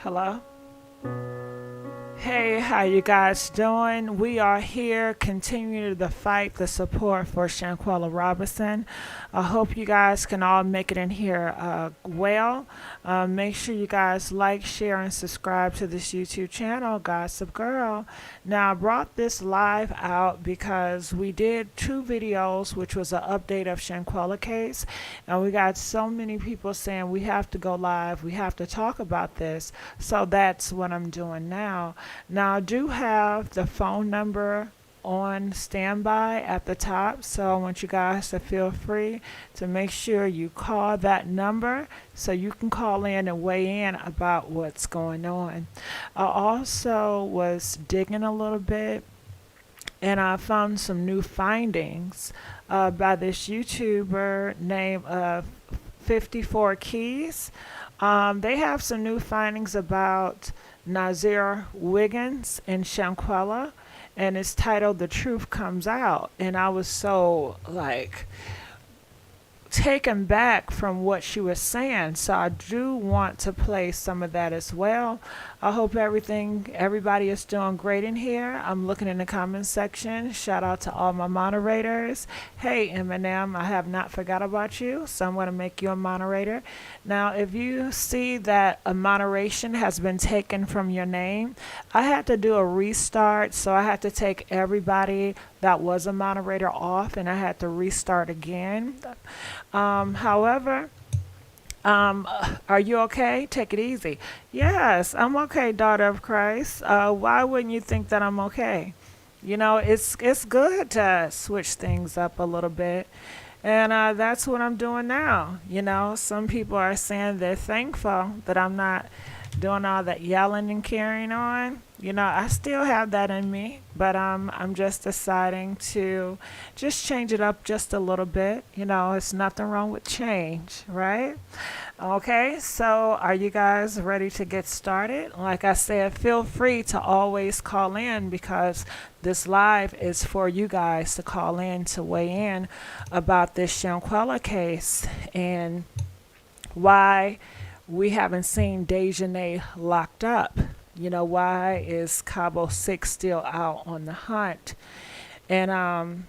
Hello? Hey, how you guys doing? We are here continuing the fight, the support for Shanquella Robinson. I hope you guys can all make it in here well. Make sure you guys like, share, and subscribe to this YouTube channel, Gossip Girl. Now, I brought this live out because we did two videos, which was an update of Shanquella case, and we got so many people saying we have to go live, we have to talk about this. So that's what I'm doing now. Now, I do have the phone number on standby at the top, so I want you guys to feel free to make sure you call that number so you can call in and weigh in about what's going on. I also was digging a little bit and I found some new findings by this YouTuber named 54 Keys. They have some new findings about Nazir Wiggins and Shanquella, and it's titled "The Truth Comes Out." And I was so like taken back from what she was saying, so I do want to play some of that as well. I hope everybody is doing great in here. I'm looking in the comments section. Shout out to all my moderators. Hey Eminem, I have not forgot about you, so I'm going to make you a moderator. Now, if you see that a moderation has been taken from your name, I had to do a restart, so I had to take everybody that was a moderator off and I had to restart again. However, are you okay? Take it easy. Yes, I'm okay, daughter of Christ. Why wouldn't you think that I'm okay? You know, it's good to switch things up a little bit. And that's what I'm doing now. You know, some people are saying they're thankful that I'm not doing all that yelling and carrying on. You know, I still have that in me, but I'm just deciding to just change it up just a little bit. You know, it's nothing wrong with change, right? Okay, so are you guys ready to get started? Like I said, feel free to always call in because this live is for you guys to call in to weigh in about this Shanquella case and why we haven't seen Dejanay locked up. You know, why is CABO 6 still out on the hunt? And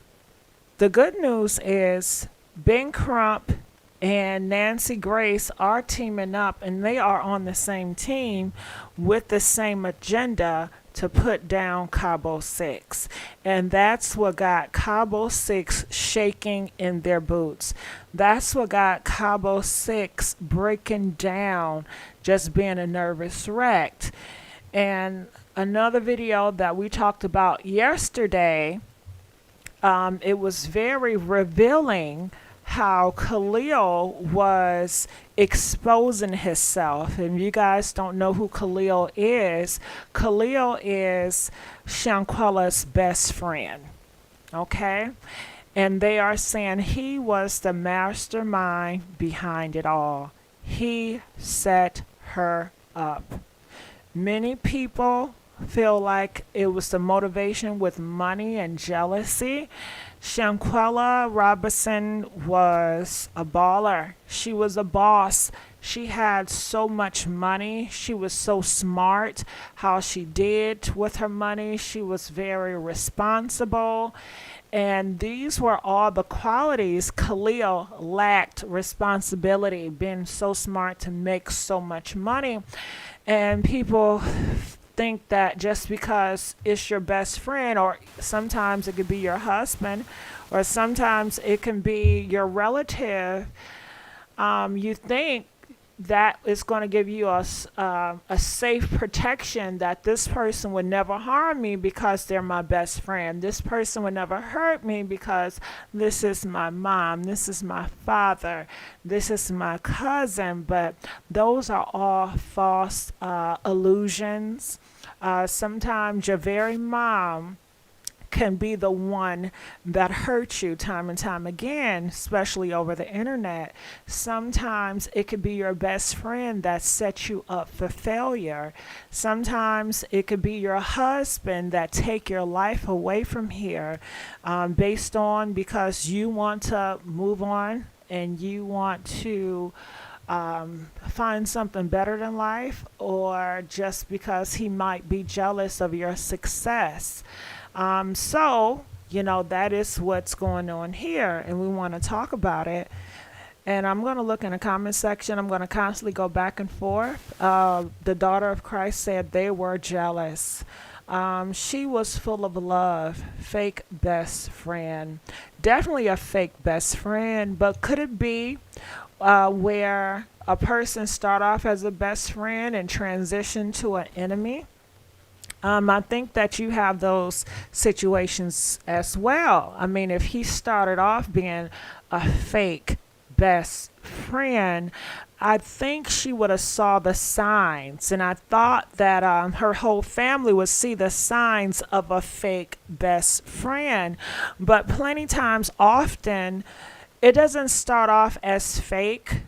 the good news is Ben Crump and Nancy Grace are teaming up, and they are on the same team with the same agenda to put down CABO 6. And that's what got CABO 6 shaking in their boots. That's what got CABO 6 breaking down, just being a nervous wreck. And another video that we talked about yesterday, it was very revealing how Khalil was exposing himself. And you guys don't know who Khalil is Shanquella's best friend. Okay? And they are saying he was the mastermind behind it all. He set her up. Many people feel like it was the motivation with money and jealousy. Shanquella Robinson was a baller. She was a boss. She had so much money. She was so smart how she did with her money. She was very responsible. And these were all the qualities Khalil lacked: responsibility, being so smart to make so much money. And people think that just because it's your best friend, or sometimes it could be your husband, or sometimes it can be your relative, you think that is going to give you a safe protection, that this person would never harm me because they're my best friend. This person would never hurt me because this is my mom, this is my father, this is my cousin. But those are all false illusions. Sometimes your very mom can be the one that hurts you time and time again, especially over the internet. Sometimes it could be your best friend that sets you up for failure. Sometimes it could be your husband that take your life away from here based on because you want to move on and you want to find something better than life, or just because he might be jealous of your success. That is what's going on here, and we want to talk about it. And I'm going to look in the comment section. I'm going to constantly go back and forth. The daughter of Christ said they were jealous. She was full of love, fake best friend. Definitely a fake best friend, but could it be where a person start off as a best friend and transition to an enemy? I think that you have those situations as well. I mean, if he started off being a fake best friend, I think she would have saw the signs, and I thought that her whole family would see the signs of a fake best friend. But plenty times, often, it doesn't start off as fake.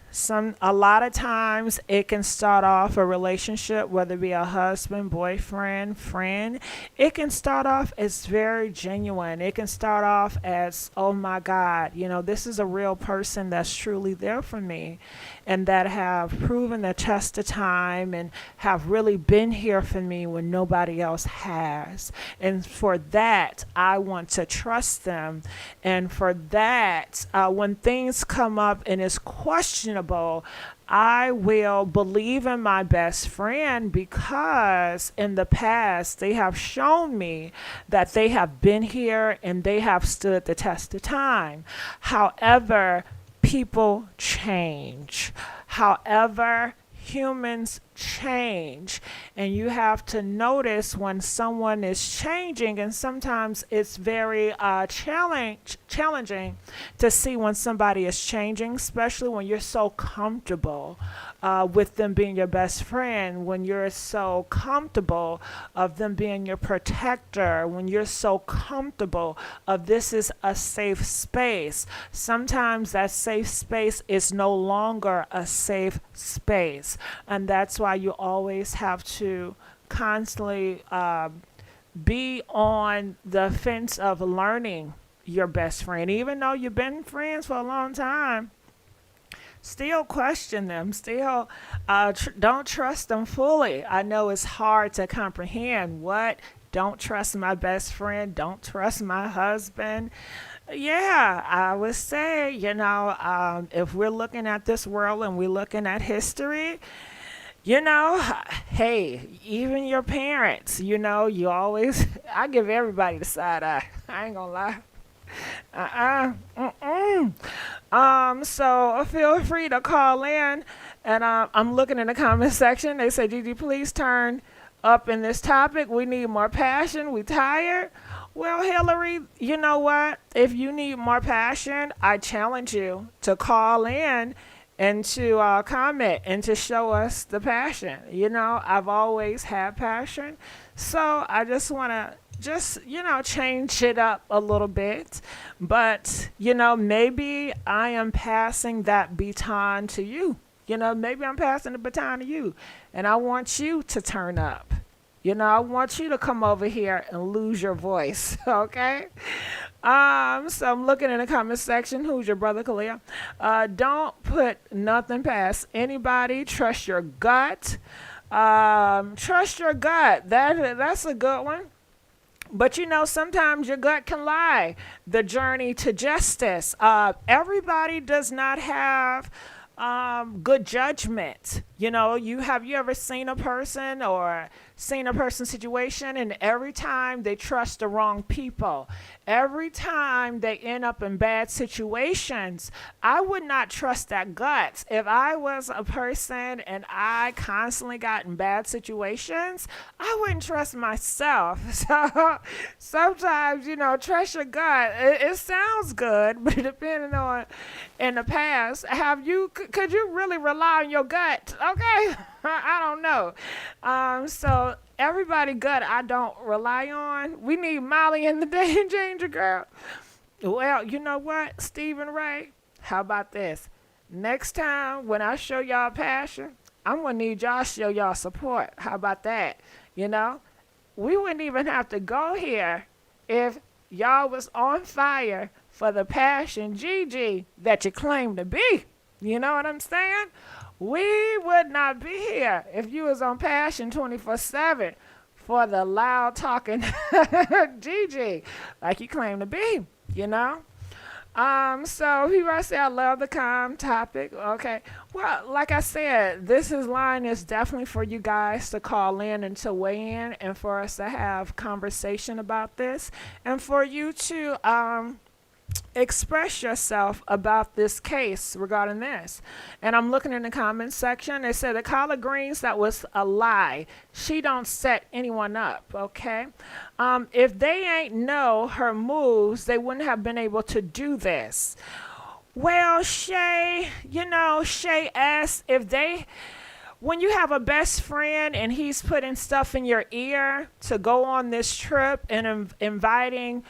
A lot of times it can start off a relationship, whether it be a husband, boyfriend, friend. It can start off as very genuine. It can start off as, oh my God, this is a real person that's truly there for me, and that have proven the test of time and have really been here for me when nobody else has. And for that, I want to trust them. And for that, when things come up and it's questionable, I will believe in my best friend, because in the past they have shown me that they have been here and they have stood the test of time. However, people change. However, humans change, and you have to notice when someone is changing, and sometimes it's very challenging to see when somebody is changing, especially when you're so comfortable with them being your best friend, when you're so comfortable of them being your protector, when you're so comfortable of this is a safe space. Sometimes that safe space is no longer a safe space, and that's why you always have to constantly be on the fence of learning your best friend. Even though you've been friends for a long time, still question them, still don't trust them fully. I know it's hard to comprehend. What? Don't trust my best friend? Don't trust my husband? Yeah, I would say, if we're looking at this world and we're looking at history, hey, even your parents, you always, I give everybody the side eye. I ain't gonna lie. So feel free to call in, and I'm looking in the comment section. They say, Gigi, please turn up in this topic. We need more passion. We tired. Well, Hillary, you know what? If you need more passion, I challenge you to call in and to comment and to show us the passion. I've always had passion, so I just want to change it up a little bit. But, maybe I am passing that baton to you. Maybe I'm passing the baton to you, and I want you to turn up. I want you to come over here and lose your voice, okay? So I'm looking in the comment section. Who's your brother, Khalil? Don't put nothing past anybody. Trust your gut. Trust your gut. That's a good one. But sometimes your gut can lie. The journey to justice. Everybody does not have good judgment. Have you ever seen a person or seen a person's situation, and every time they trust the wrong people, every time they end up in bad situations, I would not trust that gut. If I was a person and I constantly got in bad situations, I wouldn't trust myself. So sometimes, trust your gut. It sounds good, but depending on in the past, could you really rely on your gut? Okay. I don't know. So everybody gut I don't rely on. We need Mollie and the Danger Girl. Well, you know what, Stephen Ray? How about this? Next time when I show y'all passion, I'm going to need y'all to show y'all support. How about that? We wouldn't even have to go here if y'all was on fire for the passion GG that you claim to be. You know what I'm saying? We would not be here if you was on Passion 24/7 for the loud talking Gigi, like you claim to be, you know? So he I say I love the calm topic. Okay. Well, like I said, line is definitely for you guys to call in and to weigh in and for us to have conversation about this and for you to express yourself about this case regarding this. And I'm looking in the comments section. They said the collard greens, that was a lie. She don't set anyone up, okay? If they ain't know her moves, they wouldn't have been able to do this. Well, Shay, Shay asked if they, when you have a best friend and he's putting stuff in your ear to go on this trip and inviting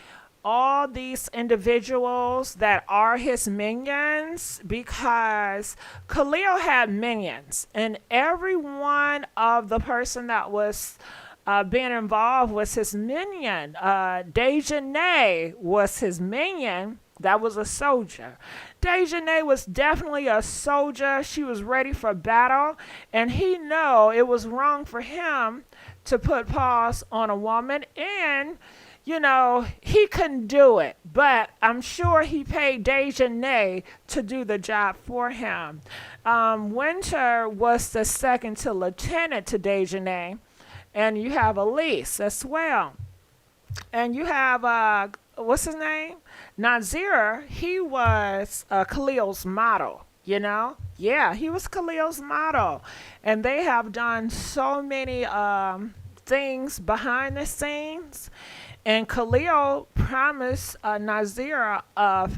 all these individuals that are his minions, because Khalil had minions and every one of the person that was being involved was his minion. Dejanay was his minion. That was a soldier. Dejanay was definitely a soldier. She was ready for battle, and he knew it was wrong for him to put paws on a woman, and he couldn't do it, but I'm sure he paid Dejanay to do the job for him. Winter was the second to lieutenant to Dejanay, and you have Elise as well. And you have, what's his name? Nazir, he was Khalil's model, Yeah, he was Khalil's model. And they have done so many things behind the scenes. And Khalil promised Nazir a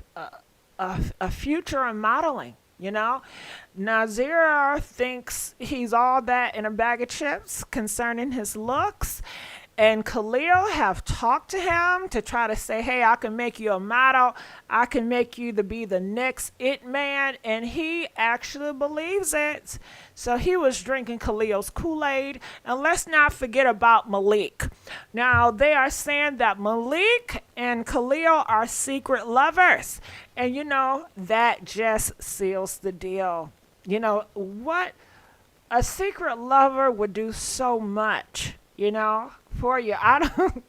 future in modeling, Nazir thinks he's all that in a bag of chips concerning his looks. And Khalil have talked to him to try to say, hey, I can make you a model. I can make you to be the next it man. And he actually believes it. So he was drinking Khalil's Kool-Aid. And let's not forget about Malik. Now, they are saying that Malik and Khalil are secret lovers. And, that just seals the deal. What? A secret lover would do so much, for you. I don't.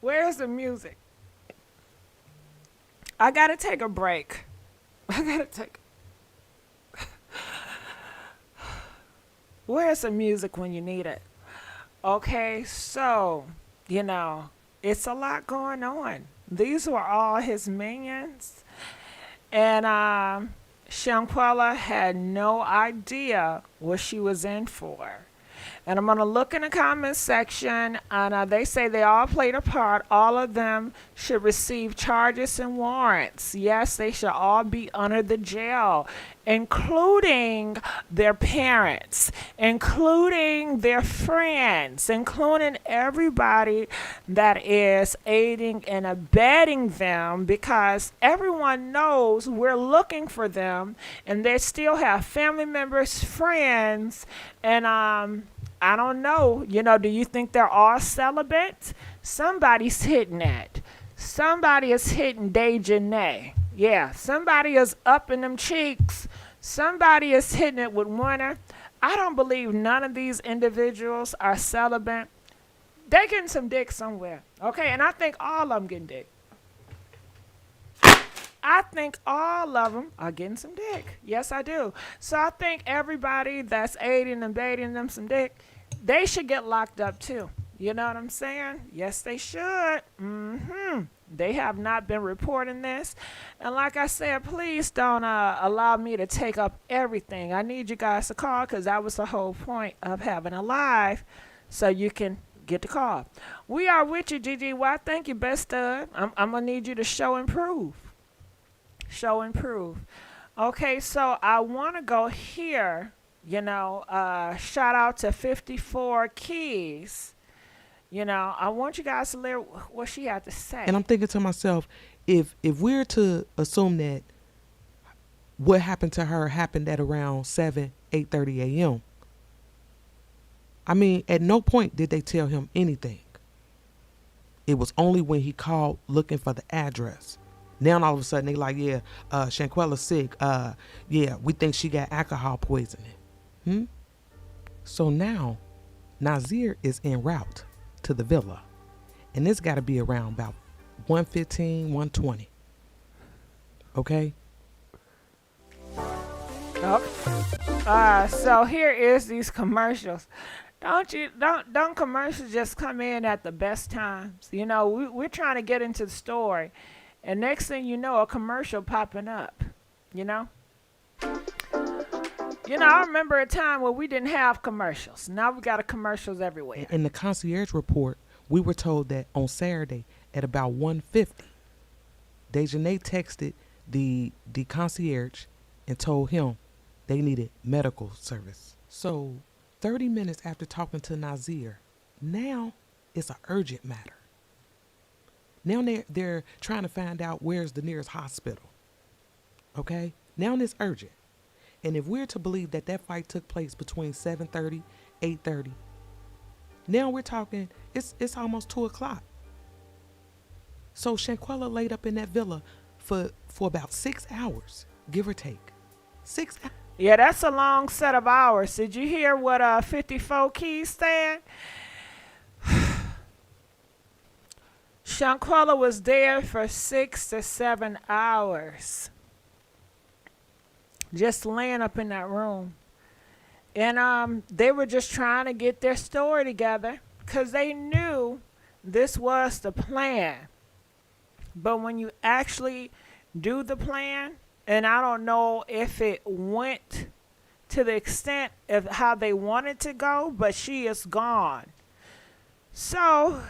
Where's the music? I gotta take a break. Where's the music when you need it? Okay, so, it's a lot going on. These were all his minions. And Shanquella had no idea what she was in for. And I'm going to look in the comments section, and they say they all played a part. All of them should receive charges and warrants. Yes, they should all be under the jail, including their parents, including their friends, including everybody that is aiding and abetting them, because everyone knows we're looking for them, and they still have family members, friends, and I don't know. Do you think they're all celibate? Somebody's hitting that. Somebody is hitting Dejanay. Yeah, somebody is up in them cheeks. Somebody is hitting it with Winter. I don't believe none of these individuals are celibate. They're getting some dick somewhere. Okay, and I think all of them getting dick. I think all of them are getting some dick. Yes, I do. So I think everybody that's aiding and baiting them some dick, they should get locked up too. You know what I'm saying? Yes, they should. They have not been reporting this. And like I said, please don't allow me to take up everything. I need you guys to call, because that was the whole point of having a live, so you can get the call. We are with you, GGY. Thank you, best stud. I'm going to need you to show and prove. Show and prove. Okay, so I want to go here, shout out to 54 Keys. I want you guys to hear what she had to say. And I'm thinking to myself, if we're to assume that what happened to her happened at around 8:30 a.m., I mean, at no point did they tell him anything. It was only when he called looking for the address. Now all of a sudden they like, yeah, Shanquella's sick. Yeah, we think she got alcohol poisoning. So now Nazir is en route to the villa. And this got to be around about 1:15, 1:20. Okay? Okay. So here is these commercials. Don't commercials just come in at the best times? You know, we're trying to get into the story, and next thing you know, a commercial popping up. You know. I remember a time where we didn't have commercials. Now we got commercials everywhere. In the concierge report, we were told that on Saturday at about 1:50, Dejanay texted the concierge and told him they needed medical service. So 30 minutes after talking to Nazir, now it's an urgent matter. Now they're trying to find out where's the nearest hospital. Okay? Now it's urgent. And if we're to believe that fight took place between 7:30, 8:30, now we're talking, it's almost 2 o'clock. So Shanquella laid up in that villa for about 6 hours, give or take. 6 hours. Yeah, that's a long set of hours. Did you hear what 54 Keys said? Shanquella was there for 6 to 7 hours. Just laying up in that room. And they were just trying to get their story together because they knew this was the plan. But when you actually do the plan, and I don't know if it went to the extent of how they wanted to go, but she is gone. So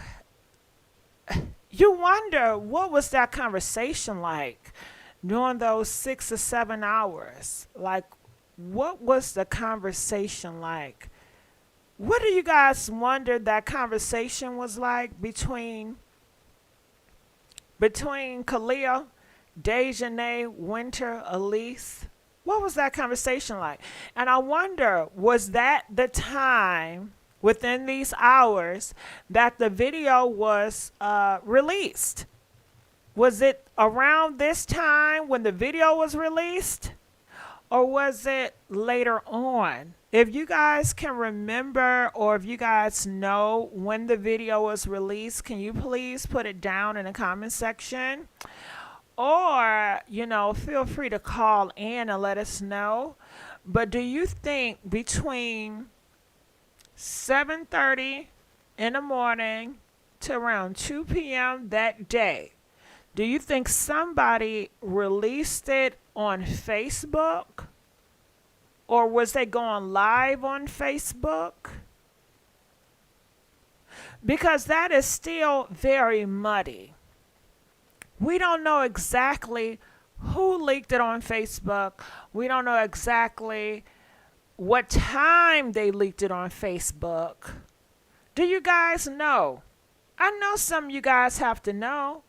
you wonder, what was that conversation like during those 6 or 7 hours? Like, what was the conversation like? What do you guys wonder that conversation was like between Khalil, Dejanay, Winter, Elise? What was that conversation like? And I wonder, was that the time within these hours that the video was released? Was it around this time when the video was released? Or was it later on? If you guys can remember, or if you guys know when the video was released, can you please put it down in the comment section? Or, feel free to call in and let us know. But do you think between 7:30 in the morning to around 2 p.m. that day, do you think somebody released it on Facebook? Or was they going live on Facebook? Because that is still very muddy. We don't know exactly who leaked it on Facebook. We don't know exactly what time they leaked it on Facebook. Do you guys know? I know some of you guys have to know.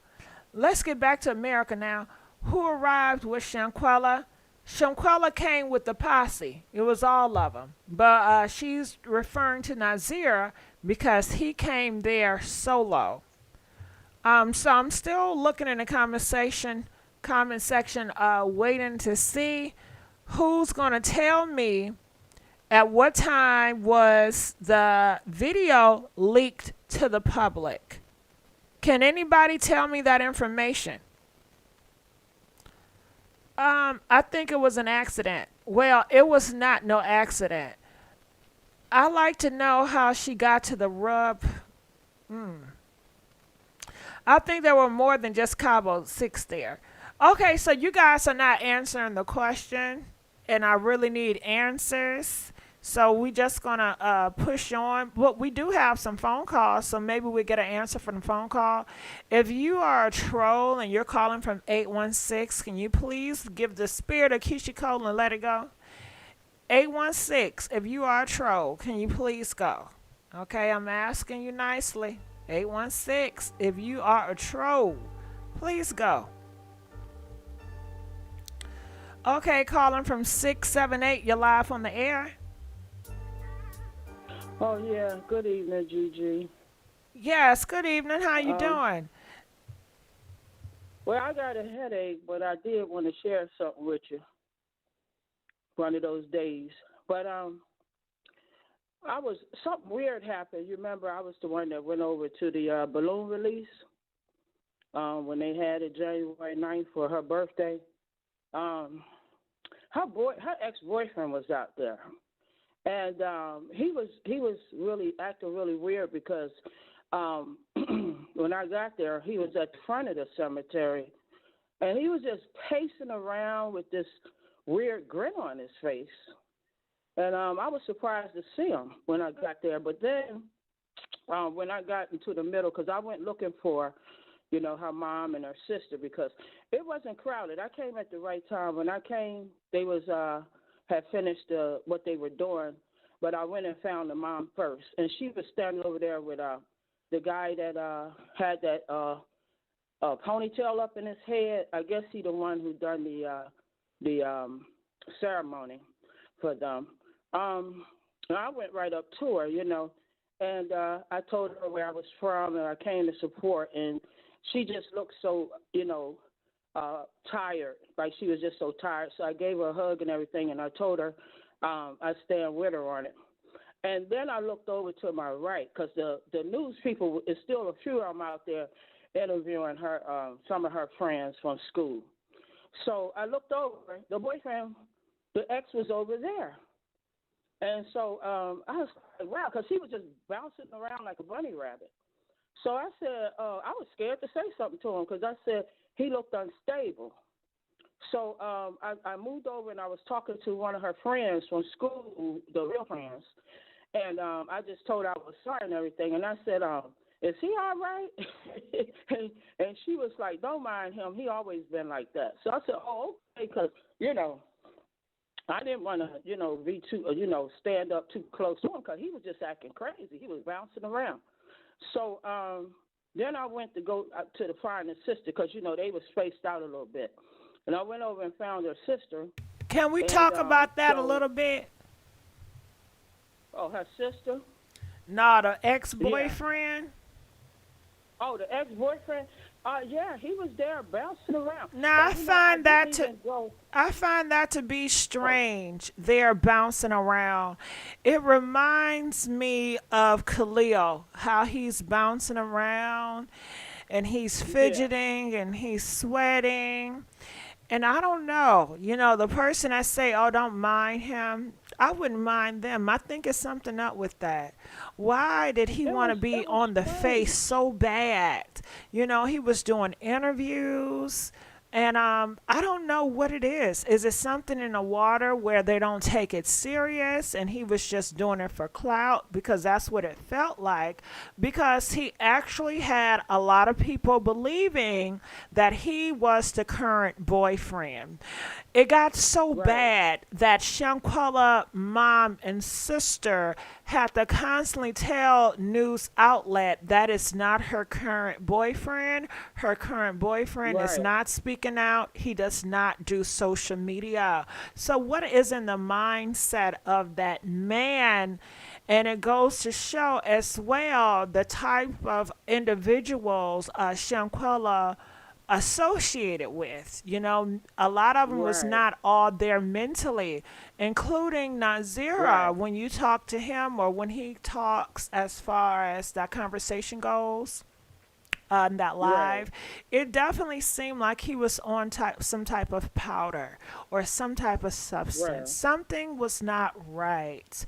Let's get back to America now. Who arrived with Shanquella? Shanquella came with the posse. It was all of them. But she's referring to Nazir because he came there solo. So I'm still looking in the comment section, waiting to see who's going to tell me at what time was the video leaked to the public. Can anybody tell me that information? I think it was an accident. Well, it was not no accident. I like to know how she got to the rub. I think there were more than just CABO 6 there. Okay, so you guys are not answering the question, and I really need answers. So we just gonna push on. But we do have some phone calls, so maybe we get an answer from the phone call. If you are a troll and you're calling from 816, can you please give the spirit of Keisha Cole and let it go? 816, if you are a troll, can you please go? Okay, I'm asking you nicely. 816, if you are a troll, please go. Okay, calling from 678, you're live on the air. Oh, yeah. Good evening, Gigi. Yes, good evening. How you doing? Well, I got a headache, but I did want to share something with you one of those days. But I was something weird happened. You remember I was the one that went over to the balloon release when they had it January 9th for her birthday. Um, her ex-boyfriend was out there, and he was really acting really weird because um, when I got there, he was at the front of the cemetery, and he was just pacing around with this weird grin on his face. And I was surprised to see him when I got there. But then when I got into the middle, because I went looking for, her mom and her sister because it wasn't crowded. I came at the right time. When I came, they was had finished what they were doing, but I went and found the mom first, and she was standing over there with the guy that had that ponytail up in his head. I guess he the one who done the ceremony for them. And I went right up to her, and I told her where I was from and I came to support, and she just looked so, tired, like she was just so tired. So I gave her a hug and everything, and I told her I'd stand with her on it. And then I looked over to my right because the news people, is still a few of them out there interviewing her, some of her friends from school. So I looked over. The boyfriend, the ex was over there. And so I was like, wow, because he was just bouncing around like a bunny rabbit. So I said, I was scared to say something to him because I said he looked unstable. So I moved over and I was talking to one of her friends from school, the real friends, and I just told her I was sorry and everything. And I said, is he all right? and she was like, don't mind him. He always been like that. So I said, oh, okay, because, I didn't want to, be too, stand up too close to him because he was just acting crazy. He was bouncing around. So then I went to go to the find his sister because, they were spaced out a little bit. And I went over and found her sister. Can we And talk about that a so, little bit? her sister? Nah, the Yeah. ex-boyfriend. Oh, the ex-boyfriend? Yeah, he was there bouncing around. Now And, I didn't even go. I find that to be Oh, strange. They're bouncing around. It reminds me of Khalil, how he's bouncing around and he's yeah. fidgeting and he's sweating. And I don't know, the person I say, oh, don't mind him, I wouldn't mind them. I think it's something up with that. Why did he want to be It was on the face strange. so bad? He was doing interviews. And I don't know what it is. Is it something in the water where they don't take it serious and he was just doing it for clout? Because that's what it felt like. Because he actually had a lot of people believing that he was the current boyfriend. It got so Right, bad that Shanquella mom and sister had to constantly tell news outlet that it's not her current boyfriend. Her current boyfriend is right. not speaking out. He does not do social media. So what is in the mindset of that man? And it goes to show as well the type of individuals Shanquella associated with. A lot of them was Right, not all there mentally, including Nazira. right, When you talk to him or when he talks, as far as that conversation goes, that right, live, it definitely seemed like he was on some type of powder or some type of substance. right. Something was not right.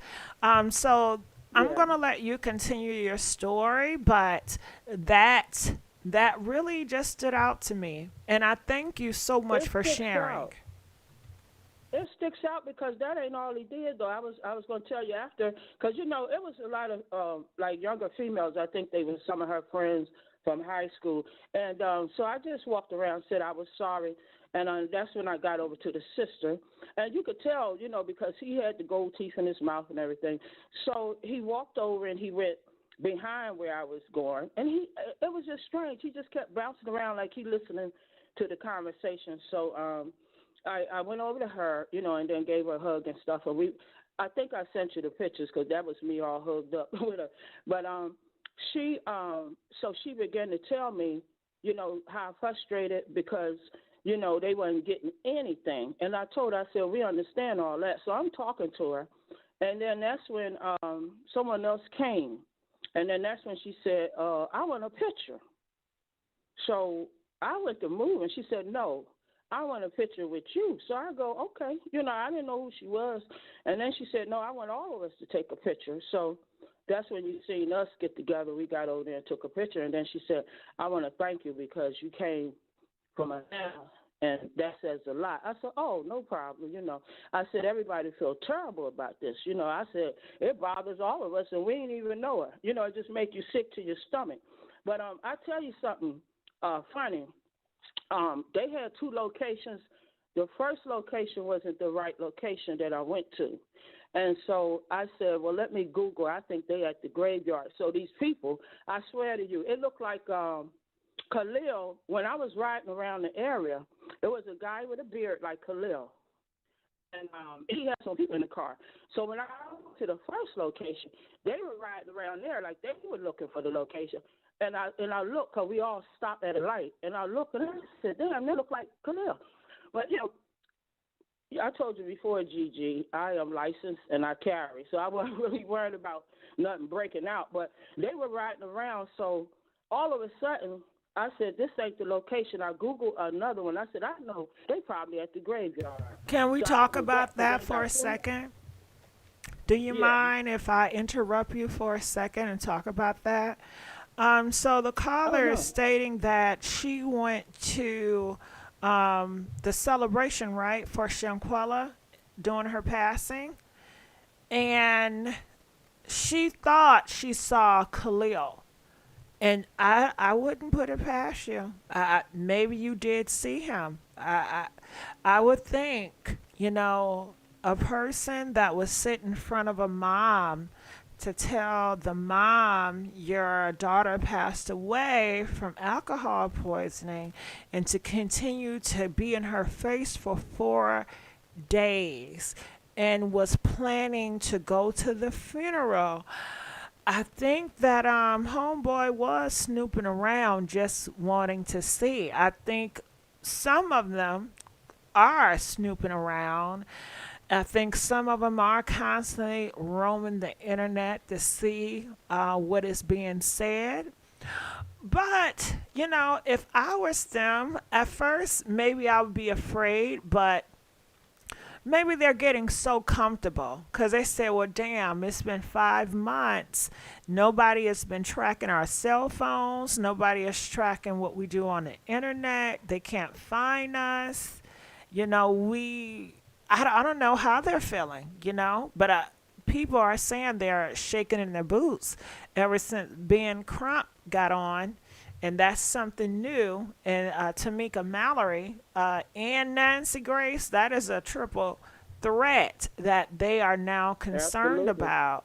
So I'm Yeah. gonna let you continue your story, but that that really just stood out to me, and I thank you so much It for sticks sharing. out. It sticks out because that ain't all he did though. I was going to tell you after because it was a lot of like younger females. I think they were some of her friends from high school, and so I just walked around, said I was sorry, and that's when I got over to the sister, and you could tell, because he had the gold teeth in his mouth and everything. So he walked over and he went behind where I was going, and it was just strange. He just kept bouncing around like he listening to the conversation. So I went over to her, and then gave her a hug and stuff. And I think I sent you the pictures because that was me all hugged up with her. But so she began to tell me how frustrated because, they wasn't getting anything. And I told her, I said, we understand all that. So I'm talking to her. And then that's when someone else came. And then that's when she said, I want a picture. So I went to move, and she said, no, I want a picture with you. So I go, okay. I didn't know who she was. And then she said, no, I want all of us to take a picture. So that's when you seen us get together. We got over there and took a picture. And then she said, I want to thank you because you came from Atlanta, and that says a lot. I said, oh, no problem. I said, everybody feel terrible about this. I said, it bothers all of us, and we ain't even know her. It just make you sick to your stomach. But I tell you something funny. They had two locations. The first location wasn't the right location that I went to. And so I said, well, let me Google. I think they at the graveyard. So these people, I swear to you, it looked like Khalil. When I was riding around the area, there was a guy with a beard like Khalil. And he had some people in the car. So when I went to the first location, they were riding around there like they were looking for the location. And I looked, because we all stopped at a light. And I looked, and I said, damn, they look like Khalil. But, I told you before, Gigi, I am licensed and I carry. So I wasn't really worried about nothing breaking out. But they were riding around. So all of a sudden, I said, this ain't the location. I Googled another one. I said, I know. They probably at the graveyard. Can we So talk I was back about to that them for a about 20. second? Do you Yeah. mind if I interrupt you for a second and talk about that? So the Oh, caller is no. stating that she went to the celebration, right, for Shanquella during her passing, and she thought she saw Khalil. And I wouldn't put it past you. Maybe you did see him. I would think, a person that was sitting in front of a mom to tell the mom your daughter passed away from alcohol poisoning and to continue to be in her face for 4 days and was planning to go to the funeral. I think that homeboy was snooping around just wanting to see. I think some of them are snooping around. I think some of them are constantly roaming the internet to see what is being said. But, if I was them, at first maybe I would be afraid, but maybe they're getting so comfortable because they say, well, damn, it's been 5 months. Nobody has been tracking our cell phones. Nobody is tracking what we do on the internet. They can't find us. I don't know how they're feeling, but people are saying they're shaking in their boots ever since Ben Crump got on, and that's something new. And Tamika Mallory and Nancy Grace, that is a triple threat that they are now concerned Absolutely. about.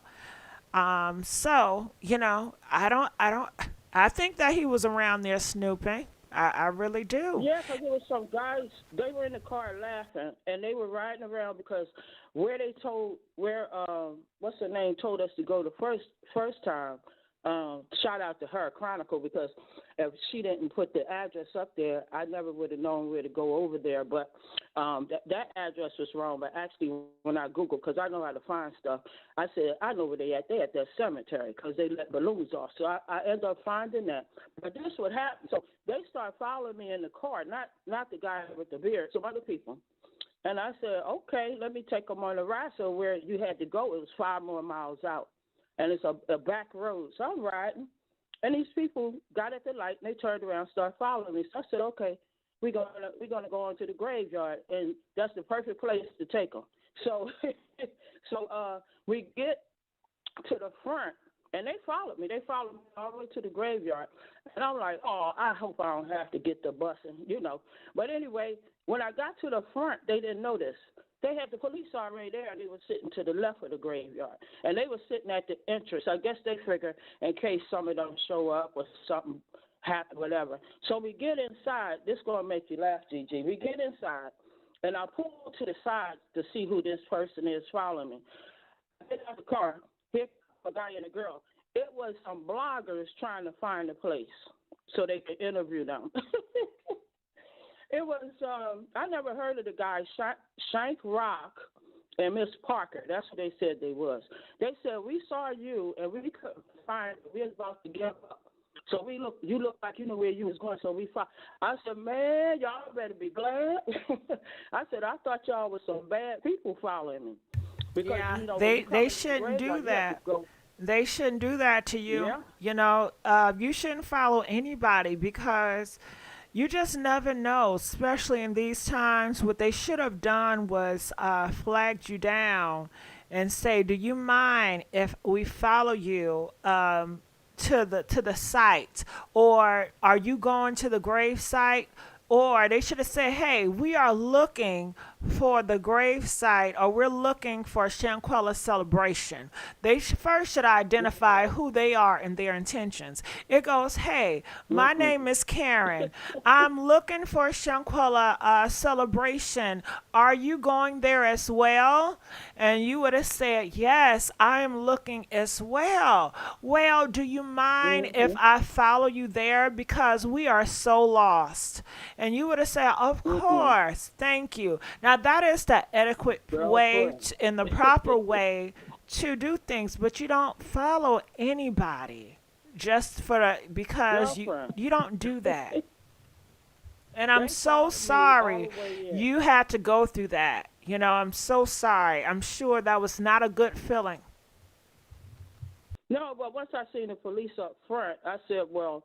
I think that he was around there snooping. I really do. Yeah, because there was some guys. They were in the car laughing, and they were riding around because what's her name told us to go the first time. Shout out to her, Chronicle, because if she didn't put the address up there, I never would have known where to go over there. But that address was wrong. But actually, when I Googled, because I know how to find stuff, I said, I know where they at. They at that cemetery because they let balloons off. So I ended up finding that. But this what happened. So they started following me in the car, not the guy with the beard, some other people. And I said, okay, let me take them on a ride. So where you had to go, it was 5 more miles out. And it's a back road. So I'm riding, and these people got at the light, and they turned around, started following me. So I said, okay, we're gonna go on to the graveyard, and that's the perfect place to take them. So we get to the front, and they followed me. They followed me all the way to the graveyard, and I'm like, oh, I hope I don't have to get the busing. But anyway, when I got to the front, they didn't notice. They had the police already there. They were sitting to the left of the graveyard, and they were sitting at the entrance. I guess they figured in case some of them show up or something happen, whatever. So we get inside. This is going to make you laugh, Gigi. We get inside, and I pull to the side to see who this person is following me. I get out the car. Here, a guy and a girl. It was some bloggers trying to find a place. so they could interview them. It was I never heard of the guy Shank Rock and Miss Parker. That's what they said they was. They said we saw you and we couldn't find you. We was about to give up. So you look like you know where you was going. So we found. I said, man, y'all better be glad. I said I thought y'all was some bad people following me because Yeah, you know when you come they in the shouldn't do graveyard, you have to that. go. They shouldn't do that to you. Yeah. You know, you shouldn't follow anybody because you just never know, especially in these times. What they should have done was flagged you down and say, "Do you mind if we follow you to the site, or are you going to the grave site?" Or they should have said, "Hey, we are looking for the grave site, or we're looking for a Shanquella celebration." They first should identify who they are and their intentions. It goes, "Hey, my Mm-mm. name is Karen. I'm looking for a Shanquella celebration. Are you going there as well?" And you would have said, "Yes, I am looking as well. Well, do you mind if Mhm. I follow you there? Because we are so lost." And you would have said, "Of Mm-mm. course, thank you." Now, that is the adequate way Girlfriend. in the proper way to do things, but you don't follow anybody just for the, because Girlfriend. you don't do that. And I'm They so followed me all sorry the way in. you had to go through that. You know, I'm so sorry. I'm sure that was not a good feeling. No, but once I seen the police up front, I said, well,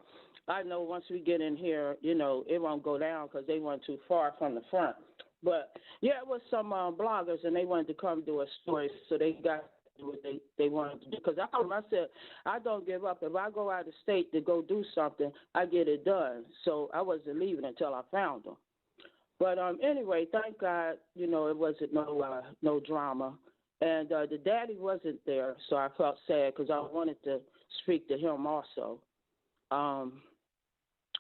I know once we get in here, it won't go down because they weren't too far from the front. But, yeah, it was some bloggers, and they wanted to come do a story, so they got to do what they wanted to do. Because I told them, I said, I don't give up. If I go out of state to go do something, I get it done. So I wasn't leaving until I found them. But anyway, thank God, it wasn't no drama. And the daddy wasn't there, so I felt sad because I wanted to speak to him also. Um,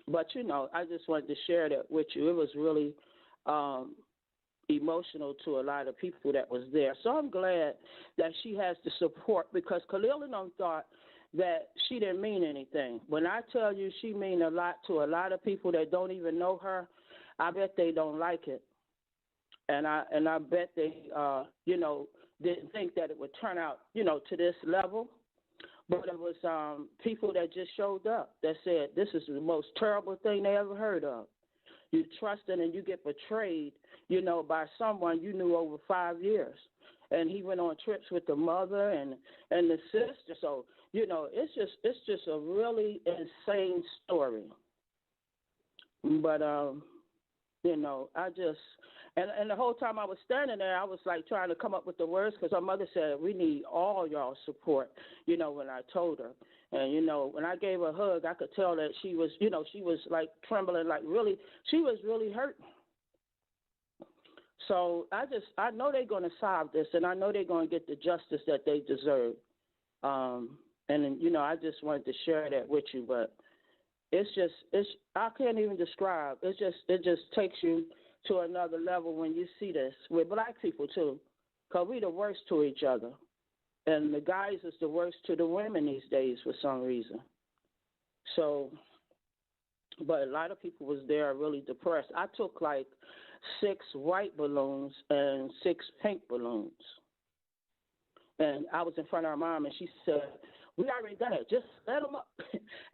but I just wanted to share that with you. It was really um, emotional to a lot of people that was there. So I'm glad that she has the support because Khalil and them thought that she didn't mean anything. When I tell you she mean a lot to a lot of people that don't even know her, I bet they don't like it. And I bet they didn't think that it would turn out, to this level. But it was people that just showed up that said this is the most terrible thing they ever heard of. You trusted and you get betrayed, by someone you knew over 5 years. And he went on trips with the mother and the sister. So, it's just a really insane story. But I just and the whole time I was standing there, I was like trying to come up with the words because her mother said we need all y'all support. When I told her, and when I gave her a hug, I could tell that she was like trembling, like really, she was really hurt. So I know they're going to solve this, and I know they're going to get the justice that they deserve. And I just wanted to share that with you, but it's I can't even describe. It just takes you to another level when you see this with black people too, cause we the worst to each other, and the guys is the worst to the women these days for some reason. So, but a lot of people was there really depressed. I took like 6 white balloons and 6 pink balloons. And I was in front of her mom, and she said, "We already done it. Just let them up."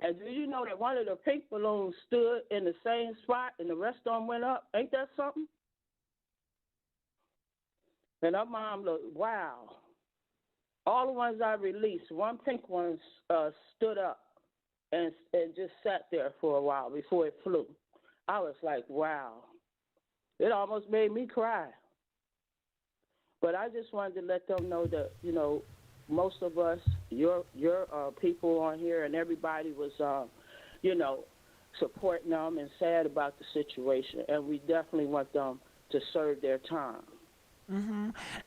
And do you know that one of the pink balloons stood in the same spot, and the rest of them went up? Ain't that something? And her mom looked, wow. All the ones I released, one pink one stood up and just sat there for a while before it flew. I was like, wow. It almost made me cry. But I just wanted to let them know that, most of us, your people on here and everybody was, you know, supporting them and sad about the situation. And we definitely want them to serve their time.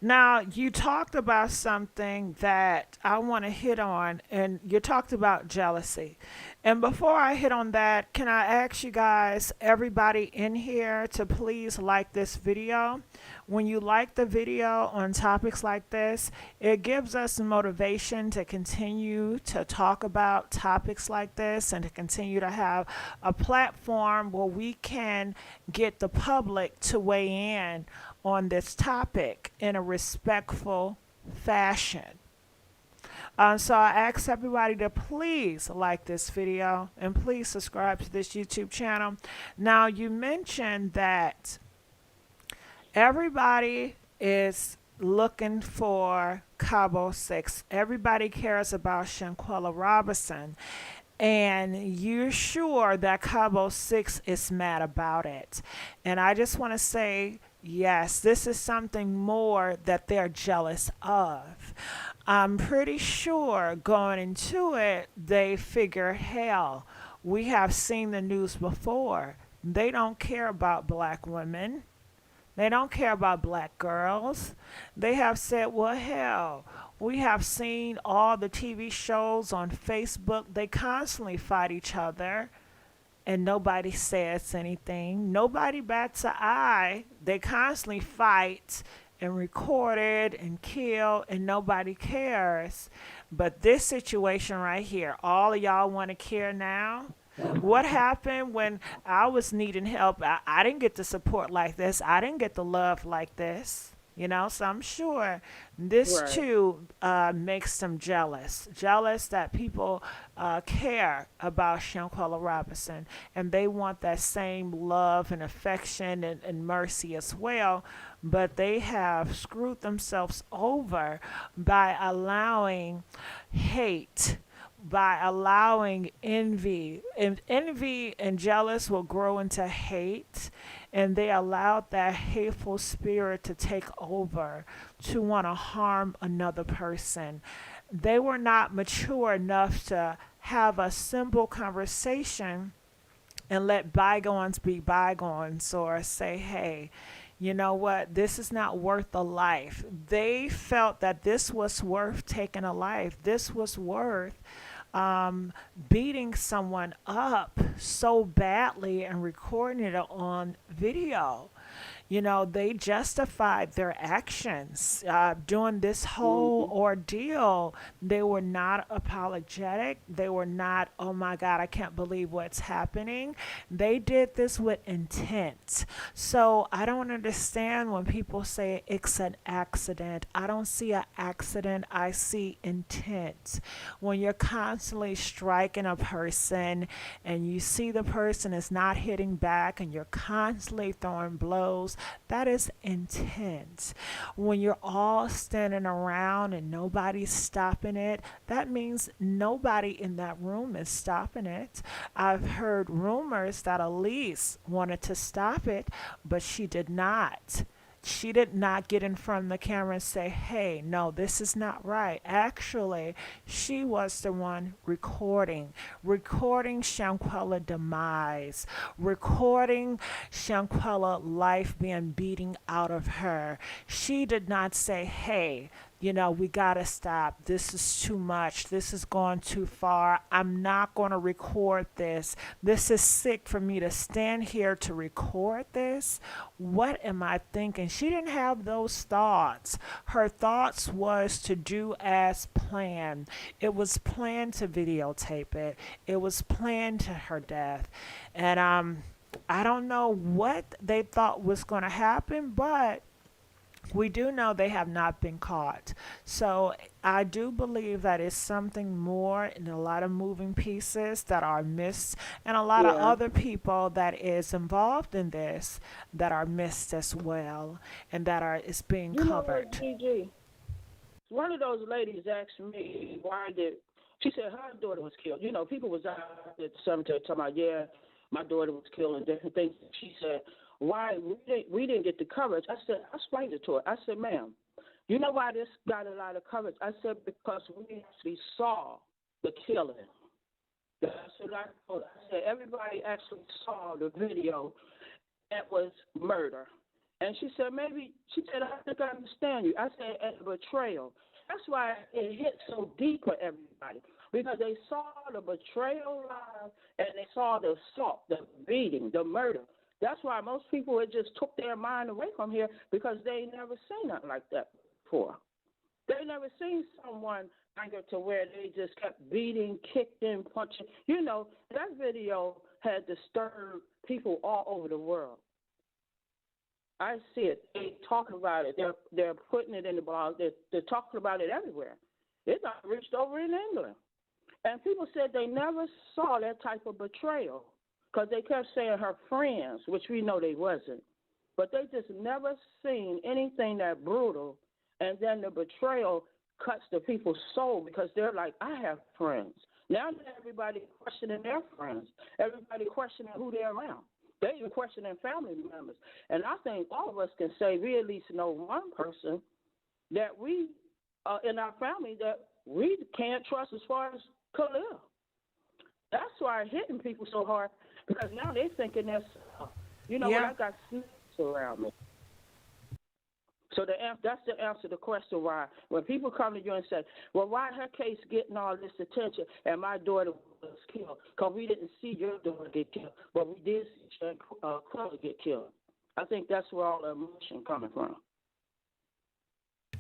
Now, you talked about something that I want to hit on, and you talked about jealousy. And before I hit on that, can I ask you guys, everybody in here, to please like this video? When you like the video on topics like this, it gives us motivation to continue to talk about topics like this and to continue to have a platform where we can get the public to weigh in on this topic in a respectful fashion. So I ask everybody to please like this video and please subscribe to this YouTube channel. Now, you mentioned that everybody is looking for CABO 6. Everybody cares about Shanquella Robinson. And you're sure that CABO 6 is mad about it. And I just want to say, yes, this is something more that they're jealous of. I'm pretty sure going into it, they figure, hell, we have seen the news before. They don't care about black women. They don't care about black girls. They have said, well, hell, we have seen all the TV shows on Facebook. They constantly fight each other and nobody says anything. Nobody bats an eye. They constantly fight and record it and kill and nobody cares. But this situation right here, all of y'all want to care now? What happened when I was needing help? I didn't get the support like this. I didn't get the love like this. You know, so I'm sure this Right. too makes them jealous. Jealous that people care about Shanquella Robinson and they want that same love and affection and mercy as well. But they have screwed themselves over by allowing hate, by allowing envy. And envy and jealous will grow into hate, and they allowed that hateful spirit to take over to want to harm another person. They were not mature enough to have a simple conversation and let bygones be bygones or say, hey, you know what, this is not worth a life. They felt that this was worth taking a life. This was worth beating someone up so badly and recording it on video. You know, they justified their actions during this whole Mhm. ordeal. They were not apologetic. They were not, oh my God, I can't believe what's happening. They did this with intent. So I don't understand when people say it's an accident. I don't see an accident, I see intent. When you're constantly striking a person and you see the person is not hitting back and you're constantly throwing blows, that is intent. When you're all standing around and nobody's stopping it, that means nobody in that room is stopping it. I've heard rumors that Elise wanted to stop it, but she did not. She did not get in front of the camera and say, hey, no, this is not right. Actually, she was the one recording Shanquella demise, recording Shanquella life being beaten out of her. She did not say, hey, you know, we gotta stop. This is too much. This is going too far. I'm not going to record this. This is sick for me to stand here to record this. What am I thinking? She didn't have those thoughts. Her thoughts was to do as planned. It was planned to videotape it. It was planned to her death. And I don't know what they thought was going to happen, but we do know they have not been caught. So I do believe that it's something more in a lot of moving pieces that are missed and a lot of Yeah. other people that is involved in this that are missed as well and that are is being You know what, covered. GG? One of those ladies asked me why did she said her daughter was killed. You know, people was out at the cemetery talking about, yeah, my daughter was killed and different things. She said, why we didn't get the coverage? I said, I explained it to her. I said, ma'am, you know why this got a lot of coverage? I said, because we actually saw the killing. That's what I told her. I said, everybody actually saw the video that was murder. And she said, maybe, she said, I think I understand you. I said, as a betrayal. That's why it hit so deep for everybody. Because they saw the betrayal live and they saw the assault, the beating, the murder. That's why most people had just took their mind away from here because they ain't never seen nothing like that before. They never seen someone anger to where they just kept beating, kicking, punching. You know, that video had disturbed people all over the world. I see it. They talking about it. They're putting it in the blog. They're talking about it everywhere. It got reached over in England. And people said they never saw that type of betrayal because they kept saying her friends, which we know they wasn't. But they just never seen anything that brutal. And then the betrayal cuts the people's soul because they're like, I have friends. Now everybody questioning their friends. Everybody questioning who they're around. They even questioning family members. And I think all of us can say we at least know one person that we, in our family, that we can't trust as far as Khalil. That's why it's hitting people so hard because now they're thinking that's, you know what, Yeah. I got snakes around me. So that's the answer to the question why. When people come to you and say, well, why her case getting all this attention and my daughter was killed? Because we didn't see your daughter get killed, but we did see Shanquella get killed. I think that's where all the emotion coming from.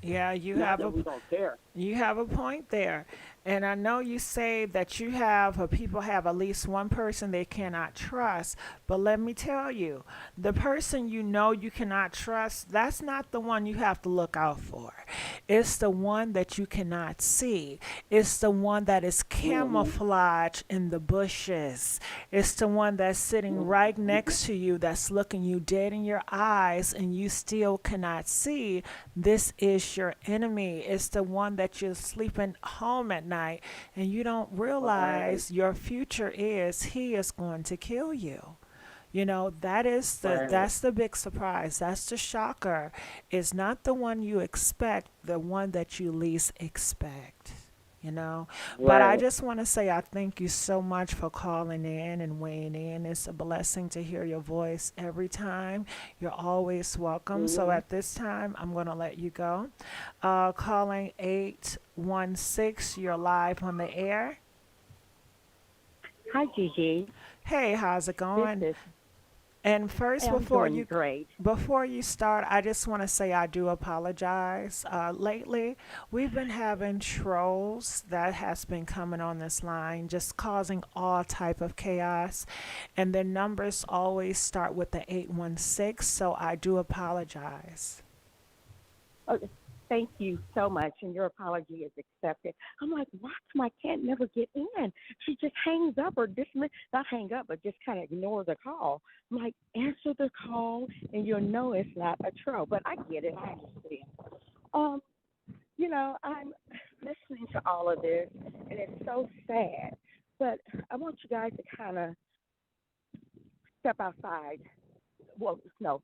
Yeah, Not that we don't care. you have a point there. And I know you say that you have, or people have at least one person they cannot trust. But let me tell you, the person you know you cannot trust, that's not the one you have to look out for. It's the one that you cannot see. It's the one that is Mm-hmm. camouflaged in the bushes. It's the one that's sitting right next to you, that's looking you dead in your eyes, and you still cannot see this is your enemy. It's the one that you're sleeping home at night and you don't Right, realize your future is he is going to kill you. You know, right, that's the big surprise. That's the shocker. It's not the one you expect, the one that you least expect. You know, but I right. just want to say I thank you so much for calling in and weighing in. It's a blessing to hear your voice every time. You're always welcome. So Mm-hmm. at this time, I'm going to let you go. Calling 816, you're live on the air. Hi, Gigi. Hey, how's it This going? is, And first, I'm doing great. before you start, I just want to say I do apologize. Lately, we've been having trolls that has been coming on this line, just causing all type of chaos, and their numbers always start with the 816. So I do apologize. Oh, thank you so much, and your apology is accepted. I'm like, why come I can't never get in? She just hangs up or dismiss, not hang up, but just kind of ignore the call. I'm like, answer the call, and you'll know it's not a troll. But I get it. I understand. Um, I'm listening to all of this, and it's so sad. But I want you guys to kind of step outside. Well, no,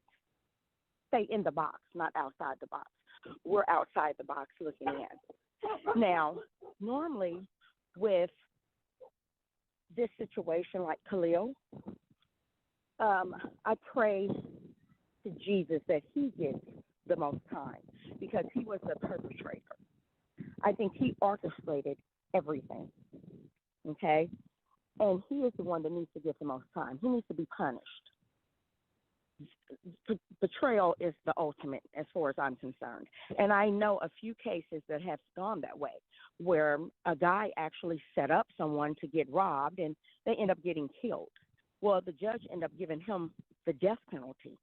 stay in the box, not outside the box. We're outside the box looking in. Now, normally with this situation like Khalil, um, I pray to Jesus that he gets the most time because he was the perpetrator. I think he orchestrated everything, okay? And he is the one that needs to get the most time. He needs to be punished. Betrayal is the ultimate as far as I'm concerned. And I know a few cases that have gone that way, where a guy actually set up someone to get robbed and they end up getting killed. Well, the judge ended up giving him the death penalty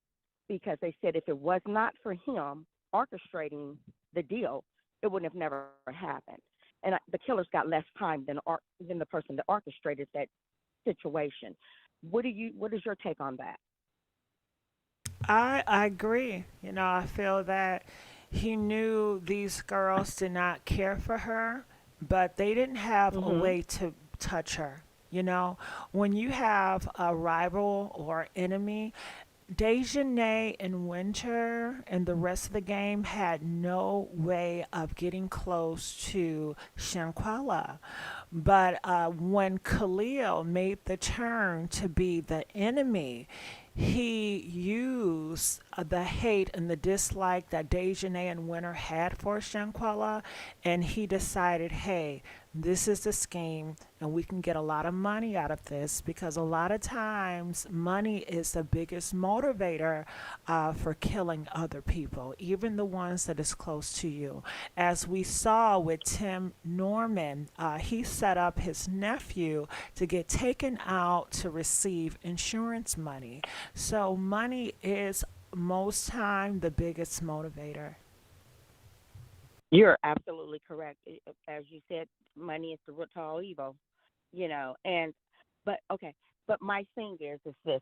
because they said if it was not for him orchestrating the deal, it would have never happened. And the killers got less time than the person that orchestrated that situation. What is your take on that? I agree. You know, I feel that he knew these girls did not care for her, but they didn't have a Mhm. way to touch her. You know, when you have a rival or enemy, Dejanay and Winter and the rest of the game had no way of getting close to Shanquella. But when Khalil made the turn to be the enemy, he used the hate and the dislike that Dejanay and Winter had for Shanquella, and he decided, hey, this is the scheme, and we can get a lot of money out of this because a lot of times money is the biggest motivator for killing other people, even the ones that is close to you. As we saw with Tim Norman, he set up his nephew to get taken out to receive insurance money. So money is most time the biggest motivator. You're absolutely correct. As you said, money is the root to all evil, and but okay, but my thing is this.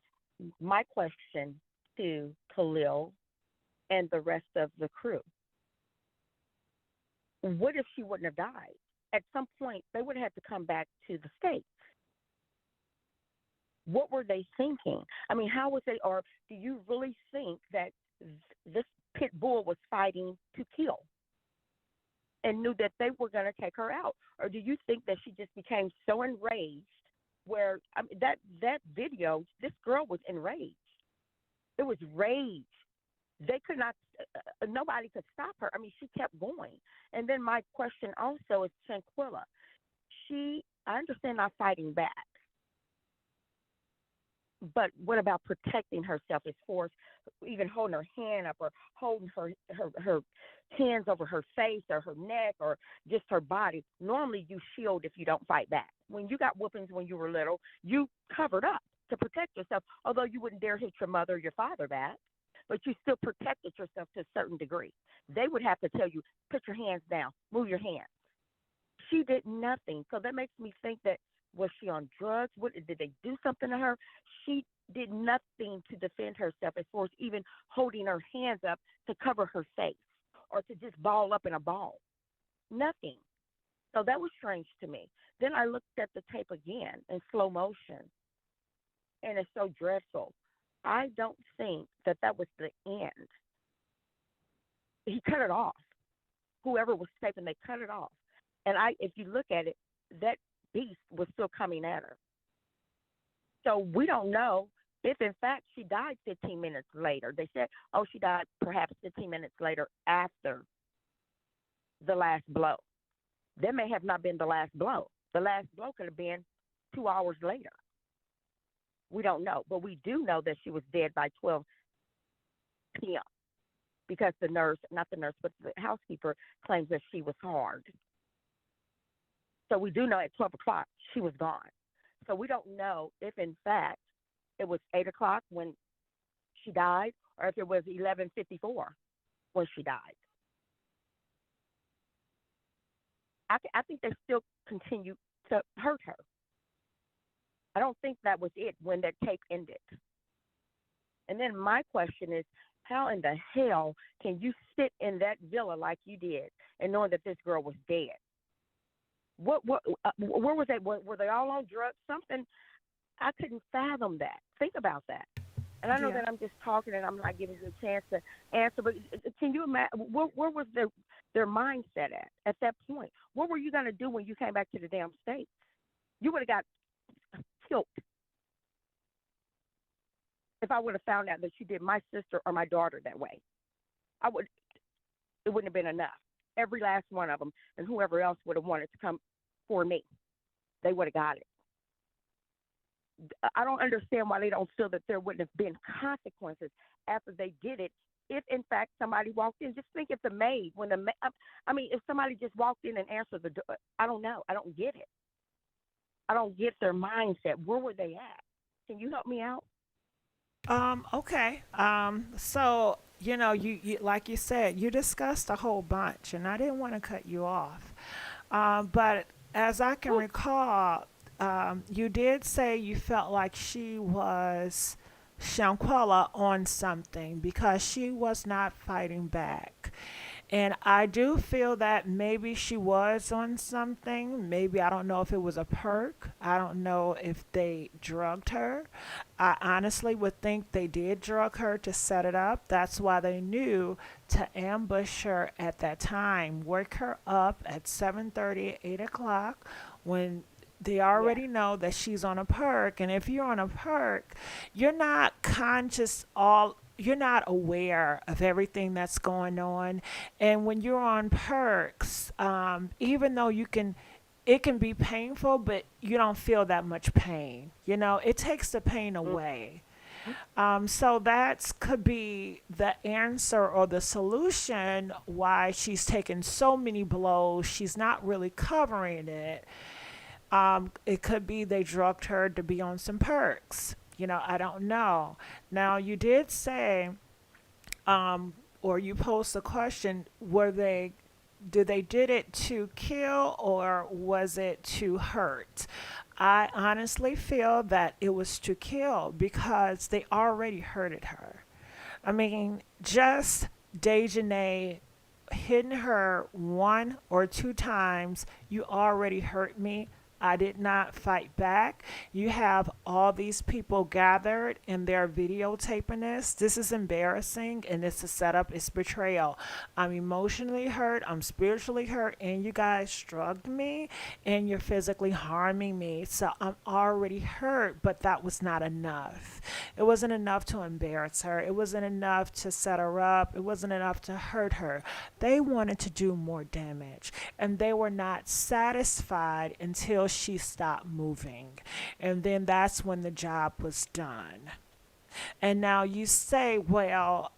My question to Khalil and the rest of the crew: what if she wouldn't have died? At some point, they would have had to come back to the States. What were they thinking? I mean, how was they, or do you really think that this pit bull was fighting to kill and knew that they were going to take her out? Or do you think that she just became so enraged where, I mean, that video, this girl was enraged. It was rage. They could not, nobody could stop her. I mean, she kept going. And then my question also is Shanquella. I understand not fighting back, but what about protecting herself as far as even holding her hand up or holding her hands over her face or her neck or just her body? Normally you shield if you don't fight back. When you got whoopings when you were little, you covered up to protect yourself, although you wouldn't dare hit your mother or your father back, but you still protected yourself to a certain degree. They would have to tell you, put your hands down, move your hands. She did nothing. So that makes me think that, was she on drugs? What did they do something to her? She did nothing to defend herself as far as even holding her hands up to cover her face or to just ball up in a ball. Nothing. So that was strange to me. Then I looked at the tape again in slow motion, and it's so dreadful. I don't think that was the end. He cut it off. Whoever was taping, they cut it off. And if you look at it, that beast was still coming at her. So we don't know if, in fact, she died 15 minutes later. They said, oh, she died perhaps 15 minutes later after the last blow. That may have not been the last blow. The last blow could have been 2 hours later. We don't know. But we do know that she was dead by 12 p.m. because the nurse, not the nurse, but the housekeeper claims that she was harmed. So we do know at 12 o'clock she was gone. So we don't know if, in fact, it was 8 o'clock when she died or if it was 11:54 when she died. I think they still continue to hurt her. I don't think that was it when that tape ended. And then my question is, how in the hell can you sit in that villa like you did and knowing that this girl was dead? Where was they? Were they all on drugs? Something, I couldn't fathom that. Think about that. And I know Yeah. that I'm just talking and I'm not giving you a chance to answer, but can you imagine, where was their mindset at that point? What were you going to do when you came back to the damn States? You would have got killed if I would have found out that you did my sister or my daughter that way. It wouldn't have been enough. Every last one of them and whoever else would have wanted to come for me, they would have got it. I don't understand why they don't feel that there wouldn't have been consequences after they did it. If, in fact, somebody walked in, just think if the maid, if somebody just walked in and answered the door, I don't know. I don't get it. I don't get their mindset. Where were they at? Can you help me out? Okay. So, you like you said, you discussed a whole bunch, and I didn't want to cut you off. But as I can Well, recall, you did say you felt like she was Shanquella on something because she was not fighting back. And I do feel that maybe she was on something. Maybe I don't know if it was a perk. I don't know if they drugged her. I honestly would think they did drug her to set it up. That's why they knew to ambush her at that time, wake her up at 7:30, 8 o'clock when They Yeah. already know that she's on a perk, and if you're on a perk, you're not conscious all you're not aware of everything that's going on. And when you're on perks, even though it can be painful, but you don't feel that much pain. You know, it takes the pain away. So that could be the answer or the solution why she's taken so many blows. She's not really covering it. It could be they drugged her to be on some perks. You know, I don't know. Now, you did say, or you posed the question, did they did it to kill or was it to hurt? I honestly feel that it was to kill because they already hurted her. I mean, just Dejanay hitting her one or two times, you already hurt me. I did not fight back. You have all these people gathered and they're videotaping this. This is embarrassing and it's a setup, it's betrayal. I'm emotionally hurt, I'm spiritually hurt, and you guys drugged me and you're physically harming me. So I'm already hurt, but that was not enough. It wasn't enough to embarrass her. It wasn't enough to set her up. It wasn't enough to hurt her. They wanted to do more damage, and they were not satisfied until she stopped moving. And then that's when the job was done. And now you say, well,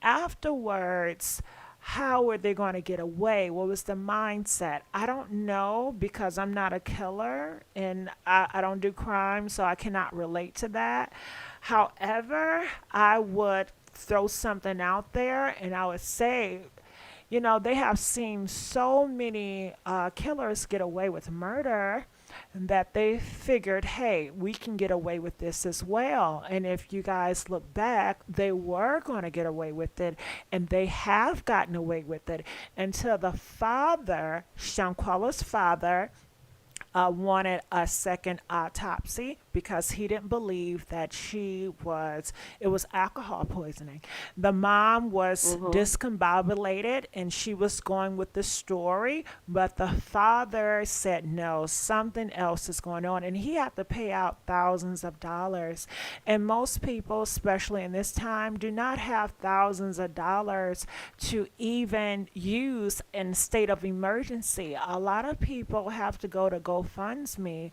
afterwards, how were they going to get away? What was the mindset? I don't know because I'm not a killer and I don't do crime, so I cannot relate to that. However, I would throw something out there and I would say, you know, they have seen so many killers get away with murder that they figured, hey, we can get away with this as well. And if you guys look back, they were going to get away with it, and they have gotten away with it until the father, Shanquella's father, wanted a second autopsy because he didn't believe that it was alcohol poisoning. The mom was Mhm. discombobulated and she was going with the story, but the father said no, something else is going on, and he had to pay out thousands of dollars. And most people, especially in this time, do not have thousands of dollars to even use in state of emergency. A lot of people have to go to GoFundMe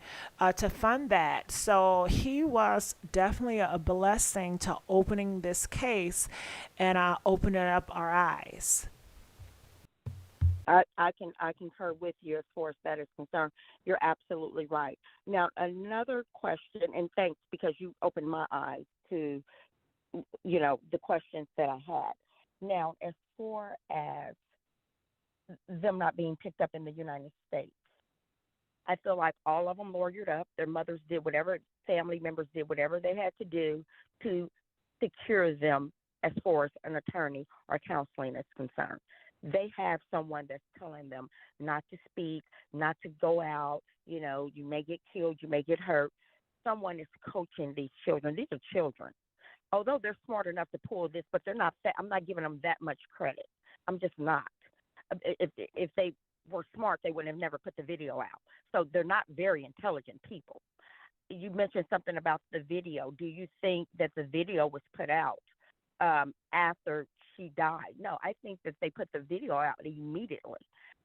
to fund that. So he was definitely a blessing to opening this case and opening up our eyes. I concur with you as far as that is concerned. You're absolutely right. Now another question, and thanks because you opened my eyes to the questions that I had. Now as far as them not being picked up in the United States, I feel like all of them lawyered up. Their mothers did whatever, family members did whatever they had to do to secure them as far as an attorney or counseling is concerned. They have someone that's telling them not to speak, not to go out. You may get killed, you may get hurt. Someone is coaching these children. These are children. Although they're smart enough to pull this, but they're not. I'm not giving them that much credit. I'm just not. If they were smart, they would have never put the video out. So they're not very intelligent people. You mentioned something about the video. Do you think that the video was put out after she died? No, I think that they put the video out immediately.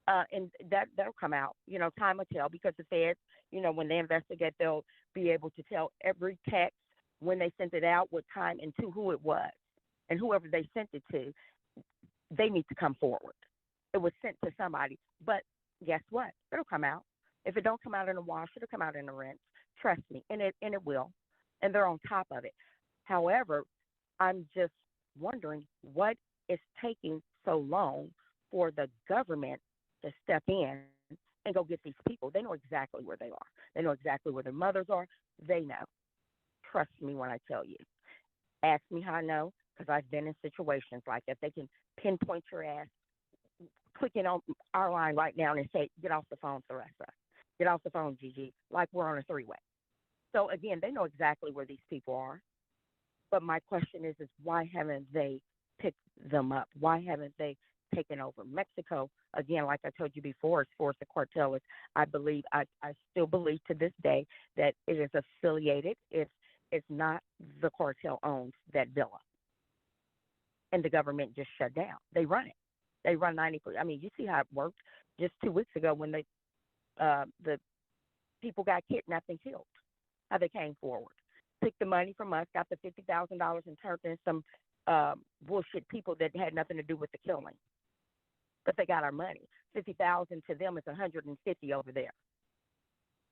And that'll come out. Time will tell because the feds, when they investigate, they'll be able to tell every text when they sent it out, what time, and to who it was. And whoever they sent it to, they need to come forward. It was sent to somebody. But guess what? It'll come out. If it don't come out in a wash, it'll come out in a rinse. Trust me, and it will. And they're on top of it. However, I'm just wondering what is taking so long for the government to step in and go get these people. They know exactly where they are. They know exactly where their mothers are. They know. Trust me when I tell you. Ask me how I know, because I've been in situations like that. They can pinpoint your ass, clicking on our line right now and say, get off the phone, Theresa. Get off the phone, Gigi, like we're on a three-way. So, again, they know exactly where these people are. But my question is why haven't they picked them up? Why haven't they taken over. Mexico, again, like I told you before, as far as the cartel is, I still believe to this day that it is affiliated. It's not the cartel owns that villa, and the government just shut down. They run it. They run 90%. I mean, you see how it worked just 2 weeks ago when the people got kidnapped and killed. How they came forward, took the money from us, got the $50,000, and turned in some bullshit people that had nothing to do with the killing. But they got our money. 50,000 to them is 150 over there.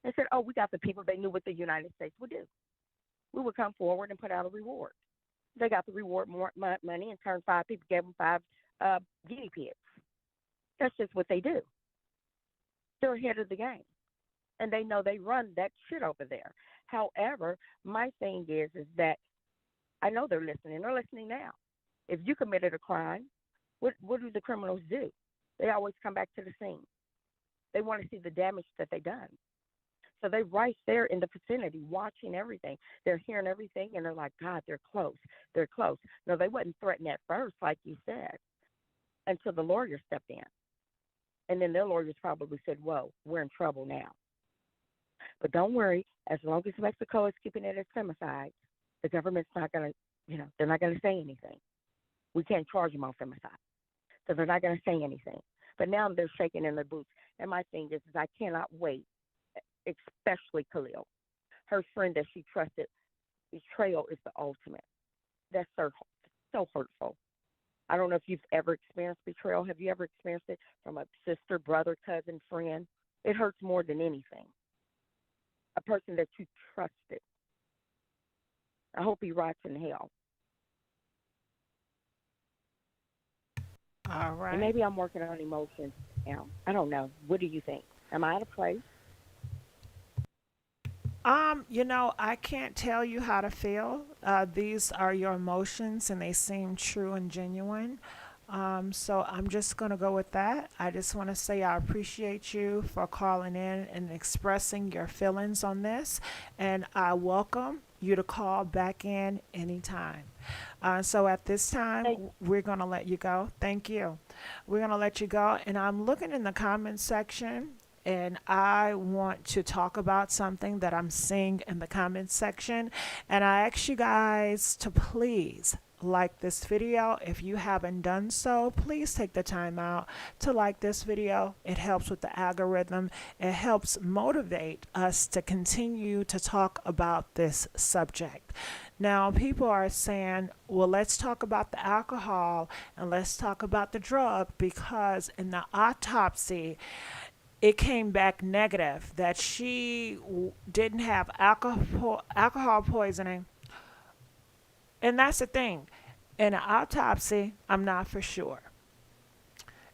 They said, "Oh, we got the people." They knew what the United States would do. We would come forward and put out a reward. They got the reward more money and turned 5 people, gave them 5 guinea pigs. That's just what they do. They're ahead of the game, and they know they run that shit over there. However, my thing is that I know they're listening. They're listening now. If you committed a crime, what do the criminals do? They always come back to the scene. They want to see the damage that they done. So they right there in the vicinity watching everything. They're hearing everything, and they're like, God, they're close. They're close. No, they wasn't threatened at first, like you said, until the lawyer stepped in. And then their lawyers probably said, whoa, we're in trouble now. But don't worry, as long as Mexico is keeping it as femicide, the government's not going to, they're not going to say anything. We can't charge them on femicide. So they're not going to say anything. But now they're shaking in their boots. And my thing is I cannot wait, especially Khalil. Her friend that she trusted, betrayal is the ultimate. That's so hurtful. I don't know if you've ever experienced betrayal. Have you ever experienced it from a sister, brother, cousin, friend? It hurts more than anything. A person that you trusted. I hope he rots in hell. All And right. maybe I'm working on emotions now. I don't know. What do you think? Am I out of place? I can't tell you how to feel. These are your emotions and they seem true and genuine. So I'm just going to go with that. I just want to say I appreciate you for calling in and expressing your feelings on this. And I welcome you to call back in anytime. So at this time, Thank we're going to let you go. Thank you. We're going to let you go. And I'm looking in the comments section and I want to talk about something that I'm seeing in the comments section. And I ask you guys to please like this video. If you haven't done so, please take the time out to like this video. It helps with the algorithm. It helps motivate us to continue to talk about this subject. Now, people are saying, well, let's talk about the alcohol and let's talk about the drug because in the autopsy, it came back negative that she didn't have alcohol poisoning. And that's the thing. In an autopsy, I'm not for sure.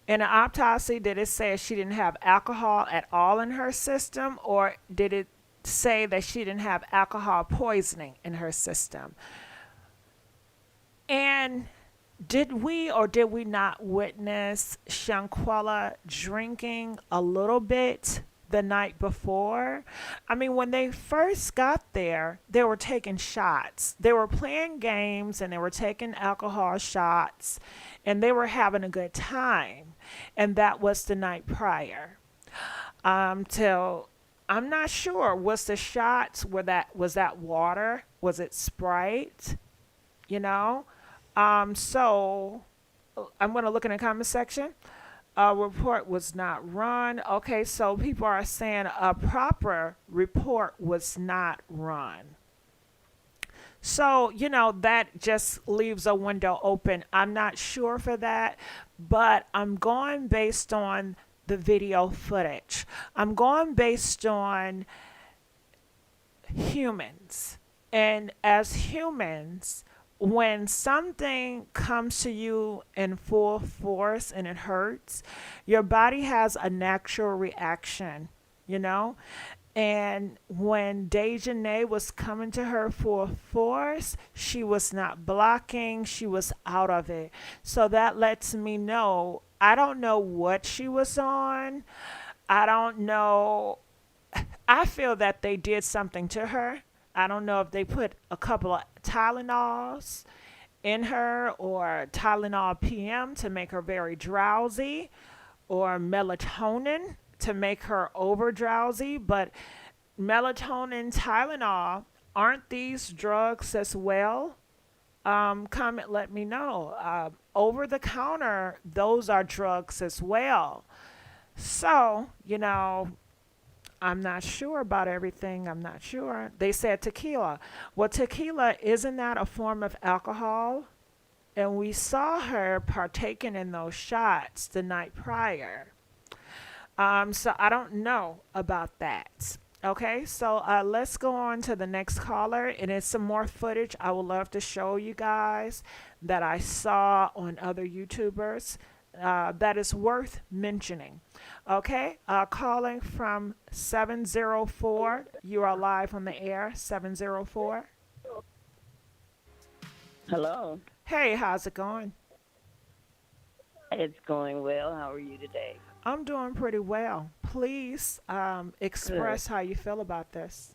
In an autopsy, did it say she didn't have alcohol at all in her system, or did it say that she didn't have alcohol poisoning in her system? And did we or did we not witness Shanquella drinking a little bit the night before? I mean, when they first got there, they were taking shots. They were playing games and they were taking alcohol shots and they were having a good time. And that was the night prior. Till I'm not sure. Was the shots was that water? Was it Sprite? You know? So I'm going to look in the comment section. A report was not run. Okay, so people are saying a proper report was not run. So, that just leaves a window open. I'm not sure for that, but I'm going based on the video footage. I'm going based on humans. And as humans, when something comes to you in full force and it hurts, your body has a natural reaction, you know? And when Dejanay was coming to her full force, she was not blocking, she was out of it. So that lets me know I don't know what she was on. I don't know. I feel that they did something to her. I don't know if they put a couple of Tylenols in her, or Tylenol PM to make her very drowsy, or melatonin to make her over drowsy. But melatonin, Tylenol, aren't these drugs as well? Comment, let me know. Over the counter, those are drugs as well. So, I'm not sure about everything. I'm not sure. They said tequila. Well, tequila, isn't that a form of alcohol? And we saw her partaking in those shots the night prior. So I don't know about that. Okay, so let's go on to the next caller, and it's some more footage I would love to show you guys that I saw on other YouTubers that is worth mentioning. Okay, calling from 704. You are live on the air, 704. Hello. Hey, how's it going? It's going well. How are you today? I'm doing pretty well. Please Good. express how you feel about this.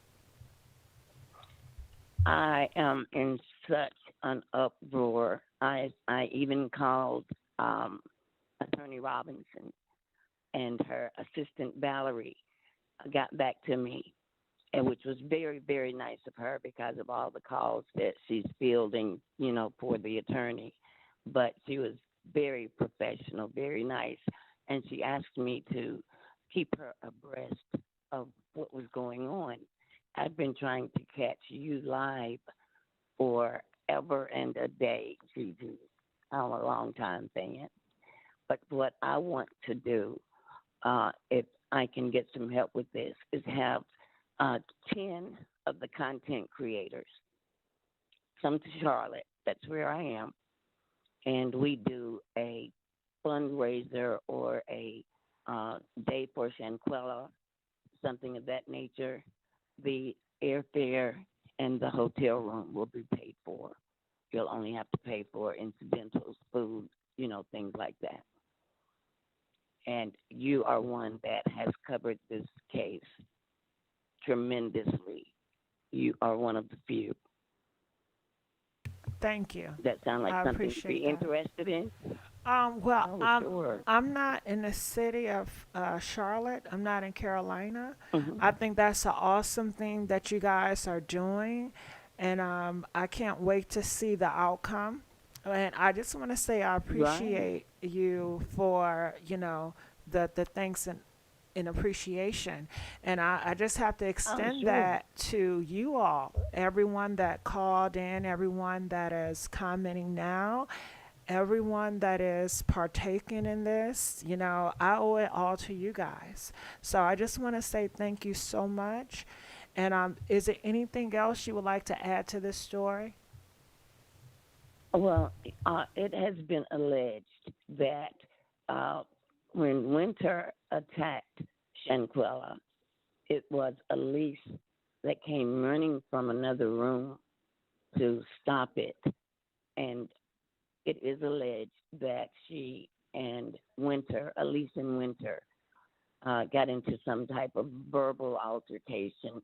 I am in such an uproar. I even called Attorney Robinson, and her assistant Valerie got back to me, and which was very, very nice of her because of all the calls that she's fielding, for the attorney. But she was very professional, very nice, and she asked me to keep her abreast of what was going on. I've been trying to catch you live forever and a day, Gigi. I'm a long time fan. But what I want to do, if I can get some help with this, is have uh, 10 of the content creators come to Charlotte. That's where I am. And we do a fundraiser or a day for Shanquella, something of that nature. The airfare and the hotel room will be paid for. You'll only have to pay for incidentals, food, things like that. And you are one that has covered this case tremendously. You are one of the few. Thank you. Does that sound like I something to be appreciate that. interested in? Well, Oh, sure. I'm not in the city of Charlotte. I'm not in Carolina. Hmm. I think that's an awesome thing that you guys are doing, and I can't wait to see the outcome. And I just want to say I Right. appreciate you for the thanks and appreciation, and I just have to Oh, extend sure. that to you all, everyone that called in, everyone that is commenting now, everyone that is partaking in this. I owe it all to you guys. So I just want to say thank you so much. And is there anything else you would like to add to this story? Well, it has been alleged that uh, when Winter attacked Shanquella, it was Elise that came running from another room to stop it. And it is alleged that she and Winter, Elise and Winter, got into some type of verbal altercation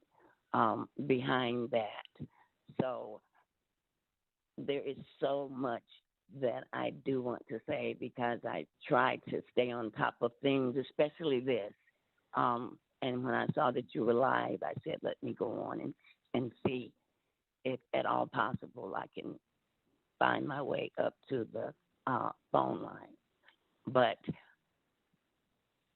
behind that. So there is so much that I do want to say because I try to stay on top of things, especially this. And when I saw that you were live, I said, let me go on and see if at all possible I can find my way up to the phone line. But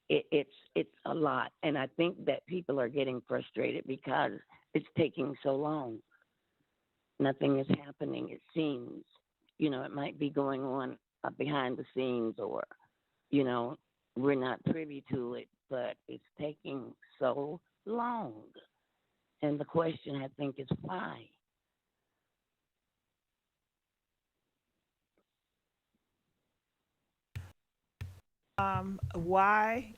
it's a lot, and I think that people are getting frustrated because it's taking so long. Nothing is happening. It seems, it might be going on behind the scenes, or you know, we're not privy to it, but it's taking so long. And the question I think is why. Why?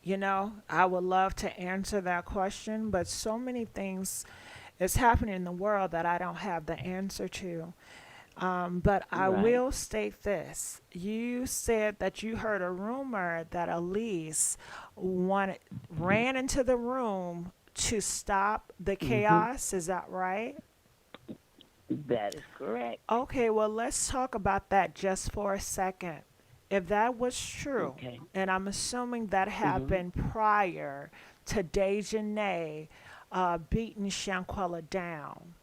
I would love to answer that question, but so many things is happening in the world that I don't have the answer to. But I Right. will state this. You said that you heard a rumor that Elise wanted ran into the room to stop the Hmm. chaos. Is that right? That is correct. Okay, well, let's talk about that just for a second. If that was true, Okay. and I'm assuming that Mhm. happened prior to Dejanay beating Shanquella down.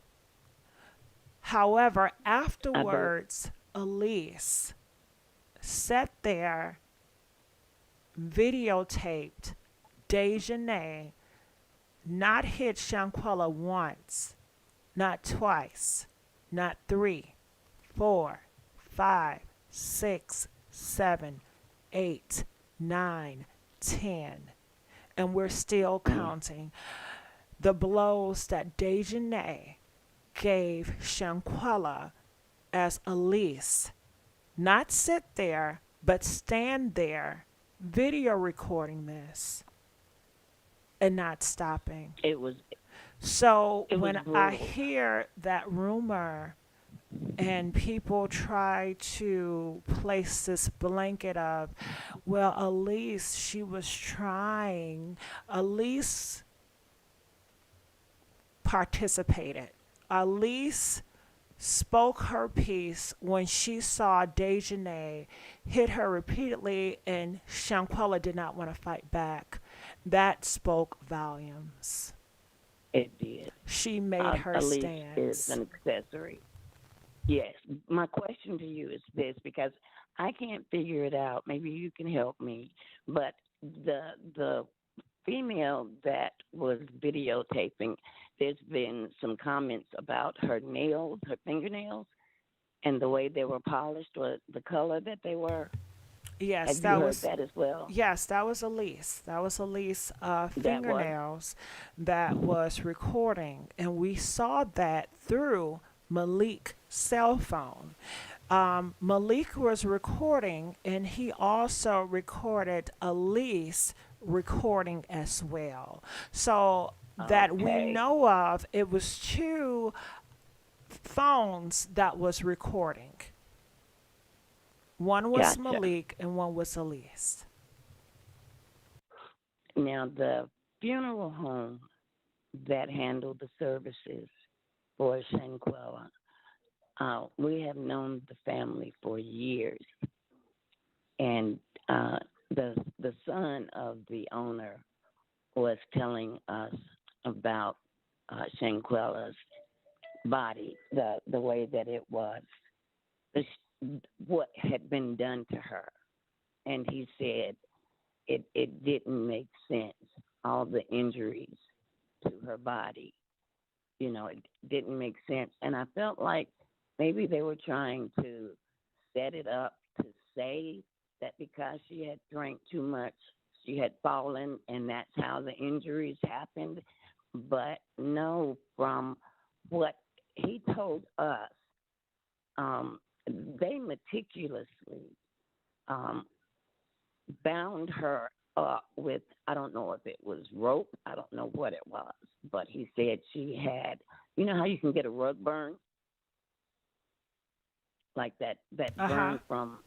However, I bel afterwards, Elise sat there, videotaped Dejanay not hit Shanquella once, not twice, not three, 4, 5, 6, 7, 8, 9, 10. And we're still mm, counting the blows that Dejanay gave Shanquella as Elise. Not sit there, but stand there, video recording this and not stopping. it was So it was when I brutal. hear that rumor and people try to place this blanket of, well, Elise, she was trying. Elise participated. Elise spoke her piece when she saw Dejanay hit her repeatedly and Shanquella did not want to fight back. That spoke volumes. It did. She made her Elise is stance. an accessory. Yes. My question to you is this because I can't figure it out. Maybe you can help me. But the female that was videotaping, there's been some comments about her nails, her fingernails, and the way they were polished or the color that they were. Yes, Have you that heard was that as well? yes, that was Elise. That was Elise That was fingernails that was recording, and we saw that through Malik's cell phone. Malik was recording, and he also recorded Elise recording as well. So that we okay. know of, it was two phones that was recording. One was Gotcha. Malik, and one was Elise. Now the funeral home that handled the services for Shanquella, we have known the family for years, and the son of the owner was telling us about Shanquella's body, the way that it was, what had been done to her, and he said it didn't make sense. All the injuries to her body, it didn't make sense, and I felt like maybe they were trying to set it up to say that because she had drank too much, she had fallen, and that's how the injuries happened. But no, from what he told us, they meticulously um, bound her up with, I don't know if it was rope, I don't know what it was, but he said she had, how you can get a rug burn, like that Uh huh. burn from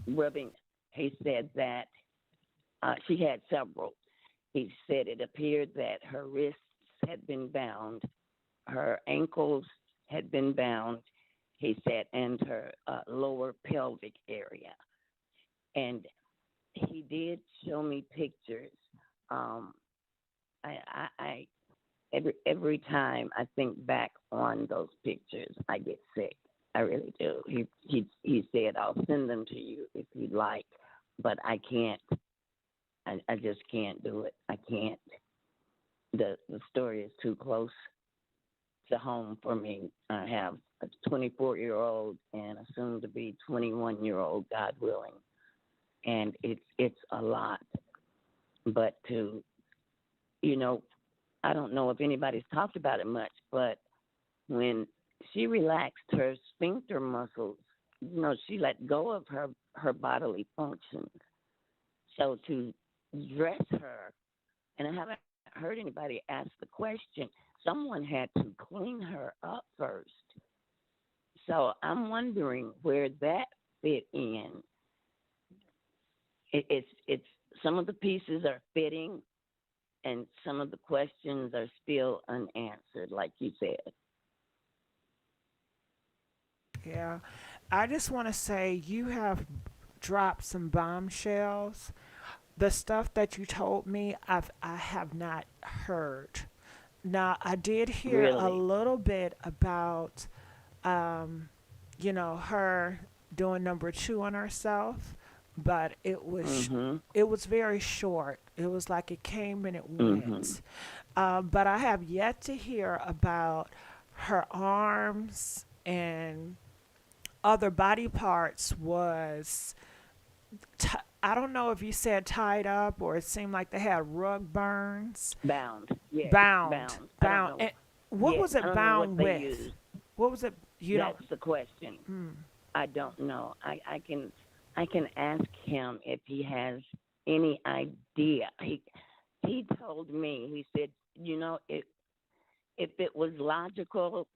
rubbing. He said that she had several. He said it appeared that her wrists had been bound, her ankles had been bound, he said, and her lower pelvic area. And he did show me pictures. Um, I every time I think back on those pictures, I get sick. I really do. He said I'll send them to you if you'd like, but I can't. I just can't do it. I can't. The story is too close to home for me. I have a 24-year-old and a soon to be 21-year-old, God willing, and it's a lot. But you know, I don't know if anybody's talked about it much, but when she relaxed her sphincter muscles, she let go of her bodily functions. So to dress her, and I haven't heard anybody ask the question, someone had to clean her up first. So I'm wondering where that fit in. It's some of the pieces are fitting, and some of the questions are still unanswered, like you said. Yeah. I just want to say you have dropped some bombshells. The stuff that you told me, I have not heard. Now, I did hear a Really. little bit about, um, her doing number two on herself, but Mhm. it was very short. It was like it came and it Mhm. went. But I have yet to hear about her arms and other body parts was I don't know if you said tied up or it seemed like they had rug burns, Bound. Yes. bound, Bound. I don't bound. know. And what Yes. was I it don't know what bound they with? use. What was it? You don't. That's the question. Mm, I don't know. I can ask him if he has any idea. He told me. He said, if it was logical,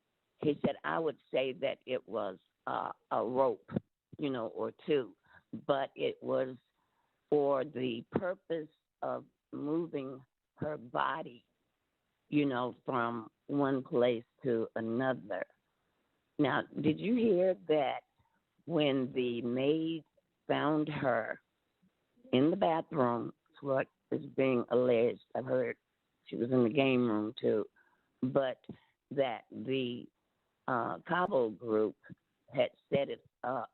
he said I would say that it was a rope, or two, but it was for the purpose of moving her body, from one place to another. Now, did you hear that when the maid found her in the bathroom, it's what is being alleged? I've heard she was in the game room too, but that the CABO group had set it up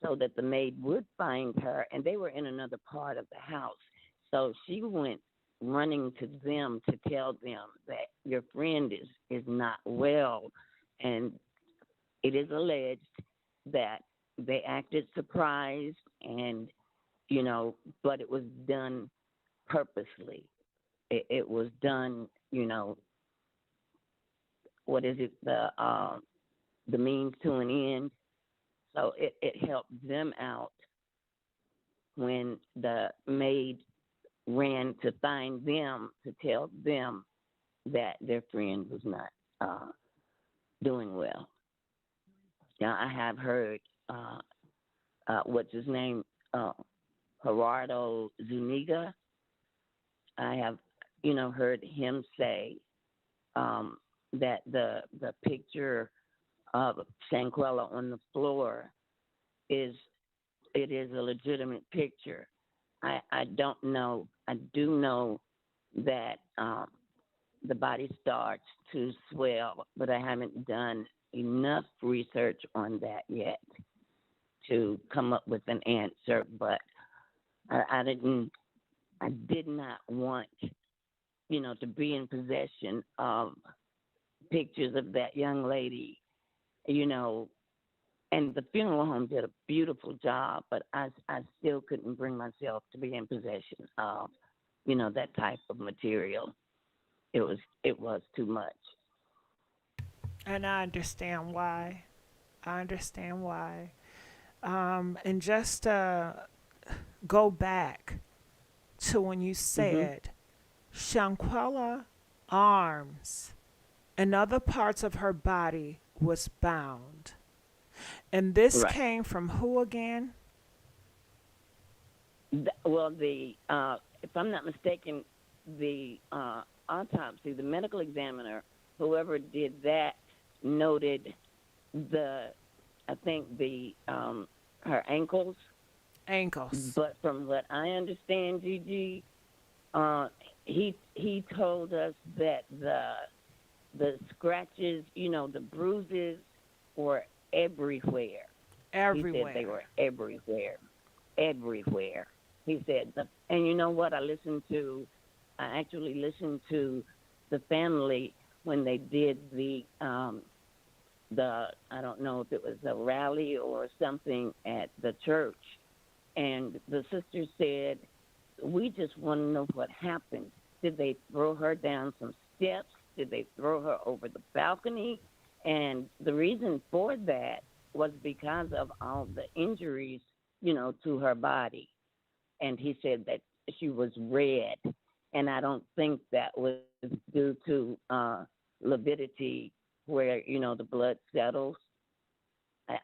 so that the maid would find her, and they were in another part of the house. So she went running to them to tell them that your friend is not well, and it is alleged that they acted surprised, and but it was done purposely. It was done, what is it, the means to an end. So it helped them out when the maid ran to find them to tell them that their friend was not doing well. Now I have heard what's his name, uh, Gerardo Zuniga. I have, heard him say that the picture of Shanquella on the floor is it is a legitimate picture. I don't know. I do know that the body starts to swell, but I haven't done enough research on that yet to come up with an answer. But I didn't. I did not want, to be in possession of pictures of that young lady, you know, and the funeral home did a beautiful job, but I still couldn't bring myself to be in possession of, that type of material. It was too much. and I understand why. I understand why. And just go back to when you Mhm. said Shanquella arms and other parts of her body was bound. And this Right. came from who again? Well, if I'm not mistaken, the autopsy, the medical examiner, whoever did that, noted the, I think her ankles. Ankles. But from what I understand, Gigi, uh, he told us that the scratches, the bruises were everywhere. He said they were Everywhere. everywhere, everywhere. He said, and you know what? I actually listened to the family when they did the I don't know if it was a rally or something at the church, and the sister said, "We just want to know what happened. Did they throw her down some steps? Did they throw her over the balcony?" And the reason for that was because of all the injuries, to her body. And he said that she was red, and I don't think that was due to lividity, where the blood settles.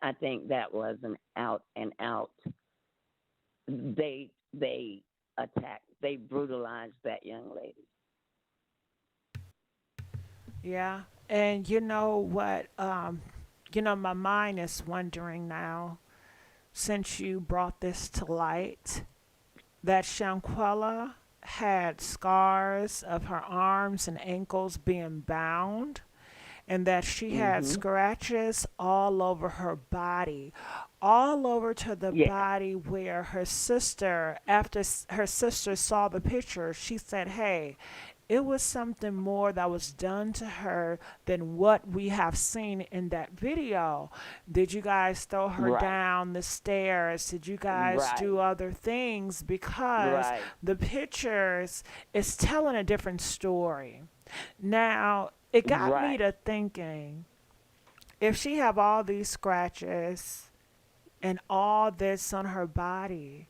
I think that was an out and out. They attacked, they brutalized that young lady. Yeah. And you know what? my mind is wondering now, since you brought this to light, that Shanquella had scars of her arms and ankles being bound, and that she had Mhm. scratches all over her body, all over to the Yeah. body where her sister, after her sister saw the picture, she said, hey, it was something more that was done to her than what we have seen in that video. Did you guys throw her Right. down the stairs? Did you guys Right. do other things? Because Right. the pictures is telling a different story. Now, it got me Right. to thinking, if she have all these scratches and all this on her body,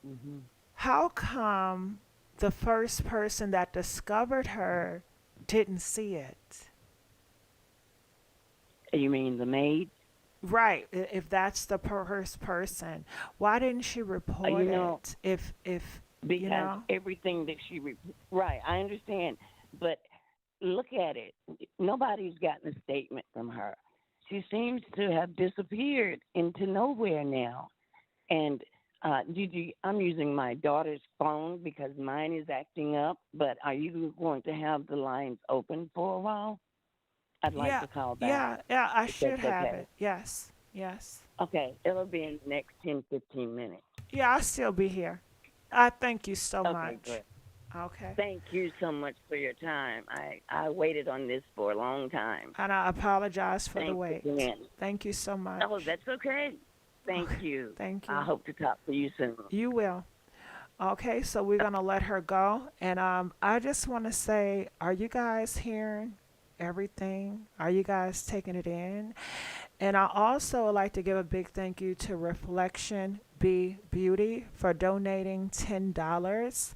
Mhm. how come the first person that discovered her didn't see it? You mean the maid? Right, if that's the first person, why didn't she You report know, it? If you because know? everything that right, I understand, but look at it. Nobody's gotten a statement from her. She seems to have disappeared into nowhere now. And Gigi, I'm using my daughter's phone because mine is acting up. But are you going to have the lines open for a while? I'd like Yeah, to call back yeah, yeah. I if should that's have okay. it. Yes, yes. Okay, it'll be in the next 10, 15 minutes. Yeah, I'll still be here. I thank you so Okay, much. good. Okay. Thank you so much for your time. I waited on this for a long time. And I apologize for the Thanks wait. again. Thank you so Oh, much. that's okay. Thank Okay. you. Thank I you. hope to talk to you soon. You will. Okay, so we're gonna let her go, and I just want to say, are you guys hearing everything? Are you guys taking it in? And I also would like to give a big thank you to Reflection Be Beauty for donating $10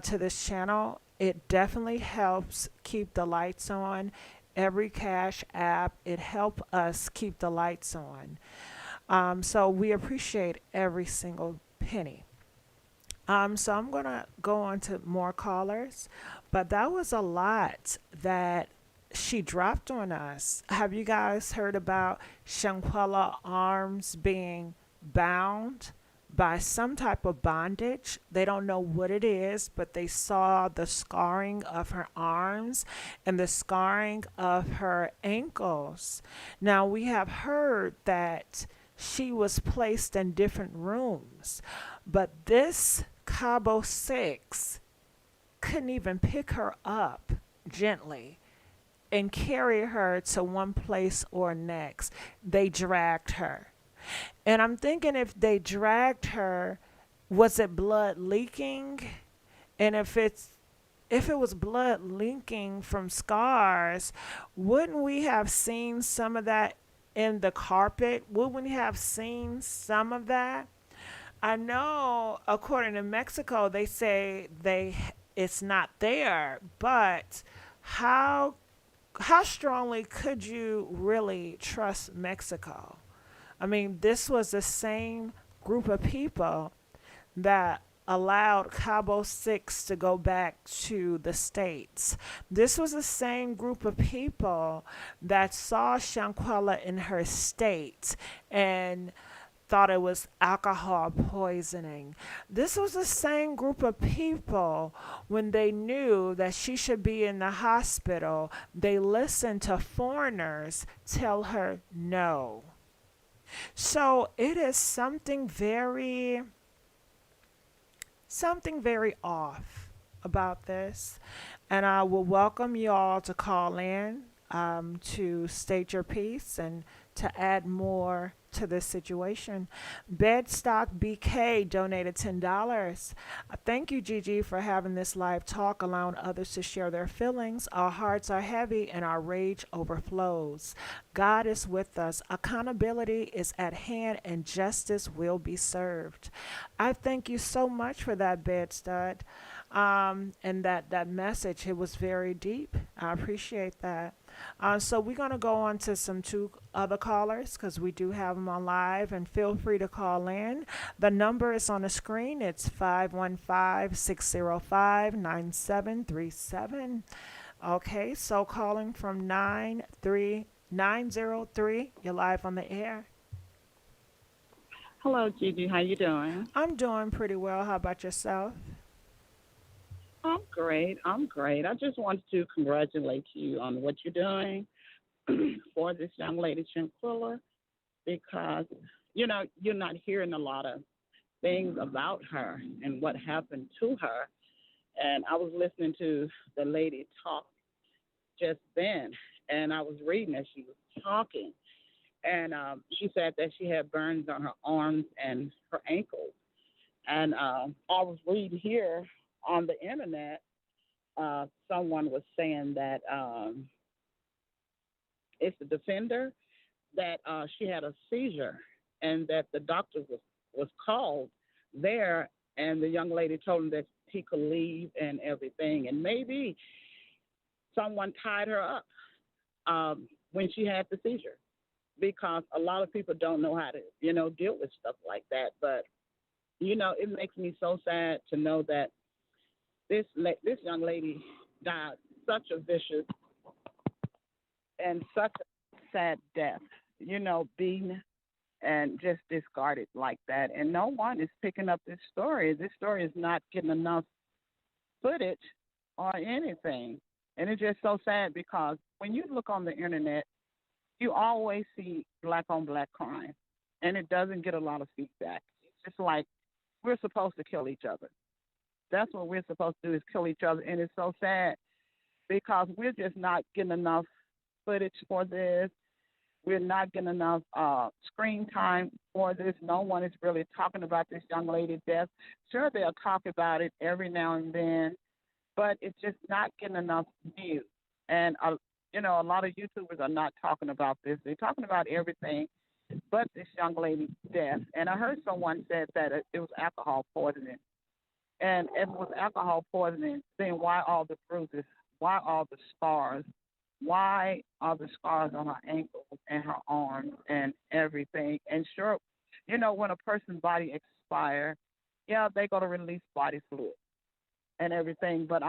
to this channel. It definitely helps keep the lights on. Every cash app, it helps us keep the lights on. So we appreciate every single penny. So I'm gonna go on to more callers, but that was a lot that she dropped on us. Have you guys heard about Shanquella arms being bound by some type of bondage? They don't know what it is, but they saw the scarring of her arms and the scarring of her ankles. Now we have heard that she was placed in different rooms, but this CABO 6 couldn't even pick her up gently and carry her to one place or next. They dragged her. And I'm thinking, if they dragged her, was it blood leaking? And if it was blood leaking from scars, wouldn't we have seen some of that in the carpet? Wouldn't we have seen some of that? I know according to Mexico they say it's not there, but how how strongly could you really trust Mexico? I mean, this was the same group of people that allowed Cabo 6 to go back to the States. This was the same group of people that saw Shanquella in her state and thought it was alcohol poisoning. This was the same group of people when they knew that she should be in the hospital. They listened to foreigners tell her no. So it is something very off about this. And I will welcome you all to call in to state your piece and to add more to this situation. Bedstock BK donated $10. Thank you, Gigi, for having this live talk, allowing others to share their feelings. Our hearts are heavy and our rage overflows. God is with us. Accountability is at hand and justice will be served. I thank you so much for that, Bedstud. And that message, it was very deep. I appreciate that. So we're going to go on to some two other callers because we do have them on live, and feel free to call in. The number is on the screen. It's 515-605-9737. Okay, so calling from 930 903. You're live on the air. Hello, Gigi. How you doing? I'm doing pretty well. How about yourself? I'm great. I'm great. I just wanted to congratulate you on what you're doing for this young lady, Shanquella, because you're not hearing a lot of things about her and what happened to her. And I was listening to the lady talk just then, and I was reading as she was talking, and she said that she had burns on her arms and her ankles. And I was reading here on the internet, someone was saying that it's the defender that she had a seizure and that the doctor was called there, and the young lady told him that he could leave and everything, and maybe someone tied her up when she had the seizure, because a lot of people don't know how to deal with stuff like that. But it makes me so sad to know that this young lady died such a vicious and such a sad death, being and just discarded like that. And no one is picking up this story. This story is not getting enough footage or anything. And it's just so sad because when you look on the internet, you always see black on black crime, and it doesn't get a lot of feedback. It's just like we're supposed to kill each other. That's what we're supposed to do, is kill each other. And it's so sad because we're just not getting enough footage for this. We're not getting enough screen time for this. No one is really talking about this young lady's death. Sure, they'll talk about it every now and then, but it's just not getting enough views. And, a lot of YouTubers are not talking about this. They're talking about everything but this young lady's death. And I heard someone said that it was alcohol poisoning. And if it was alcohol poisoning, then why all the bruises? Why all the scars? Why are the scars on her ankles and her arms and everything? And sure, when a person's body expires, yeah, they got to release body fluid and everything. But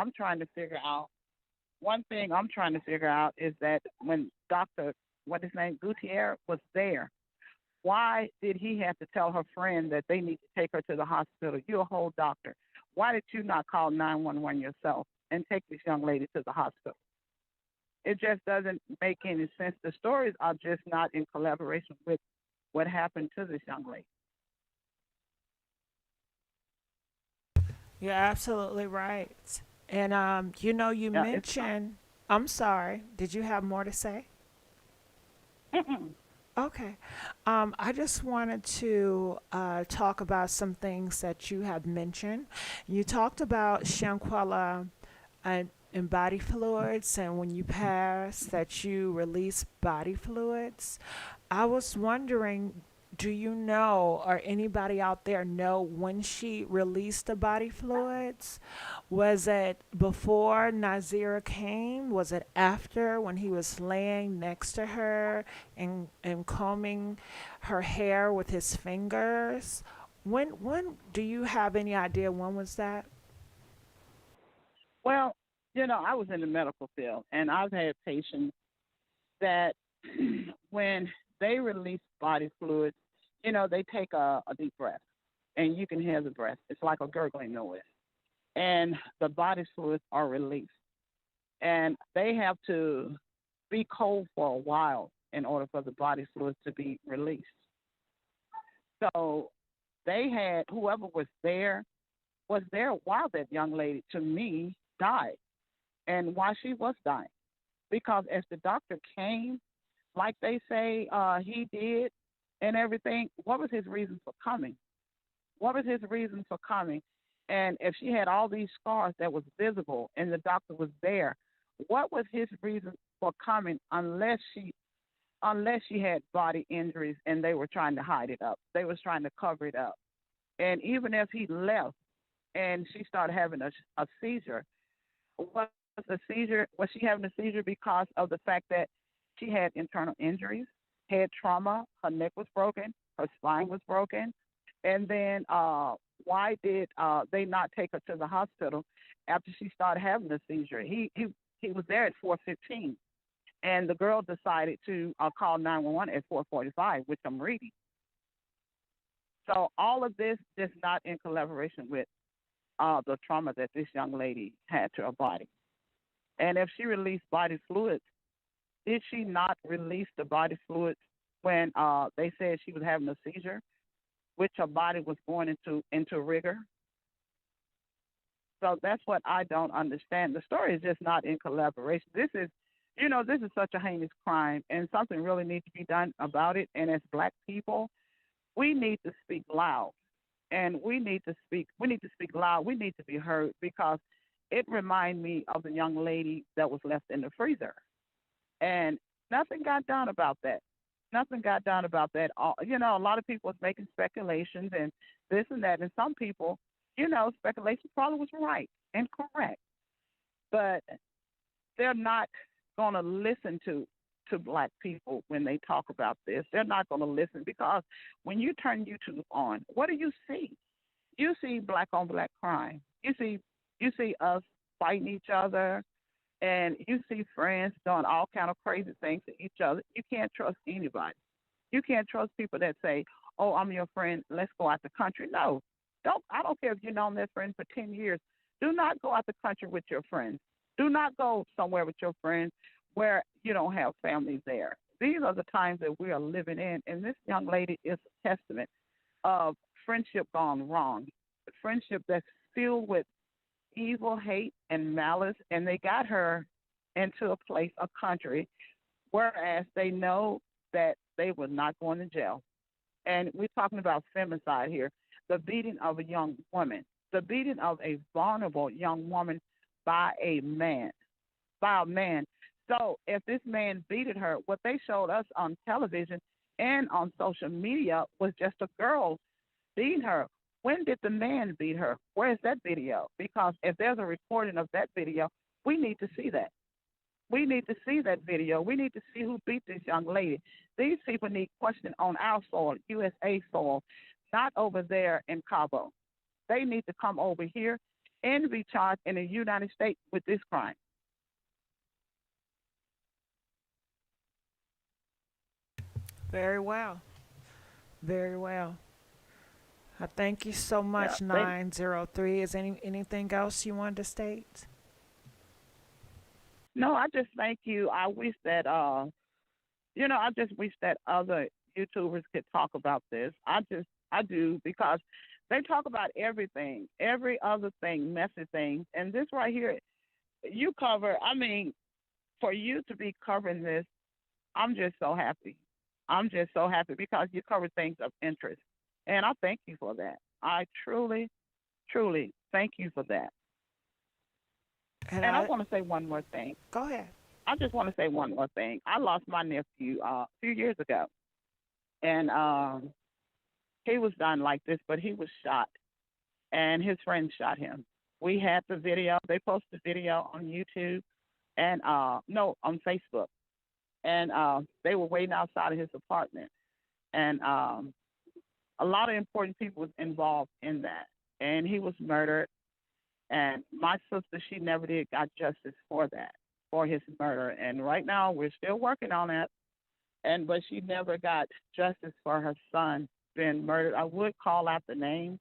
one thing I'm trying to figure out is that when Dr. What his name, Gutierrez, was there, why did he have to tell her friend that they need to take her to the hospital? You're a whole doctor. Why did you not call 911 yourself and take this young lady to the hospital? It just doesn't make any sense. The stories are just not in collaboration with what happened to this young lady. You're absolutely right. And you Yeah, it's mentioned. I'm sorry. Did you have more to say? Okay. I just wanted to talk about some things that you have mentioned. You talked about Shanquella and body fluids, and when you pass, that you release body fluids. I was wondering, do you know, or anybody out there know, when she released the body fluids? Was it before Nazira came? Was it after, when he was laying next to her and combing her hair with his fingers? When do you have any idea when was that? Well, I was in the medical field, and I've had patients that when they release body fluids, they take a deep breath, and you can hear the breath. It's like a gurgling noise, and the body fluids are released, and they have to be cold for a while in order for the body fluids to be released. So they had whoever was there while that young lady, to me, died, and why she was dying. Because as the doctor came, like they say he did and everything, what was his reason for coming? What was his reason for coming? And if she had all these scars that was visible and the doctor was there, what was his reason for coming unless she had body injuries and they were trying to hide it up. They was trying to cover it up. And even if he left and she started having a seizure, was a seizure? Was she having a seizure because of the fact that she had internal injuries, head trauma, her neck was broken, her spine was broken, and then why did they not take her to the hospital after she started having the seizure? He was there at 4:15, and the girl decided to call 911 at 4:45, which I'm reading. So all of this is not in collaboration with the trauma that this young lady had to her body. And if she released body fluids, did she not release the body fluids when they said she was having a seizure, which her body was going into rigor? So that's what I don't understand. The story is just not in collaboration. This is such a heinous crime, and something really needs to be done about it. And as Black people, we need to speak loud, and we need to speak. We need to speak loud. We need to be heard because it reminds me of the young lady that was left in the freezer, and nothing got done about that. Nothing got done about that. A lot of people was making speculations and this and that, and some people, speculation probably was right and correct, but they're not going to listen to Black people when they talk about this. They're not going to listen because when you turn YouTube on, what do you see? You see Black on Black crime. You see us fighting each other, and you see friends doing all kind of crazy things to each other. You can't trust anybody. You can't trust people that say, "Oh, I'm your friend. Let's go out the country." No, don't. I don't care if you've known that friend for 10 years. Do not go out the country with your friends. Do not go somewhere with your friends where you don't have families there. These are the times that we are living in, and this young lady is a testament of friendship gone wrong, friendship that's filled with evil, hate, and malice, and they got her into a country, whereas they know that they were not going to jail. And we're talking about femicide here, the beating of a young woman, the beating of a vulnerable young woman by a man, by a man. So if this man beated her, what they showed us on television and on social media was just a girl beating her. When did the man beat her? Where is that video? Because if there's a recording of that video, we need to see that. We need to see that video. We need to see who beat this young lady. These people need questioning on our soil, USA soil, not over there in CABO. They need to come over here and be charged in the United States with this crime. Very well. Very well. I thank you so Yeah, much, they 903. Is anything else you wanted to state? No, I just thank you. I wish that I just wish that other YouTubers could talk about this. I do because they talk about everything, every other thing, messy things, and this right here, you cover. I mean, for you to be covering this, I'm just so happy. I'm just so happy because you cover things of interest, and I thank you for that. I truly, truly thank you for that. And And I I want to say one more thing. go ahead. I just want to say one more thing. I lost my nephew a few years ago, and he was done like this, but he was shot, and his friend shot him. We had the video. They posted the video on YouTube and no, on Facebook, and they were waiting outside of his apartment, and a lot of important people was involved in that, and he was murdered. And my sister, she never did got justice for that, for his murder. And right now, we're still working on that. But she never got justice for her son being murdered. I would call out the name,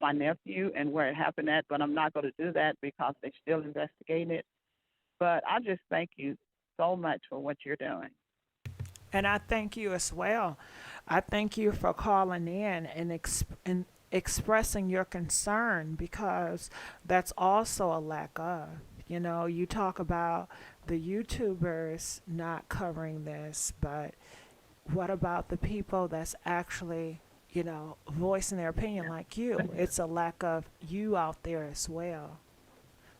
my nephew, and where it happened at, but I'm not going to do that because they're still investigating it. But I just thank you so much for what you're doing. And I thank you as well. I thank you for calling in and expressing your concern because that's also a lack of. You talk about the YouTubers not covering this, but what about the people that's actually, voicing their opinion like you? It's a lack of you out there as well.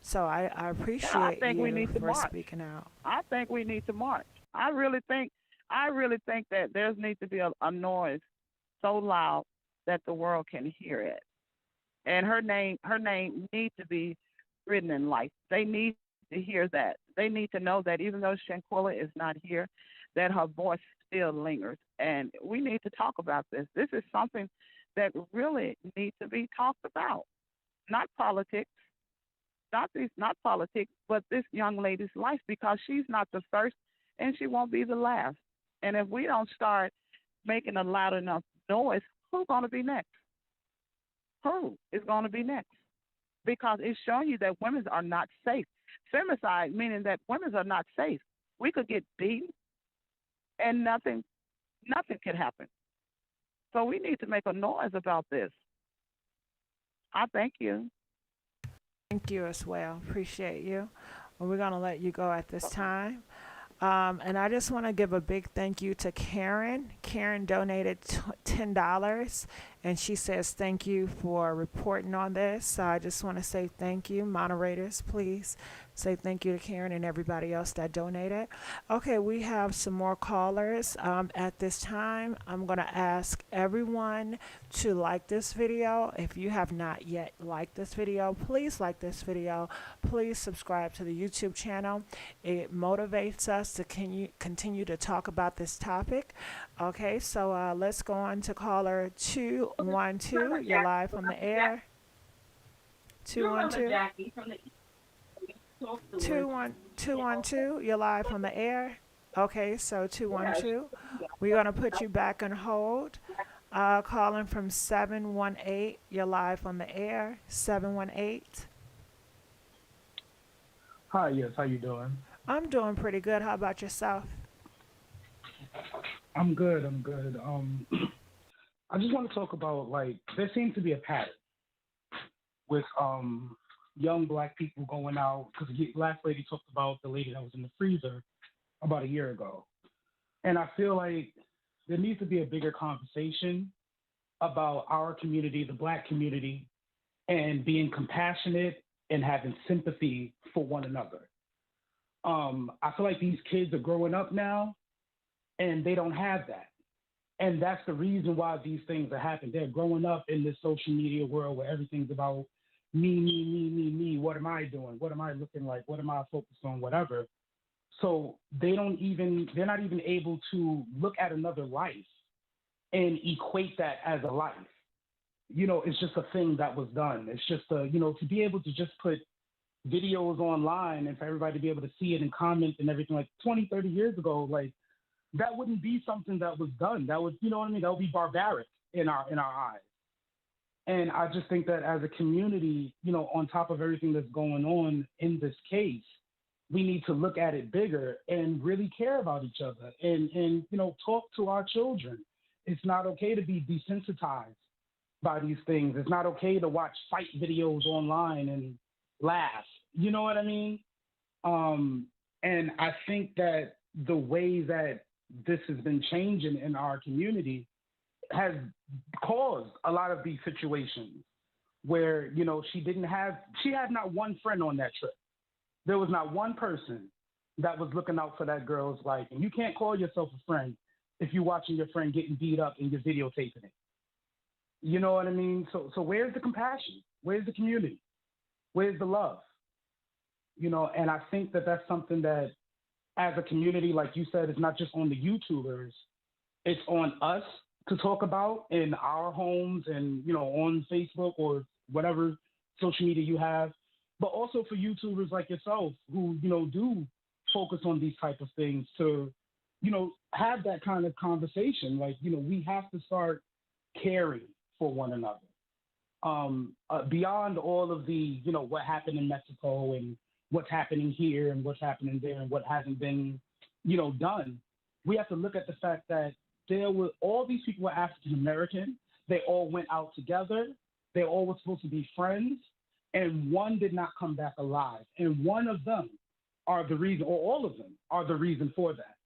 So I Yeah, I appreciate think we you need to for march. speaking out. I think we need to march. I really think that there needs to be a noise so loud that the world can hear it. And her name needs to be written in life. They need to hear that. They need to know that even though Shanquella is not here, that her voice still lingers. And we need to talk about this. This is something that really needs to be talked about. Not politics, not politics, but this young lady's life because she's not the first and she won't be the last. And if we don't start making a loud enough noise, who's going to be next? Who is going to be next? Because it's showing you that women are not safe. Femicide, meaning that women are not safe. We could get beaten and nothing can happen. So we need to make a noise about this. I thank you. Thank you as well. Appreciate you. Well, we're going to let you go at this time. And I just want to give a big thank you to Karen. Karen donated $10, and she says thank you for reporting on this. So I just want to say thank you. Moderators, please say thank you to Karen and everybody else that donated. Okay, we have some more callers. At this time, I'm going to ask everyone to like this video. If you have not yet liked this video, please like this video. Please subscribe to the YouTube channel. It motivates us to continue to talk about this topic. Okay, so let's go on to caller 212. You're live on the air. 212. 212. You're live on the air. Okay, so 212. We're gonna put you back on hold. Calling from 718. You're live on the air. 718. Hi, yes, how you doing? I'm doing pretty good. How about yourself? I'm good, I'm good. I just want to talk about, like, there seems to be a pattern with young black people going out, because the last lady talked about the lady that was in the freezer about a year ago. And I feel like there needs to be a bigger conversation about our community, the black community, and being compassionate and having sympathy for one another. I feel like these kids are growing up now and they don't have that. And that's the reason why these things are happening. They're growing up in this social media world where everything's about me. What am I doing? What am I looking like? What am I focused on? Whatever. So they're not even able to look at another life and equate that as a life. You know, it's just a thing that was done. It's just to be able to just put videos online and for everybody to be able to see it and comment and everything, like 20, 30 years ago, like that wouldn't be something that was done. That would, you know what I mean? That would be barbaric in our eyes. And I just think that as a community, you know, on top of everything that's going on in this case, we need to look at it bigger and really care about each other and you know, talk to our children. It's not okay to be desensitized by these things. It's not okay to watch fight videos online and laugh. You know what I mean? And I think that the way that this has been changing in our community has caused a lot of these situations where, you know, she had not one friend on that trip. There was not one person that was looking out for that girl's life. And you can't call yourself a friend if you're watching your friend getting beat up and you're videotaping it. You know what I mean? So where's the compassion? Where's the community? Where's the love? You know, and I think that that's something that as a community, like you said, it's not just on the YouTubers, it's on us to talk about in our homes and, you know, on Facebook or whatever social media you have, but also for YouTubers like yourself who, you know, do focus on these type of things to, you know, have that kind of conversation. Like, you know, we have to start caring for one another. Beyond all of the, you know, what happened in Mexico and what's happening here and what's happening there and what hasn't been, you know, done, we have to look at the fact that all these people were African American. They all went out together. They all were supposed to be friends, and one did not come back alive. And one of them are the reason, or all of them are the reason for that.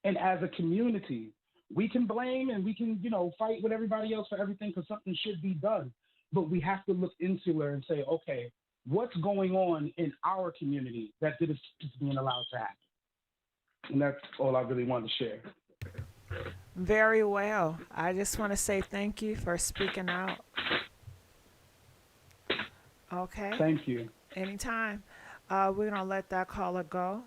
And as a community, we can blame and we can, you know, fight with everybody else for everything because something should be done. But we have to look insular and say, okay, what's going on in our community that this is being allowed to happen? And that's all I really wanted to share. Very well. I just want to say thank you for speaking out. Okay. Thank you. Anytime. We're going to let that caller go.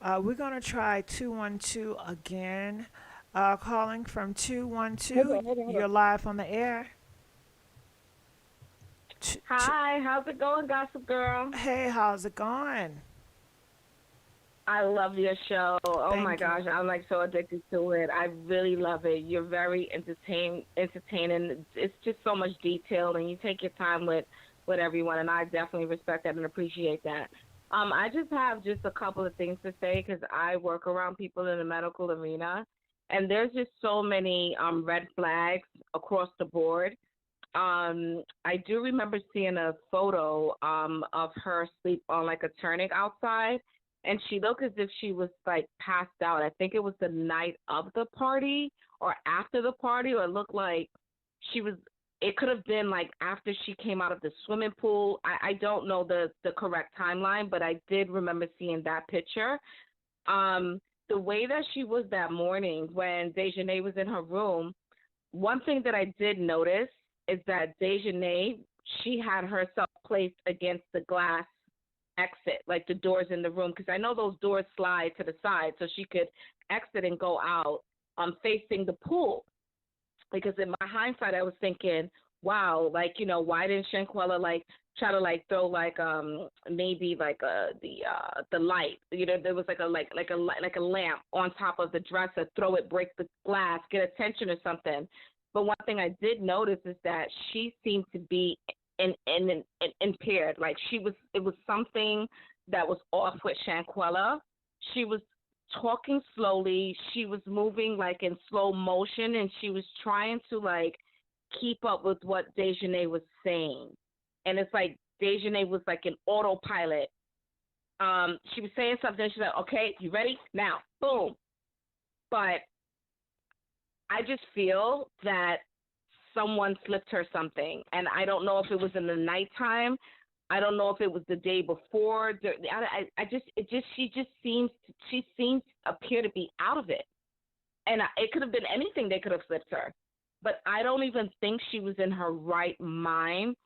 We're going to try 212 again. Calling from 212. You're live on the air. Hi, how's it going, Gossip Girl? Hey, how's it going? I love your show. Oh my Thank you. gosh, I'm like so addicted to it. I really love it. You're very entertaining. It's just so much detail, and you take your time with everyone, and I definitely respect that and appreciate that. I just have just a couple of things to say because I work around people in the medical arena, and there's just so many red flags across the board. I do remember seeing a photo of her asleep on like a turnip outside, and she looked as if she was like passed out. I think it was the night of the party or after the party, or it looked like she was. It could have been like after she came out of the swimming pool. I don't know the correct timeline, but I did remember seeing that picture. The way that she was that morning when Dejanay was in her room, one thing that I did notice is that Dejanay, she had herself placed against the glass exit, like the doors in the room, because I know those doors slide to the side, so she could exit and go out facing the pool. Because in my hindsight, I was thinking, wow, like why didn't Shanquella like try to like throw like maybe like the light, there was like a lamp on top of the dresser, throw it, break the glass, get attention or something. But one thing I did notice is that she seemed to be impaired. Like it was something that was off with Shanquella. She was talking slowly. She was moving like in slow motion, and she was trying to like keep up with what Dejanay was saying. And it's like Dejanay was like an autopilot. She was saying something. She's like, "Okay, you ready? Now, boom." But I just feel that someone slipped her something, and I don't know if it was in the nighttime. I don't know if it was the day before. She seems appear to be out of it, and it could have been anything. They could have slipped her, but I don't even think she was in her right mind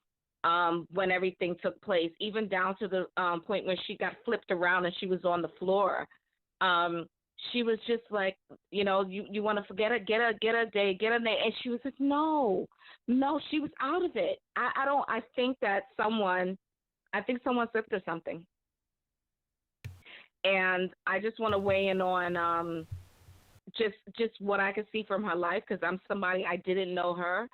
when everything took place. Even down to the point when she got flipped around and she was on the floor. She was just like, you want to forget it, get a day, get a day. And she was like, no, she was out of it. I think that someone slipped her something. And I just want to weigh in on just what I could see from her life, because I'm somebody, I didn't know her.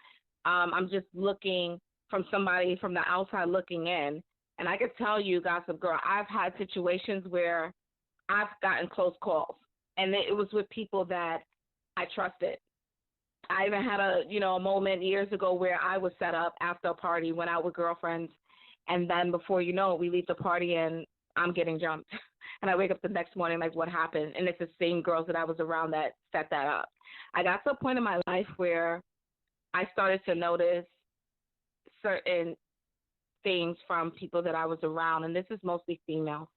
I'm just looking from somebody from the outside looking in. And I could tell you, Gossip Girl, I've had situations where I've gotten close calls, and it was with people that I trusted. I even had a moment years ago where I was set up after a party, went out with girlfriends, and then before you know it, we leave the party and I'm getting jumped. And I wake up the next morning like, what happened? And it's the same girls that I was around that set that up. I got to a point in my life where I started to notice certain things from people that I was around, and this is mostly females.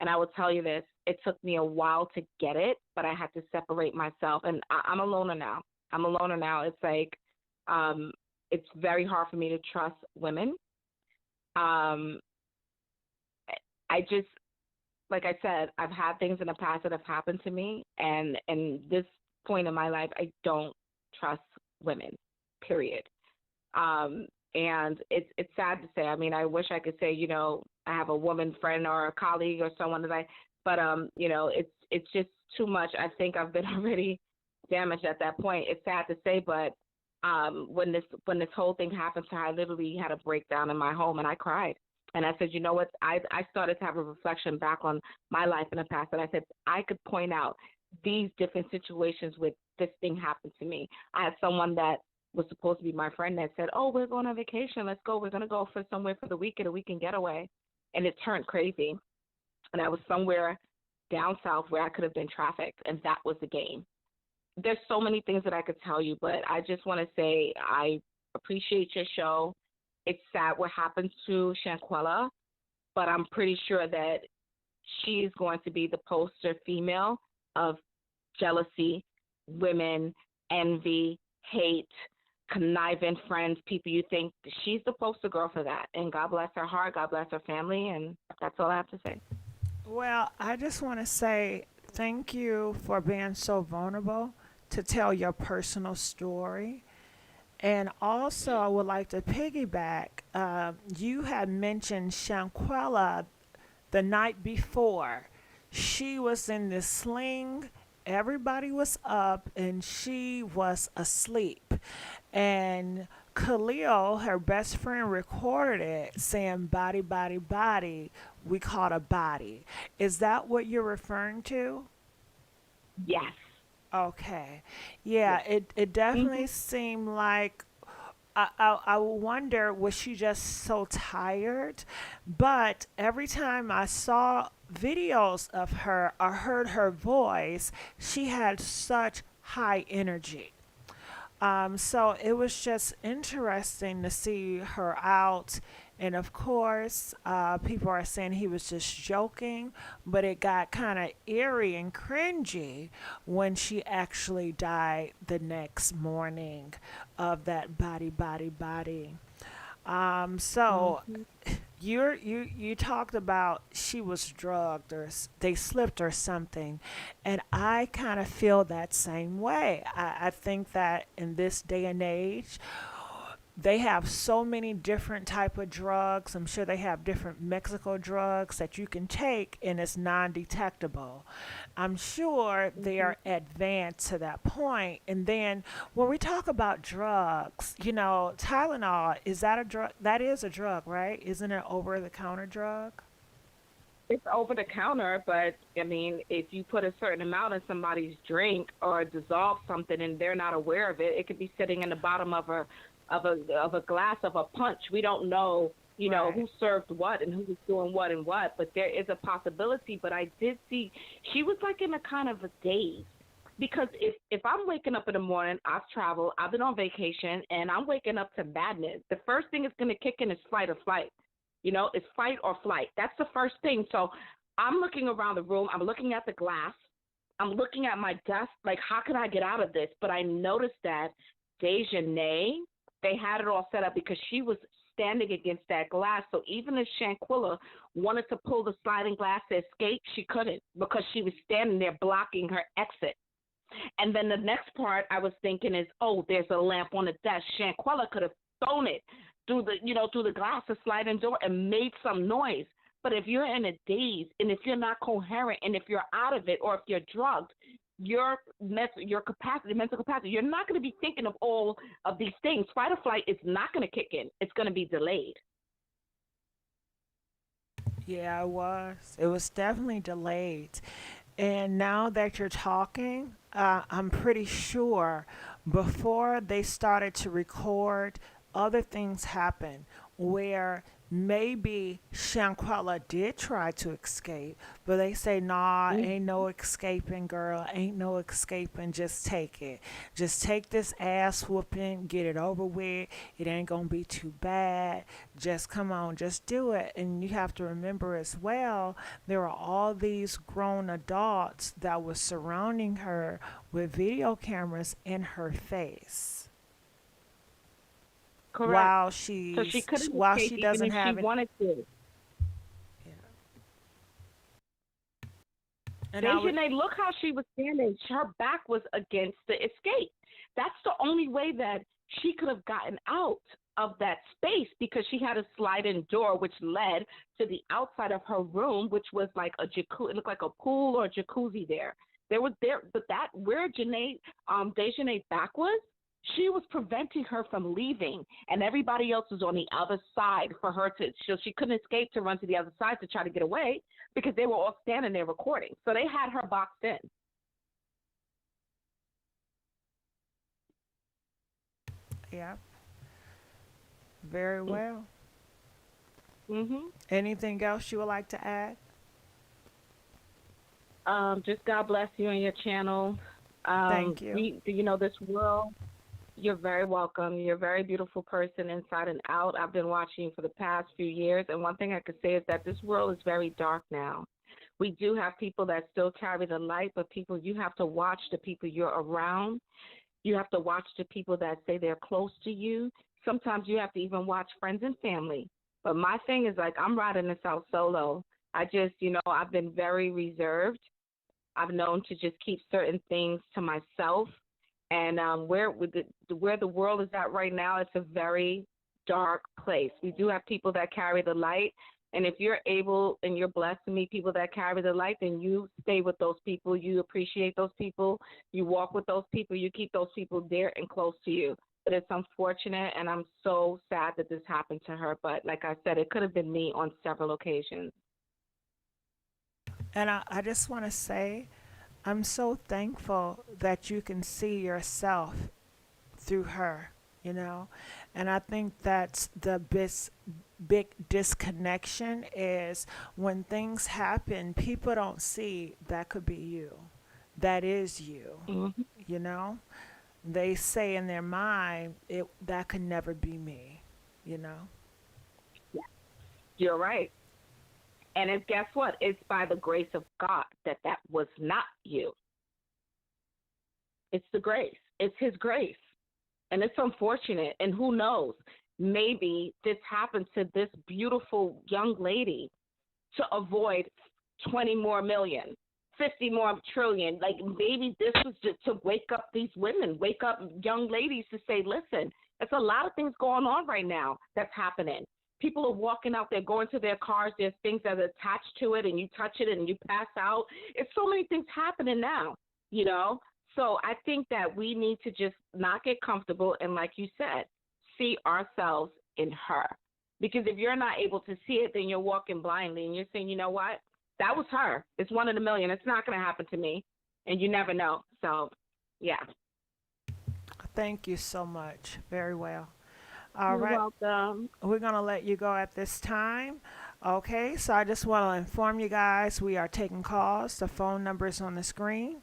And I will tell you this, it took me a while to get it, but I had to separate myself. And I'm a loner now. It's like, it's very hard for me to trust women. I just, like I said, I've had things in the past that have happened to me. And this point in my life, I don't trust women, period. And it's sad to say. I mean, I wish I could say, I have a woman friend or a colleague or someone but it's just too much. I think I've been already damaged at that point. It's sad to say, but when this whole thing happened to her, I literally had a breakdown in my home, and I cried. And I said, you know what? I started to have a reflection back on my life in the past, and I said I could point out these different situations where this thing happened to me. I had someone that was supposed to be my friend that said, oh, we're going on vacation. Let's go. We're going to go for somewhere for the weekend, a weekend getaway. And it turned crazy. And I was somewhere down south where I could have been trafficked, and that was the game. There's so many things that I could tell you, but I just want to say I appreciate your show. It's sad what happened to Shanquella, but I'm pretty sure that she's going to be the poster female of jealousy, women, envy, hate, conniving friends, people you think. She's the poster girl for that. And God bless her heart, God bless her family, and that's all I have to say. Well, I just want to say thank you for being so vulnerable to tell your personal story. And also, I would like to piggyback. You had mentioned Shanquella the night before. She was in this sling. Everybody was up and she was asleep. And Khalil, her best friend, recorded it saying body, body, body. We caught a body. Is that what you're referring to? Yes. Okay. Yeah, Yes. it definitely Mhm. seemed like I wonder, was she just so tired? But every time I saw videos of her or heard her voice, she had such high energy. So it was just interesting to see her out. And of course, people are saying he was just joking, but it got kind of eerie and cringy when she actually died the next morning of that body, body, body. So Mhm. you talked about she was drugged or they slipped or something, and I kind of feel that same way. I think that in this day and age, they have so many different type of drugs. I'm sure they have different Mexico drugs that you can take and it's non-detectable. I'm sure they Mhm. are advanced to that point. And then when we talk about drugs, Tylenol, is that a drug? That is a drug, right? Isn't it over the counter drug? It's over the counter, but I mean, if you put a certain amount in somebody's drink or dissolve something and they're not aware of it, it could be sitting in the bottom of a glass of a punch. We don't know, Right. who served what and who was doing what and what, but there is a possibility. But I did see she was like in a kind of a daze. Because if I'm waking up in the morning, I've traveled, I've been on vacation, and I'm waking up to madness. The first thing is going to kick in is fight or flight. It's fight or flight. That's the first thing. So I'm looking around the room. I'm looking at the glass. I'm looking at my desk. Like, how can I get out of this? But I noticed that Dejanay, they had it all set up because she was standing against that glass. So even if Shanquella wanted to pull the sliding glass to escape, she couldn't because she was standing there blocking her exit. And then the next part I was thinking is, oh, there's a lamp on the desk. Shanquella could have thrown it through the glass, the sliding door, and made some noise. But if you're in a daze and if you're not coherent and if you're out of it or if you're drugged, mental capacity, you're not going to be thinking of all of these things. Fight or flight is not going to kick in. It's going to be delayed. Yeah, it was. It was definitely delayed. And now that you're talking, I'm pretty sure before they started to record, other things happened where maybe Shanquella did try to escape, but they say, nah, Mm. ain't no escaping, girl, ain't no escaping, just take it. Just take this ass whooping, get it over with. It ain't gonna be too bad. Just come on, just do it. And you have to remember as well, there are all these grown adults that were surrounding her with video cameras in her face Correct. while So she couldn't while escape she even doesn't if she have it. wanted to. Yeah. And I would, Dejanay, look how she was standing. Her back was against the escape. That's the only way that she could have gotten out of that space because she had a sliding door which led to the outside of her room, which was like a jacuzzi. It looked like a pool or a jacuzzi there. But that where Dejanay's back was, she was preventing her from leaving, and everybody else was on the other side for her to. So she couldn't escape to run to the other side to try to get away because they were all standing there recording. So they had her boxed in. yeah, very well. Mm-hmm. Anything else you would like to add? Just God bless you and your channel. Thank you. This world. You're very welcome. You're a very beautiful person inside and out. I've been watching you for the past few years, and one thing I could say is that this world is very dark now. We do have people that still carry the light, but you have to watch the people you're around. You have to watch the people that say they're close to you. Sometimes you have to even watch friends and family. But my thing is like I'm riding this out solo. I just, I've been very reserved. I've known to just keep certain things to myself. And where the world is at right now, it's a very dark place. We do have people that carry the light, And if you're able and you're blessed to meet people that carry the light, then you stay with those people. You appreciate those people. You walk with those people. You keep those people dear and close to you. But it's unfortunate, and I'm so sad that this happened to her. But like I said, it could have been me on several occasions. And I just want to say, I'm so thankful that you can see yourself through her, you know? And I think that's the big disconnection is when things happen, people don't see that could be you. That is you, Hmm. you know? They say in their mind, it that could never be me, you know? You're right. And it's, guess what? It's by the grace of God that that was not you. It's the grace. It's His grace. And it's unfortunate. And who knows? Maybe this happened to this beautiful young lady to avoid 20 more million, 50 more trillion. Like maybe this was just to wake up these women, wake up young ladies to say, listen, there's a lot of things going on right now that's happening. People are walking out there, going to their cars. There's things that are attached to it, and you touch it and you pass out. It's so many things happening now, you know? So I think that we need to just not get comfortable and, like you said, see ourselves in her. Because if you're not able to see it, then you're walking blindly and you're saying, you know what? That was her. It's one in a million. It's not going to happen to me. And you never know. So, yeah. Thank you so much. Very well. All You're right. welcome. We're going to let you go at this time. Okay, so I just want to inform you guys we are taking calls. The phone number is on the screen.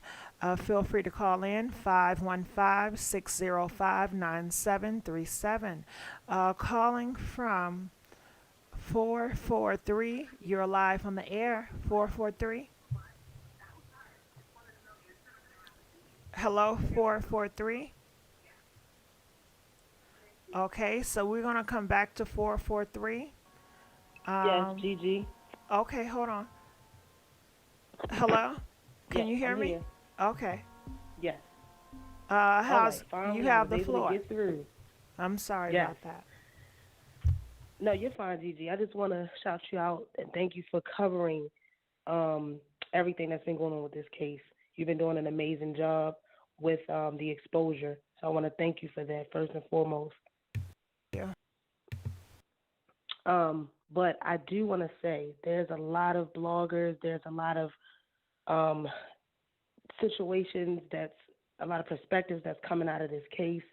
Feel free to call in 515-605-9737. Calling from 443. You're live on the air. 443. Hello, 443. Okay, so we're going to come back to 443. Yes, Um, Gigi. okay, hold on. Hello? Can Yes, you hear I'm me? here. Okay. Yes. All right. How's you Finally, I have was the able to floor? get through. I'm sorry Yes. about that. No, you're fine, Gigi. I just want to shout you out and thank you for covering everything that's been going on with this case. You've been doing an amazing job with the exposure. So I want to thank you for that, first and foremost. Yeah. But I do want to say there's a lot of bloggers, there's a lot of um, situations that's a lot of perspectives that's coming out of this case.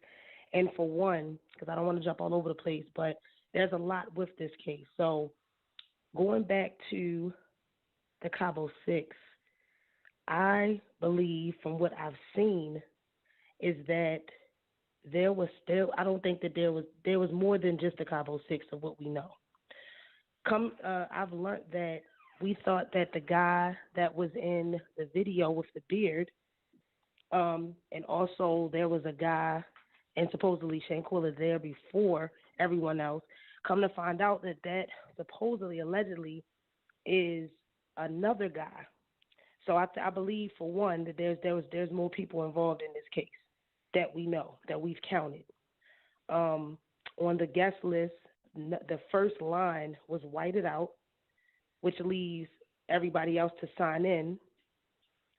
And for one, because I don't want to jump all over the place, but there's a lot with this case. So going back to the CABO 6, I believe from what I've seen is that I don't think that there was more than just the CABO 6 of what we know. I've learned that we thought that the guy that was in the video with the beard, and also there was a guy, and supposedly Shanquella there before everyone else. Come to find out that supposedly, allegedly, is another guy. So I believe, for one, that there's more people involved in this case that we know, that we've counted. On the guest list, the first line was whited out, which leaves everybody else to sign in.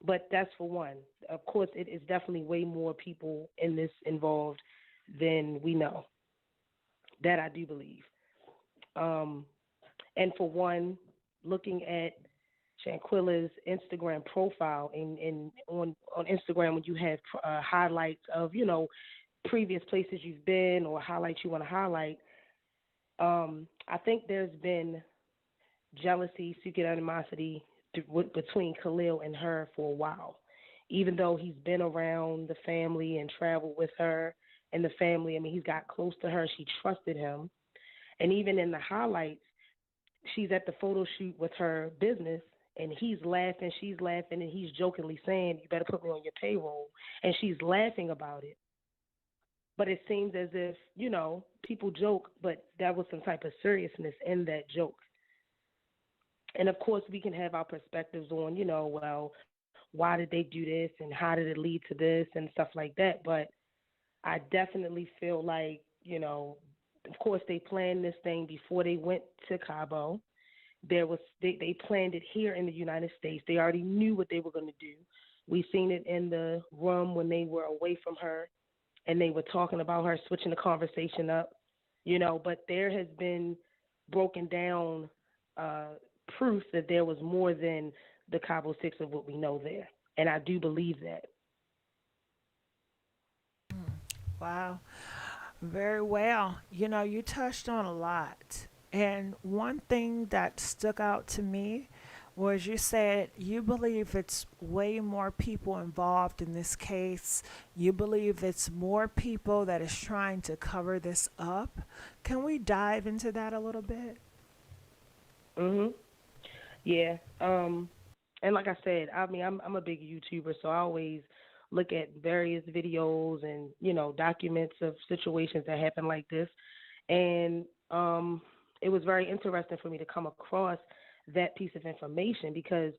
But that's for one. Of course, it is definitely way more people in this involved than we know. That I do believe. And for one, looking at Shanquella's Instagram profile, and on Instagram when you have highlights of, previous places you've been or highlights you want to highlight, I think there's been jealousy, secret animosity between Khalil and her for a while. Even though he's been around the family and traveled with her and the family, I mean, he's got close to her. She trusted him. And even in the highlights, she's at the photo shoot with her business, and he's laughing, she's laughing, and he's jokingly saying, you better put me on your payroll. And she's laughing about it. But it seems as if, people joke, but that was some type of seriousness in that joke. And, of course, we can have our perspectives on, well, why did they do this and how did it lead to this and stuff like that. But I definitely feel like, of course, they planned this thing before they went to CABO. They planned it here in the United States. They already knew what they were going to do. We seen it in the room when they were away from her and they were talking about her, switching the conversation up, but there has been broken down proof that there was more than the CABO 6 of what we know there. And I do believe that. Wow. Very well. You touched on a lot. And one thing that stuck out to me was you said you believe it's way more people involved in this case. You believe it's more people that is trying to cover this up. Can we dive into that a little bit? Mhm. Yeah. And like I said, I mean, I'm a big YouTuber, so I always look at various videos and documents of situations that happen like this, and it was very interesting for me to come across that piece of information because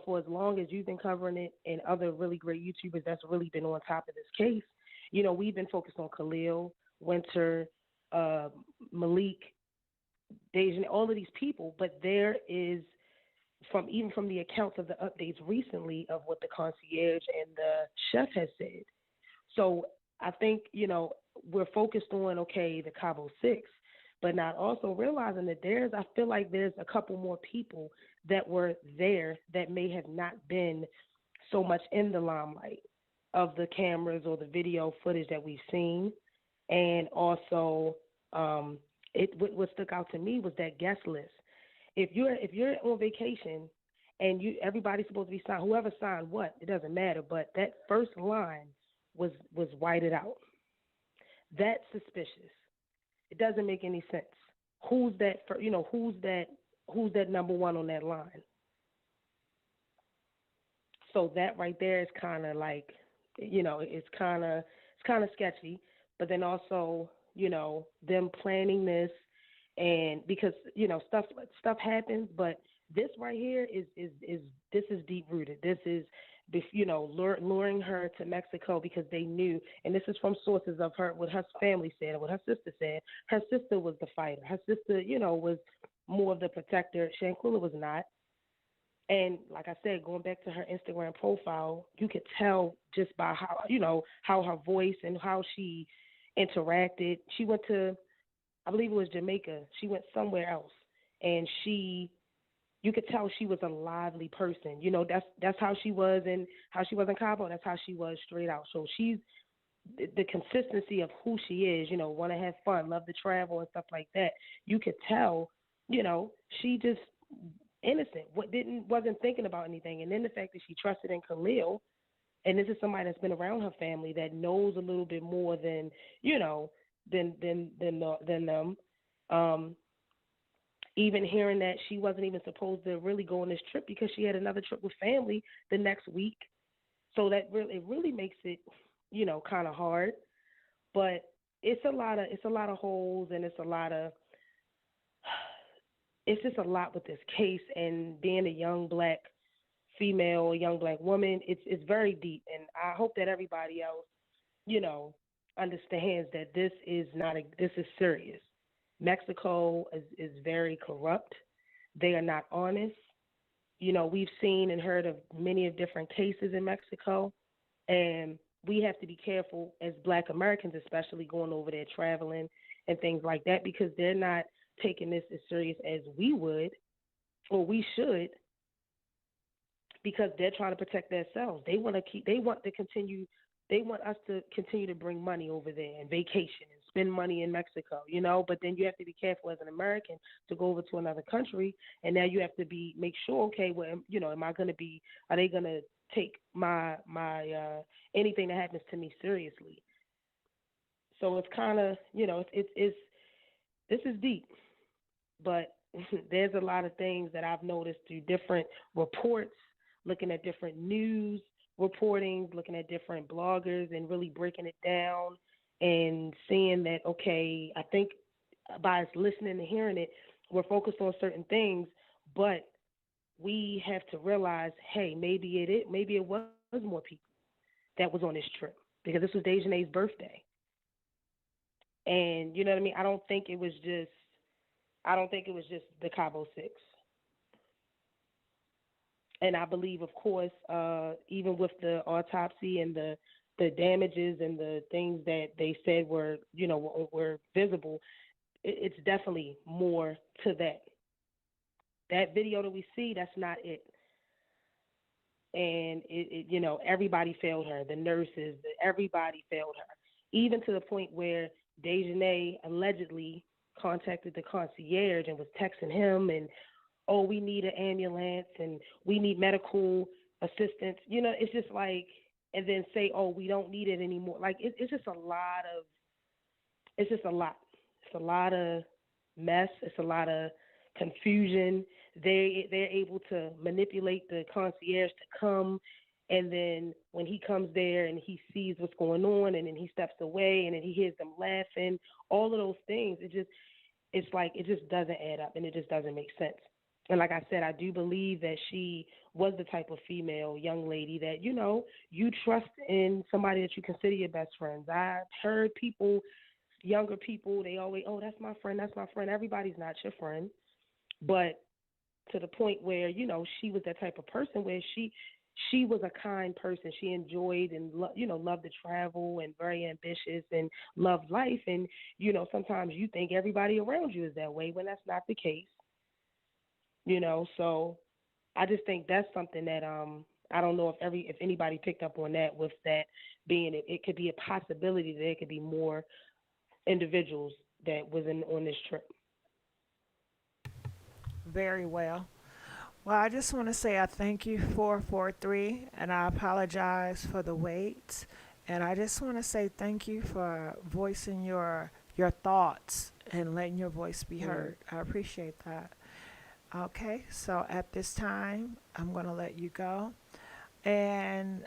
for as long as you've been covering it and other really great YouTubers that's really been on top of this case, we've been focused on Khalil, Winter, Malik, Dejan, all of these people, but there is from the accounts of the updates recently of what the concierge and the chef has said. So I think, we're focused on, okay, the CABO 6, but not also realizing that I feel like there's a couple more people that were there that may have not been so much in the limelight of the cameras or the video footage that we've seen. And also, what stuck out to me was that guest list. If you're on vacation and everybody's supposed to be signed, whoever signed what, it doesn't matter. But that first line was whited out. That's suspicious. It doesn't make any sense. Who's that? Who's that number one on that line? So that right there is kind of like, it's kind of sketchy. But then also, them planning this. And because stuff happens, but this right here is this is deep rooted. This is luring her to Mexico because they knew, and this is from sources of what her family said and what her sister said. Her sister was the fighter. Her sister, was more of the protector. Shanquella was not. And like I said, going back to her Instagram profile, you could tell just by how her voice and how she interacted. She went to, I believe it was Jamaica. She went somewhere else, and you could tell she was a lively person. That's how she was, and how she was in Cabo. That's how she was straight out. So she's the consistency of who she is. Want to have fun, love to travel and stuff like that. You could tell. She just innocent. Wasn't thinking about anything. And then the fact that she trusted in Khalil, and this is somebody that's been around her family that knows a little bit more than than them. Even hearing that she wasn't even supposed to really go on this trip because she had another trip with family the next week. So that really makes it, kind of hard. But it's a lot of holes, and it's just a lot with this case. And being a young black female, a young black woman, it's very deep. And I hope that everybody else, understands that this is serious. Mexico is very corrupt. They are not honest. We've seen and heard of many of different cases in Mexico, and we have to be careful as Black Americans, especially going over there traveling and things like that, because they're not taking this as serious as we would or we should, because they're trying to protect themselves. They want us to continue to bring money over there and vacation and spend money in Mexico, but then you have to be careful as an American to go over to another country, and now you have to make sure, okay, well, are they going to take my anything that happens to me seriously? So it's kind of, this is deep, but there's a lot of things that I've noticed through different reports, looking at different news reporting, looking at different bloggers and really breaking it down and seeing that, okay, I think by us listening and hearing it, we're focused on certain things, but we have to realize, hey, maybe it was more people that was on this trip, because this was Dejanay's birthday. And you know what I mean? I don't think it was just the Cabo 6. And I believe, of course, even with the autopsy and the damages and the things that they said were, were visible, it's definitely more to that. That video that we see, that's not it. And everybody failed her. The nurses, everybody failed her. Even to the point where Dejanay allegedly contacted the concierge and was texting him and, oh, we need an ambulance and we need medical assistance. It's just like, and then say, oh, we don't need it anymore. Like it's just a lot of, it's just a lot. It's a lot of mess. It's a lot of confusion. They're able to manipulate the concierge to come, and then when he comes there and he sees what's going on, and then he steps away, and then he hears them laughing, all of those things, it's like it just doesn't add up, and it just doesn't make sense. And like I said, I do believe that she was the type of female young lady that, you trust in somebody that you consider your best friends. I've heard people, younger people, they always, oh, that's my friend, that's my friend. Everybody's not your friend. But to the point where, she was that type of person where she was a kind person. She enjoyed and, loved to travel and very ambitious and loved life. And, sometimes you think everybody around you is that way when that's not the case. So I just think that's something that I don't know if anybody picked up on that, with that being it could be a possibility that there could be more individuals that was on this trip. Very well. Well, I just want to say I thank you 443, and I apologize for the wait. And I just want to say thank you for voicing your thoughts and letting your voice be heard. I appreciate that. Okay, so at this time, I'm going to let you go. And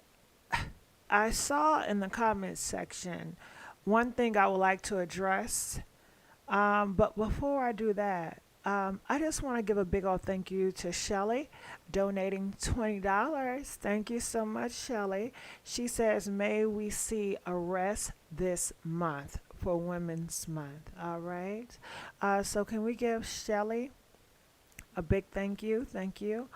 I saw in the comments section one thing I would like to address. But before I do that, I just want to give a big old thank you to Shelly donating $20. Thank you so much, Shelly. She says, may we see arrests this month for Women's Month. All right. So can we give Shelly a big thank you? Thank you.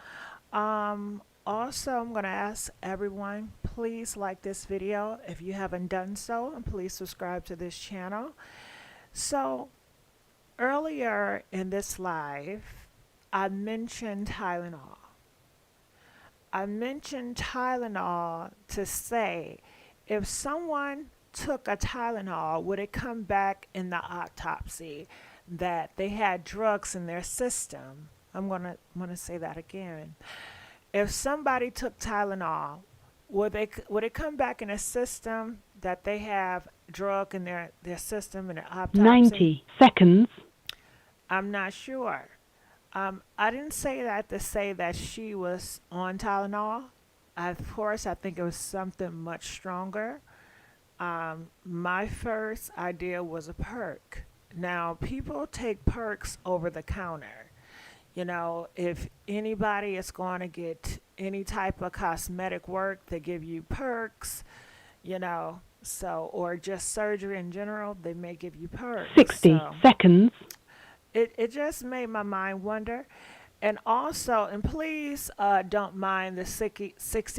Also, I'm going to ask everyone, please like this video if you haven't done so, and please subscribe to this channel. So, earlier in this live, I mentioned Tylenol. I mentioned Tylenol to say, if someone took a Tylenol, would it come back in the autopsy that they had drugs in their system? I'm gonna say that again. If somebody took Tylenol, would it come back in a system that they have drug in their system in an autopsy? 90 seconds. I'm not sure. I didn't say that to say that she was on Tylenol. Of course, I think it was something much stronger. My first idea was a perk. Now, people take perks over the counter. If anybody is going to get any type of cosmetic work, they give you perks, or just surgery in general, they may give you perks. 60 seconds. It just made my mind wonder. And also, and please don't mind the 60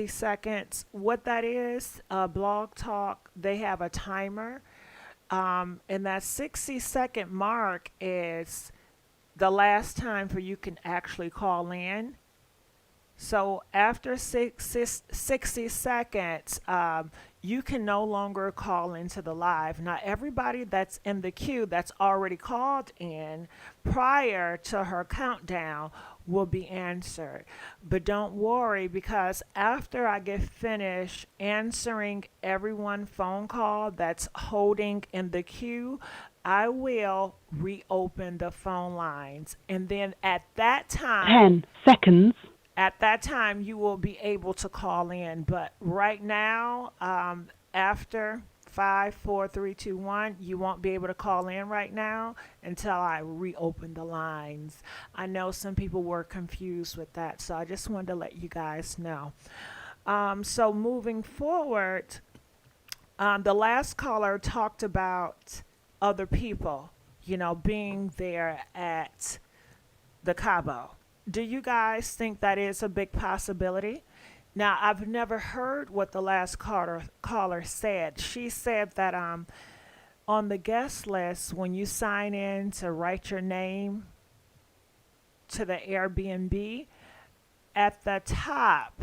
seconds. What that is, Blog Talk, they have a timer. And that 60-second mark is the last time for you can actually call in. So after 60 seconds, you can no longer call into the live. Now, everybody that's in the queue that's already called in prior to her countdown will be answered. But don't worry, because after I get finished answering everyone phone call that's holding in the queue, I will reopen the phone lines. And then at that time, 10 seconds. At that time, you will be able to call in. But right now, after 5, 4, 3, 2, 1, you won't be able to call in right now until I reopen the lines. I know some people were confused with that, so I just wanted to let you guys know. So moving forward, the last caller talked about other people, being there at the CABO. Do you guys think that is a big possibility? Now, I've never heard what the last caller said. She said that on the guest list, when you sign in to write your name to the Airbnb, at the top,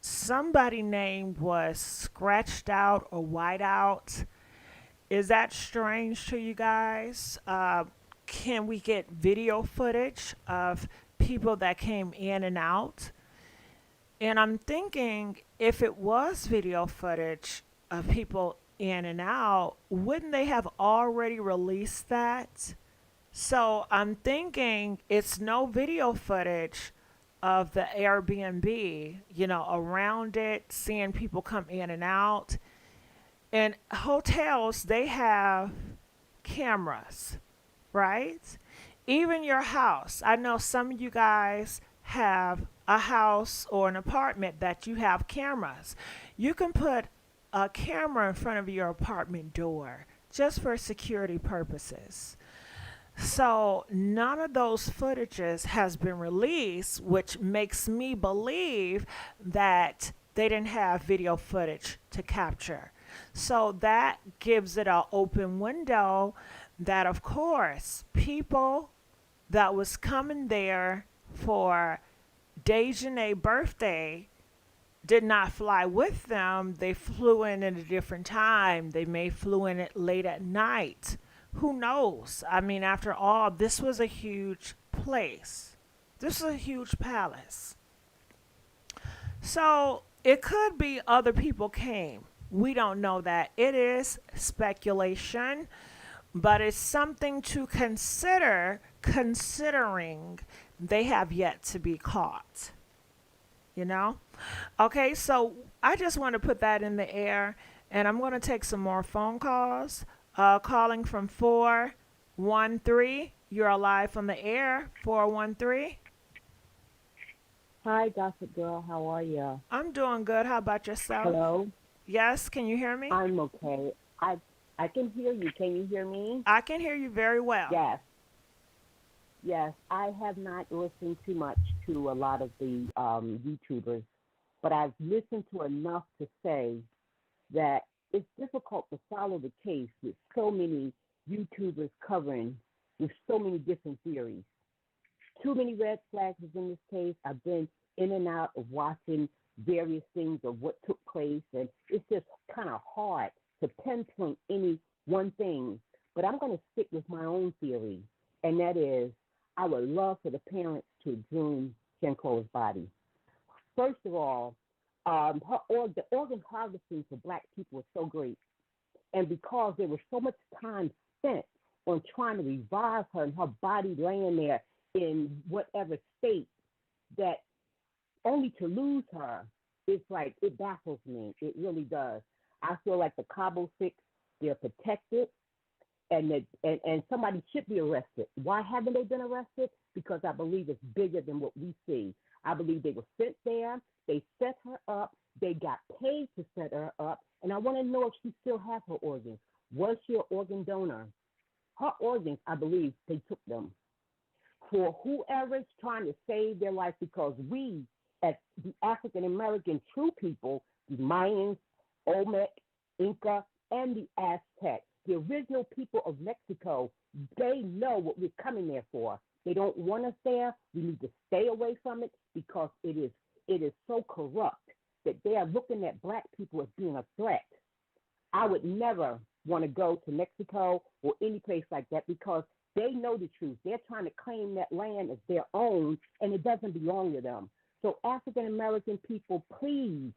somebody name was scratched out or white out. Is that strange to you guys? Can we get video footage of people that came in and out? And I'm thinking if it was video footage of people in and out, wouldn't they have already released that? So I'm thinking it's no video footage of the Airbnb, around it, seeing people come in and out. And hotels, they have cameras, right? Even your house. I know some of you guys have a house or an apartment that you have cameras. You can put a camera in front of your apartment door just for security purposes. So none of those footages has been released, which makes me believe that they didn't have video footage to capture. So that gives it an open window that, of course, people that was coming there for Dejanay's birthday did not fly with them. They flew in at a different time. They may flew in it late at night. Who knows? I mean, after all, this was a huge place. This is a huge palace. So it could be other people came. We don't know that. It is speculation, but it's something to consider considering they have yet to be caught. You know? Okay, so I just want to put that in the air, and I'm going to take some more phone calls. Calling from 413. You're alive on the air. 413. Hi, Gossip Girl. How are you? I'm doing good. How about yourself? Hello? Yes, can you hear me? I'm okay. I can hear you. Can you hear me? I can hear you very well. Yes. Yes. I have not listened too much to a lot of the YouTubers, but I've listened to enough to say that it's difficult to follow the case with so many YouTubers covering with so many different theories. Too many red flags is in this case. I've been in and out of watching various things of what took place, and it's just kind of hard to pinpoint any one thing. But I'm going to stick with my own theory, and that is I would love for the parents to exhume Shanquella's body. First of all, the organ harvesting for Black people was so great. And because there was so much time spent on trying to revive her and her body laying there in whatever state, that only to lose her, it's like, it baffles me. It really does. I feel like the CABO 6, they're protected, and somebody should be arrested. Why haven't they been arrested? Because I believe it's bigger than what we see. I believe they were sent there. They set her up. They got paid to set her up. And I want to know if she still has her organs. Was she an organ donor? Her organs, I believe, they took them. For whoever's trying to save their life, because we, as the African American true people, the Mayans, Olmec, Inca, and the Aztec, the original people of Mexico, they know what we're coming there for. They don't want us there. We need to stay away from it because it is so corrupt that they are looking at Black people as being a threat. I would never want to go to Mexico or any place like that because they know the truth. They're trying to claim that land as their own, and it doesn't belong to them. So African American people, please,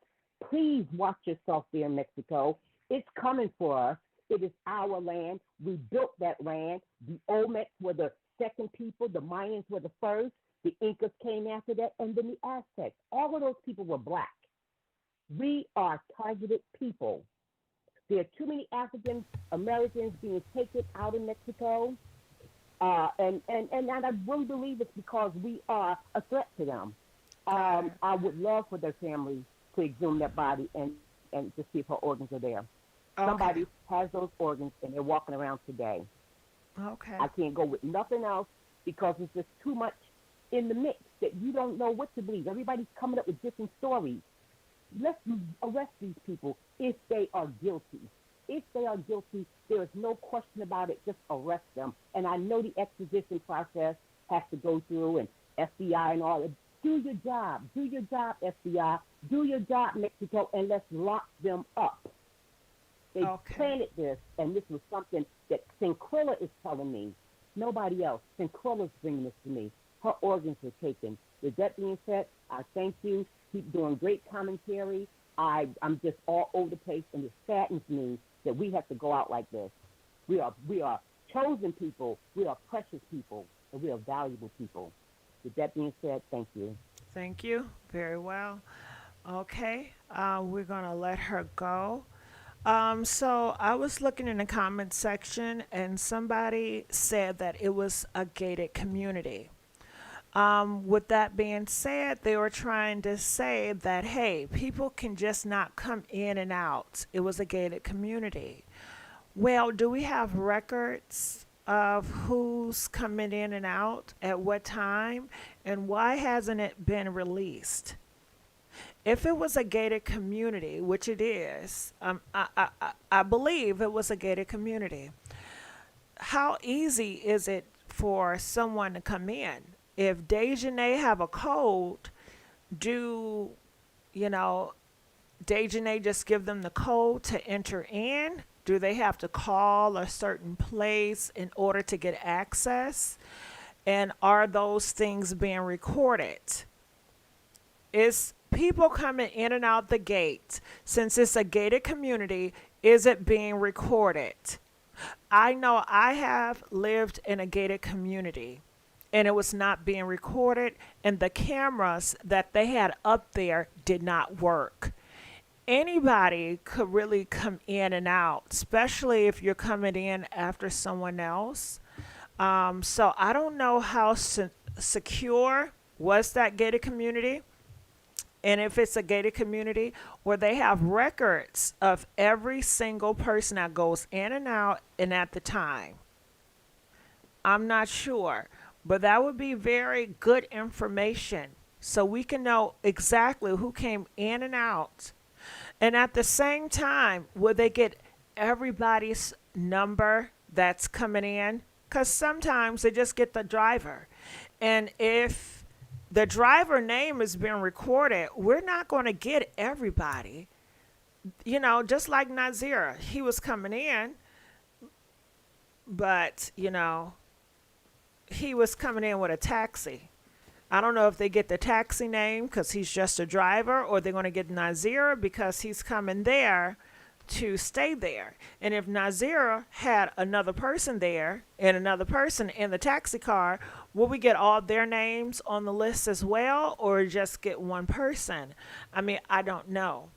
please watch yourself there in Mexico. It's coming for us. It is our land. We built that land. The Olmecs were the second people. The Mayans were the first. The Incas came after that, and then the Aztecs. All of those people were Black. We are targeted people. There are too many African Americans being taken out of Mexico, and I really believe it's because we are a threat to them. I would love for their family to exhume that body and to see if her organs are there. Okay. Somebody has those organs, and they're walking around today. Okay. I can't go with nothing else because it's just too much in the mix. that you don't know what to believe. Everybody's coming up with different stories. Let's arrest these people if they are guilty. If they are guilty, there is no question about it. Just arrest them. And I know the extradition process has to go through and FBI and all that. Do your job. Do your job, FBI. Do your job, Mexico, and let's lock them up. They planted this, and this was something that Shanquella is telling me. Nobody else. Shanquella's bringing this to me. Her organs were taken. With that being said, I thank you. Keep doing great commentary. I'm just all over the place, and it saddens me that we have to go out like this. We are chosen people. We are precious people, and we are valuable people. With that being said, thank you. Thank you. Very well. Okay, we're going to let her go. So I was looking in the comment section, and somebody said that it was a gated community. With that being said, they were trying to say that, hey, people can just not come in and out. It was a gated community. Well, do we have records of who's coming in and out at what time, and why hasn't it been released? If it was a gated community, which it is, I believe it was a gated community. How easy is it for someone to come in? If Dejanay have a code, do, Dejanay just give them the code to enter in? Do they have to call a certain place in order to get access? And are those things being recorded? Is people coming in and out the gate, since it's a gated community, is it being recorded? I know I have lived in a gated community, and it was not being recorded, and the cameras that they had up there did not work. Anybody could really come in and out, especially if you're coming in after someone else. So I don't know how secure was that gated community. And if it's a gated community where they have records of every single person that goes in and out and at the time. I'm not sure, but that would be very good information so we can know exactly who came in and out. And at the same time, will they get everybody's number that's coming in? Because sometimes they just get the driver. And if the driver name is being recorded, we're not going to get everybody. Just like Nazira, he was coming in, but, he was coming in with a taxi. I don't know if they get the taxi name because he's just a driver, or they're going to get Nazira because he's coming there to stay there. And if Nazira had another person there and another person in the taxi car, will we get all their names on the list as well, or just get one person? I mean, I don't know.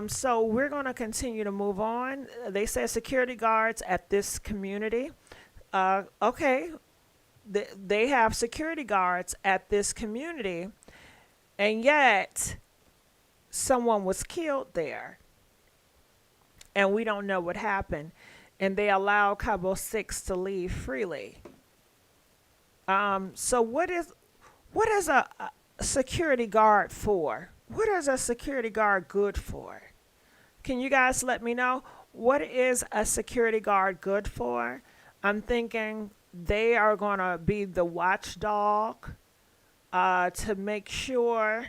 So we're going to continue to move on. They said security guards at this community. Okay, they have security guards at this community, and yet someone was killed there, and we don't know what happened, and they allow CABO 6 to leave freely. So what is a security guard for? What is a security guard good for? Can you guys let me know? What is a security guard good for? I'm thinking they are going to be the watchdog to make sure.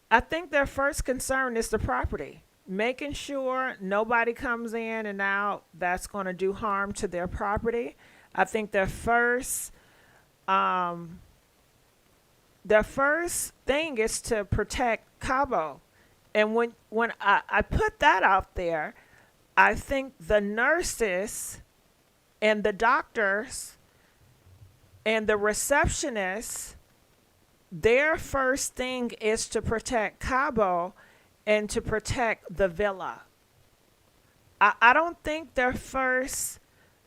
I think their first concern is the property, making sure nobody comes in and out that's going to do harm to their property. I think their first thing is to protect CABO. And when I put that out there, I think the nurses and the doctors and the receptionists, their first thing is to protect CABO and to protect the villa. I don't think their first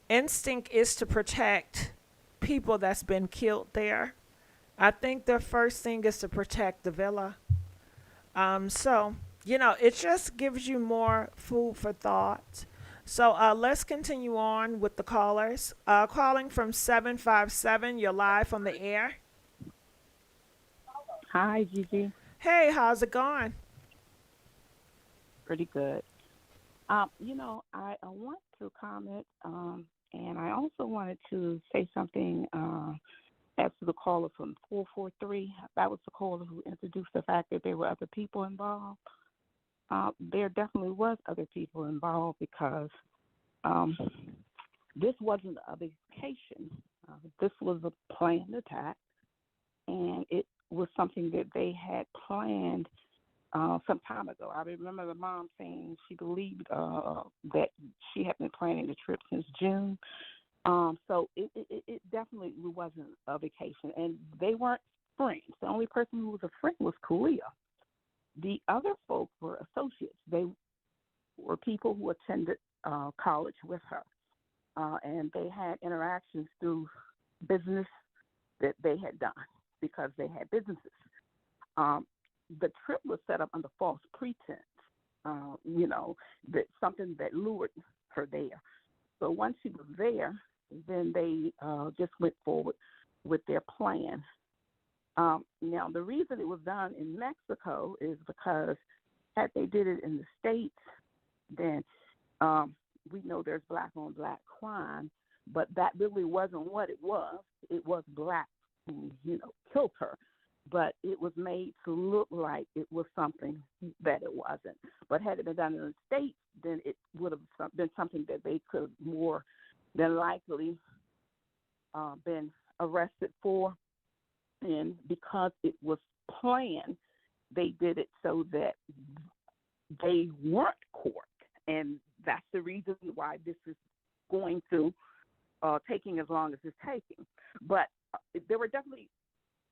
instinct is to protect people that's been killed there. I think their first thing is to protect the villa. So, it just gives you more food for thought. So let's continue on with the callers. Calling from 757, you're live on the air. Hi, Gigi. Hey, how's it going? Pretty good. I want to comment, and I also wanted to say something as to the caller from 443. That was the caller who introduced the fact that there were other people involved. There definitely was other people involved because um, this wasn't a vacation. This was a planned attack, and it was something that they had planned some time ago. I remember the mom saying she believed that she had been planning the trip since June. So it definitely wasn't a vacation, and they weren't friends. The only person who was a friend was Khalil. The other folk were associates. They were people who attended college with her, and they had interactions through business that they had done because they had businesses. Um, the trip was set up under false pretense, that something that lured her there. So once she was there, then they just went forward with their plan. Now, the reason it was done in Mexico is because had they did it in the States, then we know there's black on black crime, but that really wasn't what it was. It was black who, killed her. But it was made to look like it was something that it wasn't. But had it been done in the States, then it would have been something that they could more than likely been arrested for. And because it was planned, they did it so that they weren't caught. And that's the reason why this is going through taking as long as it's taking. But there were definitely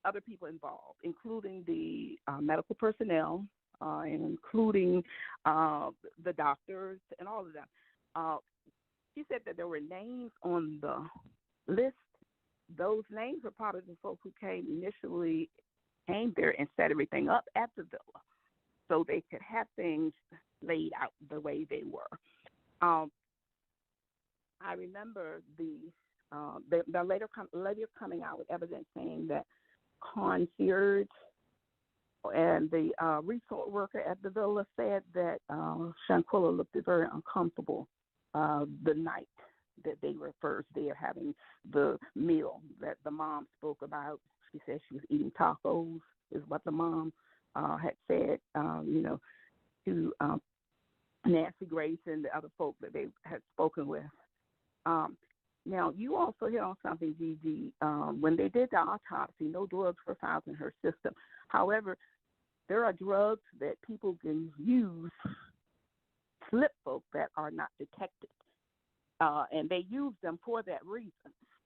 other people involved, including the medical personnel, and including the doctors and all of them. She said that there were names on the list. Those names were part of the folks who came there and set everything up at the villa so they could have things laid out the way they were. I remember the later coming out with evidence saying that concierge and the resort worker at the villa said that Shanquella looked very uncomfortable the night that they were first there having the meal that the mom spoke about. She said she was eating tacos, is what the mom had said, to Nancy Grace and the other folk that they had spoken with. Now, you also hit on something, Gigi. When they did the autopsy, no drugs were found in her system. However, there are drugs that people can use, slip folk that are not detected, and they use them for that reason.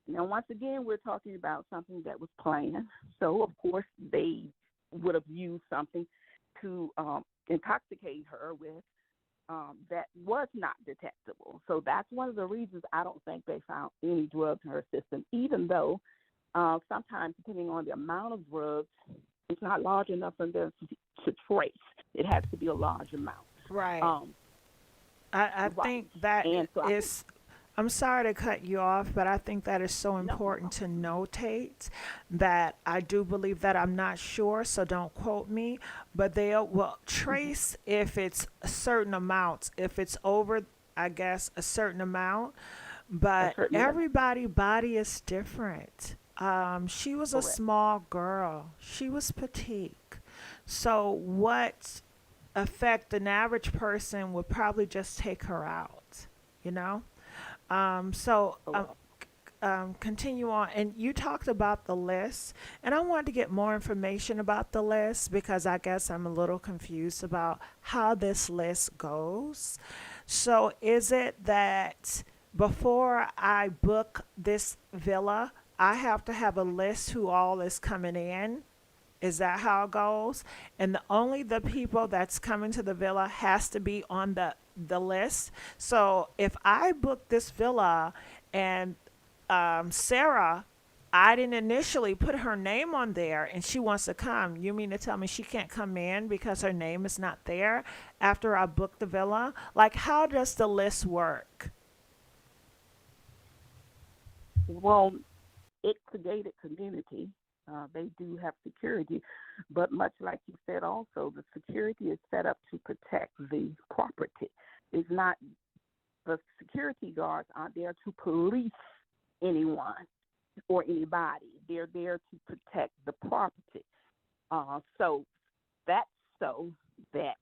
Now, once again, we're talking about something that was planned. So, of course, they would have used something to intoxicate her with that was not detectable. So that's one of the reasons I don't think they found any drugs in her system, even though sometimes, depending on the amount of drugs, it's not large enough for them to trace. It has to be a large amount. Right. Um, I right. think that And so I think, is, I'm sorry to cut you off, but I think that is so no, no, important to notate that I do believe that. I'm not sure, so don't quote me, but they will mm-hmm. trace if it's a certain amounts, if it's over, I guess, a certain amount, A but certain limit. everybody body is different. She was a Correct. small girl. She was petite. So what affect an average person would probably just take her out, you know? Um, so um, Correct. Continue on. And you talked about the list, and I wanted to get more information about the list because I guess I'm a little confused about how this list goes. So, is it that before I book this villa, I have to have a list who all is coming in? Is that how it goes? And only the people that's coming to the villa has to be on the list. So if I book this villa and Sarah, I didn't initially put her name on there and she wants to come, you mean to tell me she can't come in because her name is not there after I book the villa? Like, how does the list work? Well, it created community. They do have security, but much like you said also, the security is set up to protect the property. It's not, the security guards aren't there to police anyone or anybody. They're there to protect the property. So that's so that,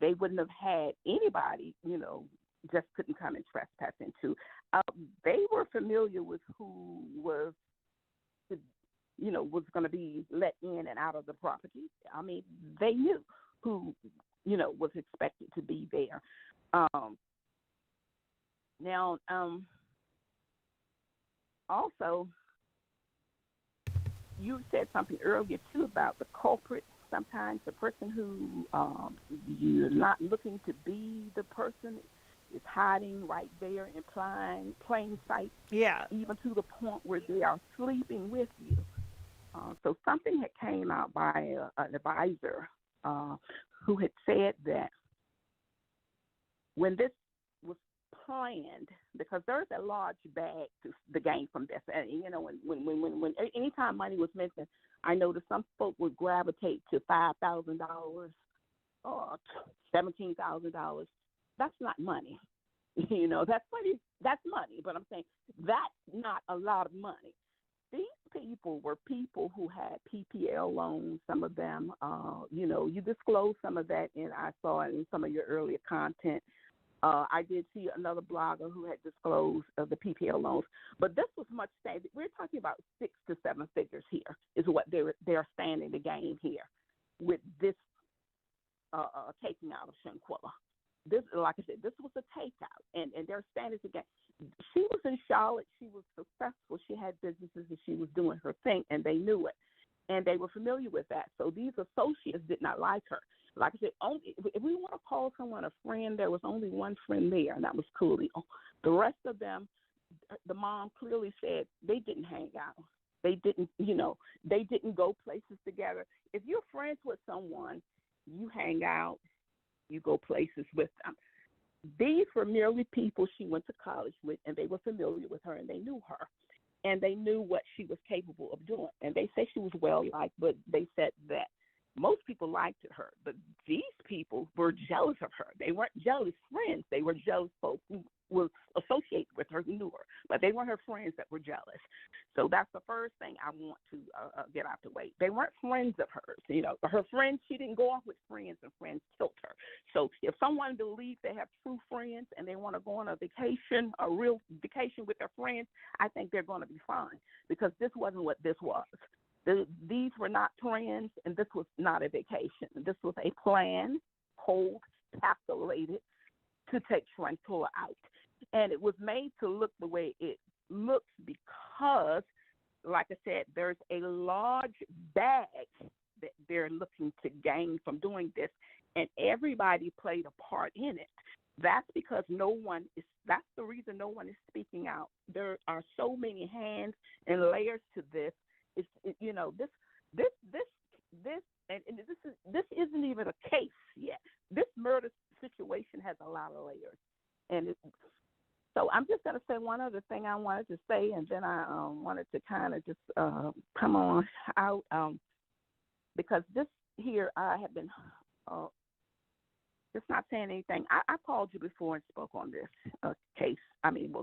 they wouldn't have had anybody, just couldn't come and trespass into. They were familiar with who was was going to be let in and out of the property. I mean, they knew who, was expected to be there. Now, also, you said something earlier, too, about the culprit. Sometimes the person who you're not looking to be the person is hiding right there in plain sight. Yeah. Even to the point where they are sleeping with you. So something had came out by an advisor who had said that when this was planned, because there's a large bag to the gain from this, and when anytime money was mentioned, I noticed some folk would gravitate to $5,000 or $17,000. That's not money. That's money. That's money. But I'm saying that's not a lot of money. These people were people who had PPL loans, some of them, you disclosed some of that, and I saw it in some of your earlier content. I did see another blogger who had disclosed the PPL loans, but this was much standing. We're talking about 6 to 7 figures here is what they're standing to gain here with this taking out of Shanquella. This, like I said, this was a takeout, and they're standing to gain. She was in Charlotte. She was successful. She had businesses, and she was doing her thing, and they knew it, and they were familiar with that. So these associates did not like her. Like I said, if we want to call someone a friend, there was only one friend there, and that was Khalil. The rest of them, the mom clearly said they didn't hang out. They didn't, they didn't go places together. If you're friends with someone, you hang out, you go places with them. These were merely people she went to college with, and they were familiar with her, and they knew her, and they knew what she was capable of doing. And they say she was well-liked, but they said that most people liked her, but these people were jealous of her. They weren't jealous friends. They were jealous folks who were associated with her, who knew her, but they weren't her friends that were jealous. So that's the first thing I want to get out the way. They weren't friends of hers. Her friends, she didn't go off with friends, and friends killed her. So if someone believes they have true friends and they want to go on a vacation, a real vacation with their friends, I think they're going to be fine, because this wasn't what this was. These were not friends, and this was not a vacation. This was a plan, cold, calculated, to take Shanquella out. And it was made to look the way it looks because, like I said, there's a large bag that they're looking to gain from doing this, and everybody played a part in it. That's because that's the reason no one is speaking out. There are so many hands and layers to this. This isn't even a case yet. This murder situation has a lot of layers, and so I'm just going to say one other thing I wanted to say, and then I wanted to kind of just come on out because this here I have been just not saying anything. I called you before and spoke on this case.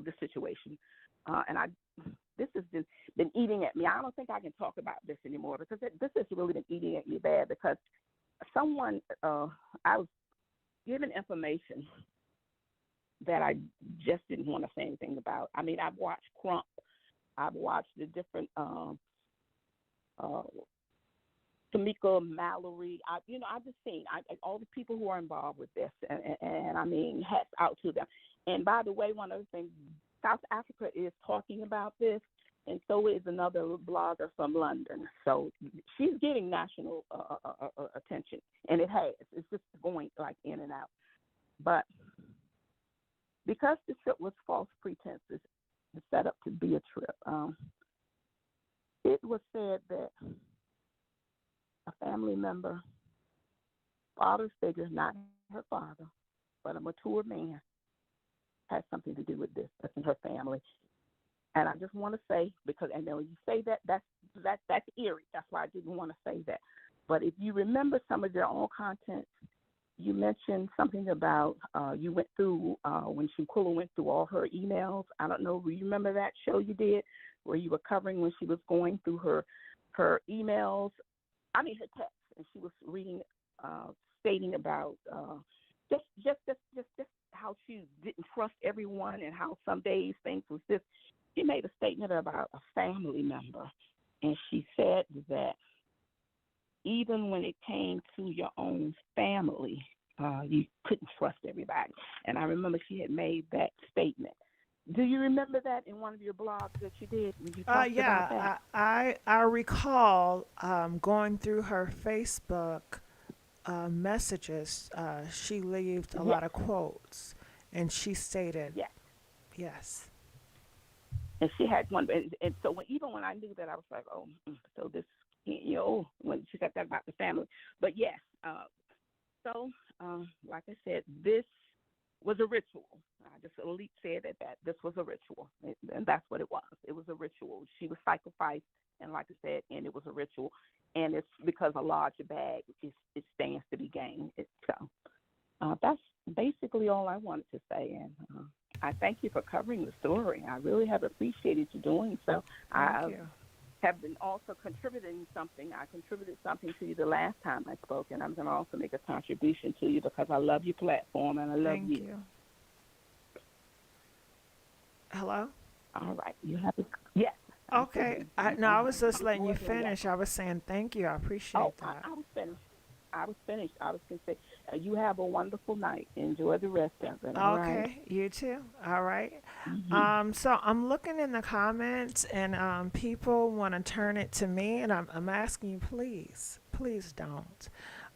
This situation, and this has been eating at me. I don't think I can talk about this anymore because this has really been eating at me bad because someone, I was given information that I just didn't want to say anything about. I've watched Crump. I've watched the different Tamika Mallory. I've just seen all the people who are involved with this, and hats out to them. And by the way, one other thing, South Africa is talking about this, and so is another blogger from London. So she's getting national attention, and it has. It's just going like in and out. But because the trip was false pretenses, set up to be a trip, it was said that a family member, father figure, not her father, but a mature man, had something to do with this. That's in her family. And I just want to say, because and then when you say that, that's eerie. That's why I didn't want to say that. But if you remember some of their own content, you mentioned something about you went through when Shanquella went through all her emails. I don't know. You remember that show you did where you were covering when she was going through her emails? I mean her text, and she was reading, stating about just how she didn't trust everyone, and how some days things was just. She made a statement about a family member, and she said that even when it came to your own family, you couldn't trust everybody. And I remember she had made that statement. Do you remember that in one of your blogs that you did when you talked about Yeah, that? I recall going through her Facebook messages. She left a lot Yes, of quotes, and she stated, yes. yes. And she had one, and so even when I knew that, I was like, oh, so this, when she said that about the family. But yes, so like I said, this was a ritual. I just elite said that this was a ritual, and that's what it was. It was a ritual. She was sacrificed, and like I said, and it was a ritual, and it's because a larger bag it stands to be gained. So that's basically all I wanted to say, and I thank you for covering the story. I really have appreciated you doing so. Thank I you. have been also contributing something. I contributed something to you the last time I spoke, and I'm going to also make a contribution to you because I love your platform and I love Thank you. you. Hello? All right. You have to, yes. I'm Okay. finished. No, I was just You're letting you more than finish. welcome. I was saying thank you. I Oh, appreciate that. I was finished. I was finished. I was going to say, you have a wonderful night. Enjoy the rest of it. All right. Okay, you too. All right. Mm-hmm. So I'm looking in the comments, and people want to turn it to me, and I'm asking you, please, please don't.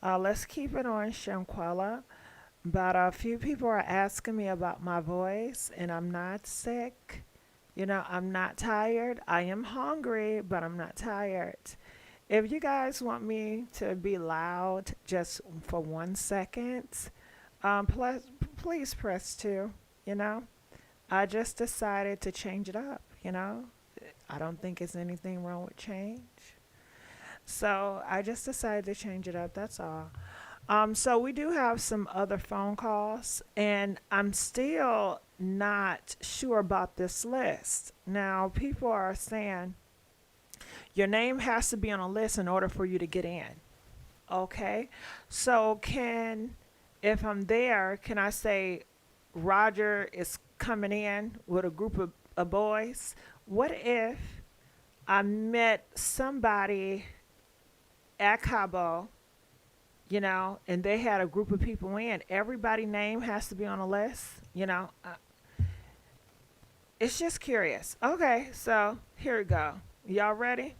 Let's keep it on Shanquella. But a few people are asking me about my voice, and I'm not sick. I'm not tired. I am hungry, but I'm not tired. If you guys want me to be loud just for 1 second, please press 2. You know, I just decided to change it up. I don't think it's anything wrong with change. So I just decided to change it up. That's all. So we do have some other phone calls, and I'm still not sure about this list. Now, people are saying your name has to be on a list in order for you to get in. Okay, so if I'm there, can I say Roger is coming in with a group of boys? What if I met somebody at CABO, and they had a group of people in? Everybody's name has to be on a list, It's just curious. Okay, so here we go. Y'all ready?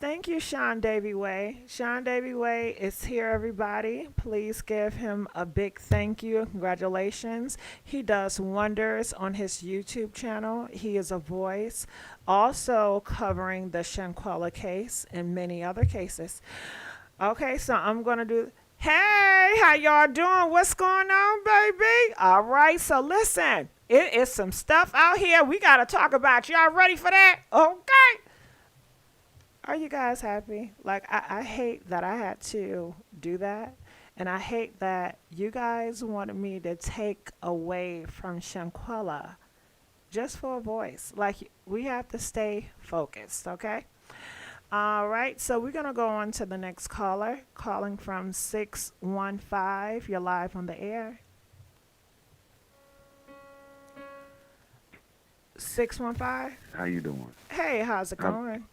Thank you, Sean Davy Way. Sean Davy Way is here, everybody. Please give him a big thank you. Congratulations. He does wonders on his YouTube channel. He is a voice, also covering the Shanquella case and many other cases. Okay, so I'm going to do. Hey, how y'all doing? What's going on, baby? All right, so listen, it is some stuff out here we got to talk about. Y'all ready for that? Okay. Are you guys happy? Like, I hate that I had to do that. And I hate that you guys wanted me to take away from Shanquella just for a voice. Like, we have to stay focused, okay? All right, so we're going to go on to the next caller, calling from 615. You're live on the air. 615? How you doing? Hey, how's it going?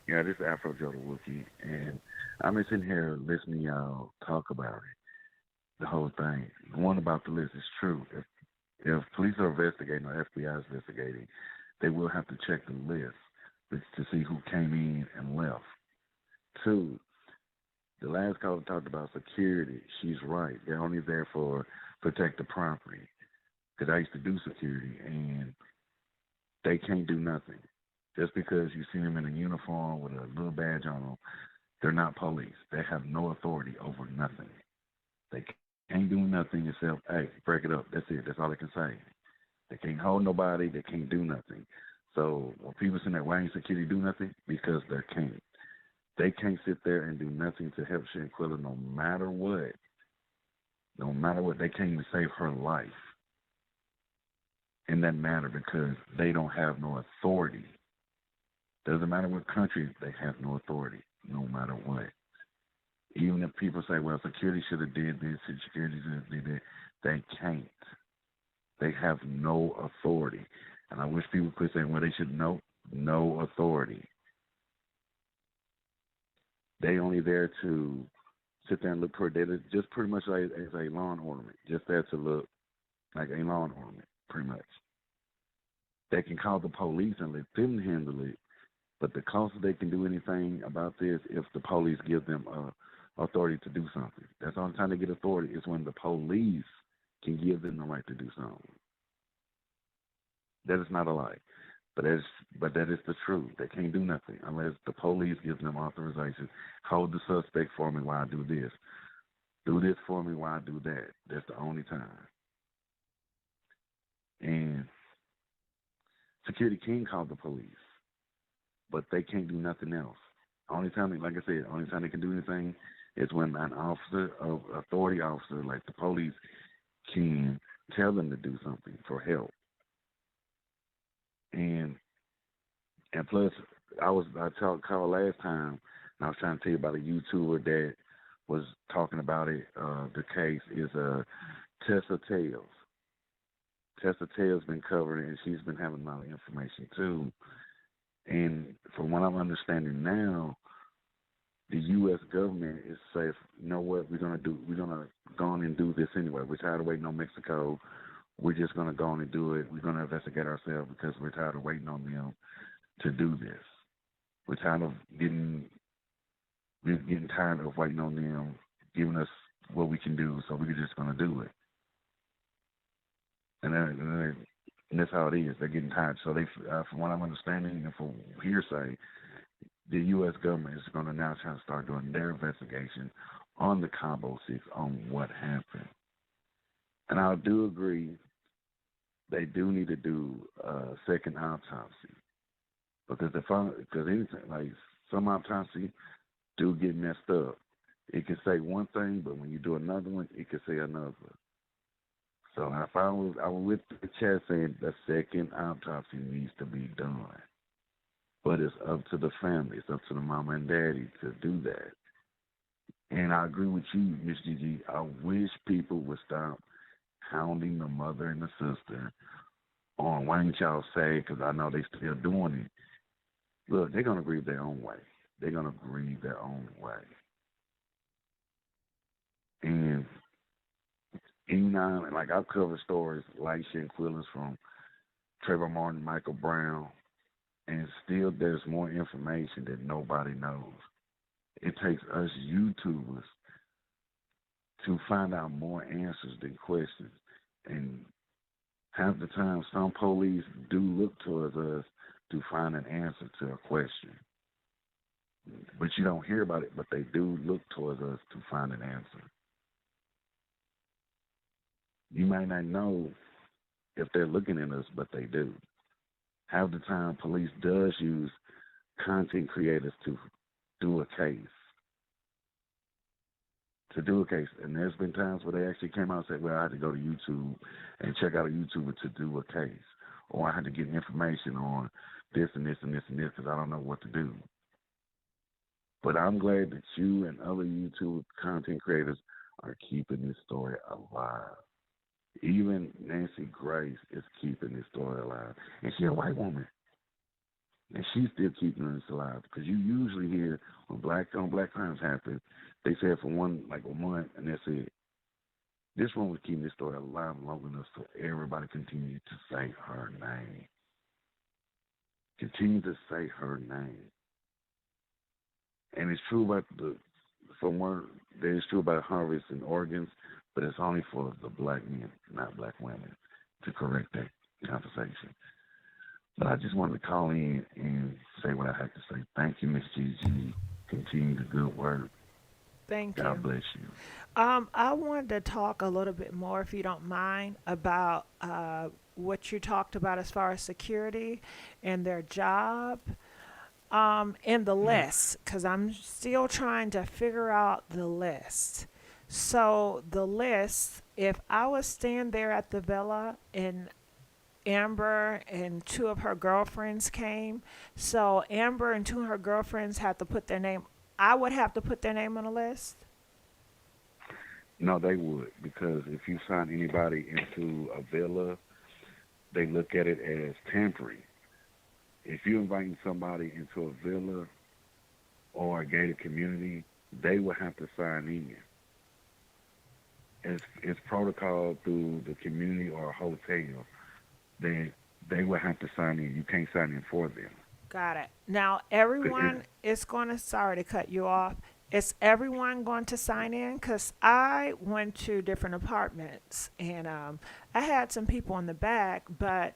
Yeah, this is Afro Joe the Wookie, and I'm just in here listening to y'all talk about it, the whole thing. The one about the list is true. If police are investigating or FBI is investigating, they will have to check the list to see who came in and left. Two, the last caller talked about security. She's right. They're only there for protect the property. Because I used to do security, and they can't do nothing. Just because you see them in a uniform with a little badge on them, they're not police. They have no authority over nothing. They can't do nothing except, hey, break it up. That's it. That's all they can say. They can't hold nobody. They can't do nothing. So when people say that, why ain't security do nothing? Because they can't. They can't sit there and do nothing to help Shanquella no matter what. No matter what, they can't even save her life in that matter because they don't have no authority. Doesn't matter what country, they have no authority, no matter what. Even if people say, well, security should have did this, security should have did that, they can't. They have no authority. And I wish people could say, well, they should know no authority. They only there to sit there and look pretty. They're just pretty much like as a lawn ornament, just there to look like a lawn ornament, pretty much. They can call the police and let them handle it, but the closest they can do anything about this if the police give them authority to do something. That's the only time they get authority is when the police can give them the right to do something. That is not a lie. But that is the truth. They can't do nothing unless the police gives them authorization. Hold the suspect for me while I do this. Do this for me while I do that. That's the only time. And security can call the police, but they can't do nothing else. Only time, like I said, only time they can do anything is when an officer, authority officer, like the police, can tell them to do something for help. And plus, I called last time, and I was trying to tell you about a YouTuber that was talking about it. The case is Tessa Tales. Tessa Tales been covered, and she's been having a lot of information too. And from what I'm understanding now, the U.S. government is safe. You know what? We're gonna go on and do this anyway. We're tired of waiting on Mexico. We're just gonna go on and do it. We're gonna investigate ourselves because we're tired of waiting on them to do this. We're tired of getting tired of waiting on them giving us what we can do, so we're just gonna do it. And that's how it is. They're getting tired. So they, from what I'm understanding and from hearsay, the U.S. government is going to now try to start doing their investigation on the CABO 6 on what happened. And I do agree they do need to do a second autopsy because anything like some autopsy do get messed up. It can say one thing, but when you do another one, it can say another. So I was with the chat saying the second autopsy needs to be done. But it's up to the family. It's up to the mama and daddy to do that. And I agree with you, Miss Gigi. I wish people would stop hounding the mother and the sister on why ain't y'all say, because I know they still doing it. Look, they're going to grieve their own way. They're going to grieve their own way. And like I've covered stories like Shanquella's from Trayvon Martin, Michael Brown, and still there's more information that nobody knows. It takes us YouTubers to find out more answers than questions. And half the time, some police do look towards us to find an answer to a question. But you don't hear about it, but they do look towards us to find an answer. You might not know if they're looking at us, but they do. Half the time, police does use content creators to do a case. And there's been times where they actually came out and said, well, I had to go to YouTube and check out a YouTuber to do a case. Or I had to get information on this and this and this and this because I don't know what to do. But I'm glad that you and other YouTube content creators are keeping this story alive. Even Nancy Grace is keeping this story alive. And she's a white woman. And she's still keeping this alive. Because you usually hear when black crimes happen, they say it for a month, and that's it. This one was keeping this story alive long enough so everybody continued to say her name. Continue to say her name. And it's true about it's true about harvesting organs, but it's only for the black men, not black women, to correct that conversation. But I just wanted to call in and say what I had to say. Thank you, Miss Gigi. Continue the good work. Thank you. God bless you. I wanted to talk a little bit more, if you don't mind, about what you talked about as far as security and their job, and the list, because I'm still trying to figure out the list. So the list, if I was staying there at the villa and Amber and two of her girlfriends came, so Amber and two of her girlfriends had to put their name. I would have to put their name on the list. No, they would, because if you sign anybody into a villa, they look at it as temporary. If you're inviting somebody into a villa or a gated community, they will have to sign in. It's protocol through the community or a hotel. They will have to sign in. You can't sign in for them. Got it. Now, everyone is going to, sorry to cut you off, is everyone going to sign in? Because I went to different apartments and I had some people in the back, but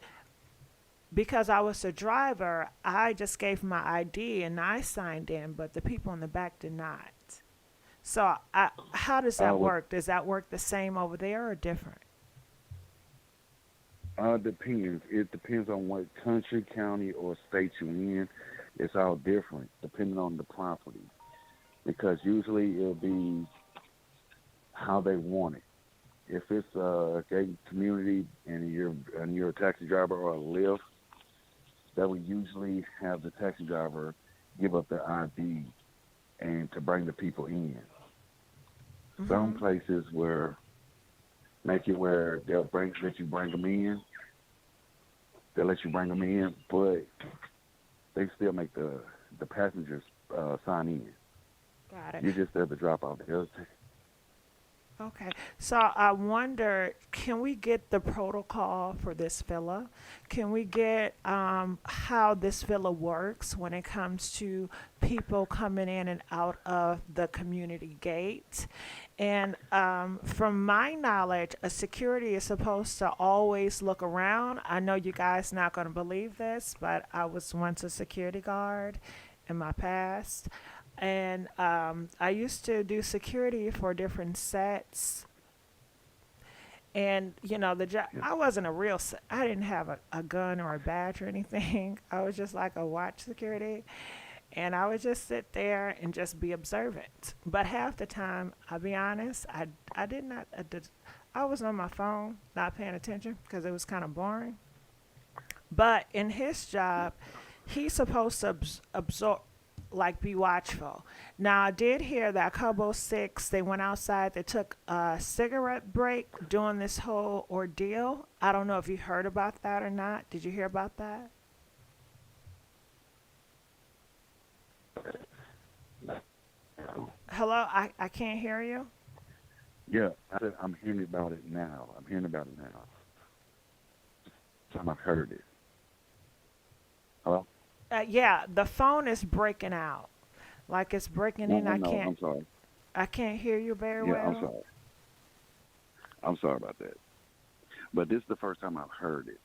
because I was a driver, I just gave my ID and I signed in, but the people in the back did not. So, how does that Well, work? Does that work the same over there or different? depends. It depends on what country, county, or state you're in. It's all different depending on the property, because usually it'll be how they want it. If it's a gated community and you're a taxi driver or a Lyft, that would usually have the taxi driver give up their ID and to bring the people in. Some places where make it where let you bring them in. They'll let you bring them in, but they still make the passengers sign in. Got You it. just have to drop off the other. Okay, so I wonder, can we get the protocol for this villa? Can we get how this villa works when it comes to people coming in and out of the community gate? And from my knowledge, a security is supposed to always look around. I know you guys not going to believe this, but I was once a security guard in my past. And I used to do security for different sets. And you know, the job, Yeah. I wasn't a real, I didn't have a gun or a badge or anything. I was just like a watch security. And I would just sit there and just be observant. But half the time, I'll be honest, I did not, I was on my phone, not paying attention because it was kind of boring. But in his job, he's supposed to absorb, like be watchful. Now I did hear that Kobo Six, they went outside, they took a cigarette break during this whole ordeal. I don't know if you heard about that or not. Did you hear about that? Hello, I can't hear you. Yeah, I said I'm hearing about it now. I'm hearing about it now. Time I've heard it. Hello? Yeah, the phone is breaking out. Like it's breaking No, in. no, no. I'm sorry. I can't hear you very Yeah, I'm well. sorry. I'm sorry about that. But this is the first time I've heard it.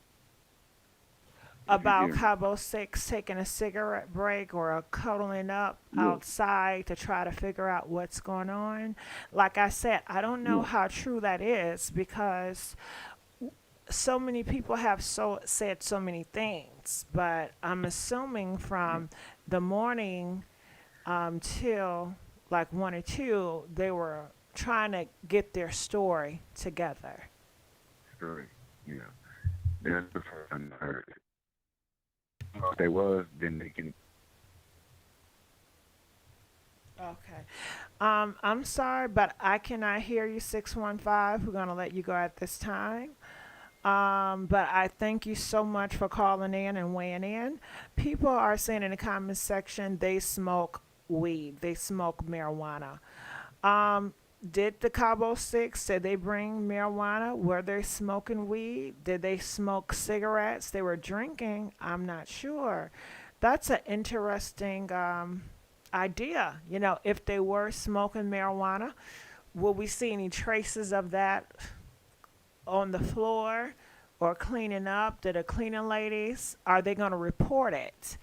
If you About hear me. Cabo Six taking a cigarette break or a cuddling up Yeah, outside to try to figure out what's going on. Like I said, I don't know yeah, how true that is because so many people have said so many things, but I'm assuming yeah. from the morning till like one or two, they were trying to get their story together. Story. Yeah. That's the first time I heard it. If they was, then they can. Okay. I'm sorry, but I cannot hear you, 615. We're going to let you go at this time. But I thank you so much for calling in and weighing in. People are saying in the comments section they smoke weed, they smoke marijuana. Um, did the Cabo Six, did they bring marijuana? Were they smoking weed? Did they smoke cigarettes? They were drinking? I'm not sure. That's an interesting idea. You know, if they were smoking marijuana, will we see any traces of that on the floor or cleaning up? Did the cleaning ladies, are they going to report it?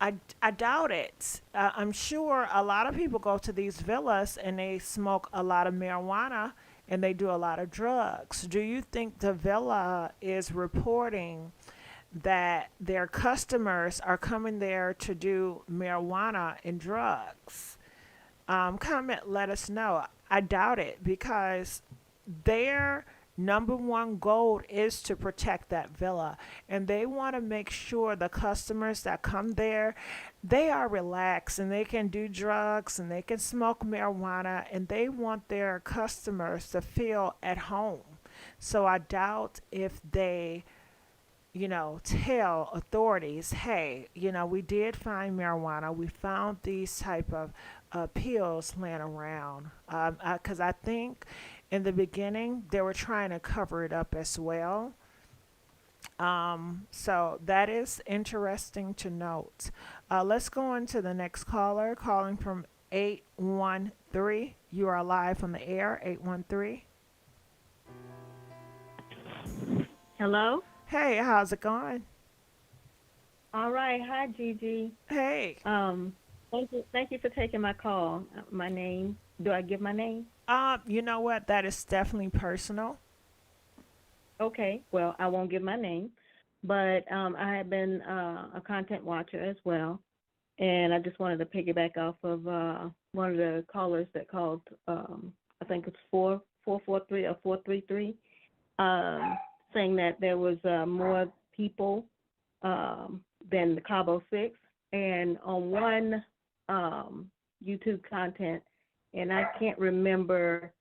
I doubt it. I'm sure a lot of people go to these villas and they smoke a lot of marijuana and they do a lot of drugs. Do you think the villa is reporting that their customers are coming there to do marijuana and drugs? Comment, let us know. I doubt it because their number one goal is to protect that villa, and they want to make sure the customers that come there, they are relaxed and they can do drugs and they can smoke marijuana, and they want their customers to feel at home. So I doubt if they, tell authorities, hey, we did find marijuana, we found these type of pills laying around. Because I think in the beginning they were trying to cover it up as well. So that is interesting to note. Let's go on to the next caller, calling from 813. You are live on the air, 813. Hello? Hey, how's it going? All right. Hi, Gigi. Hey. Thank you for taking my call. My name. Do I give my name? You know what? That is definitely personal. Okay. Well, I won't give my name, but I have been a content watcher as well, and I just wanted to piggyback off of one of the callers that called. I think it's 443 or 433, saying that there was more people than the CABO 6, and on one YouTube content, and I can't remember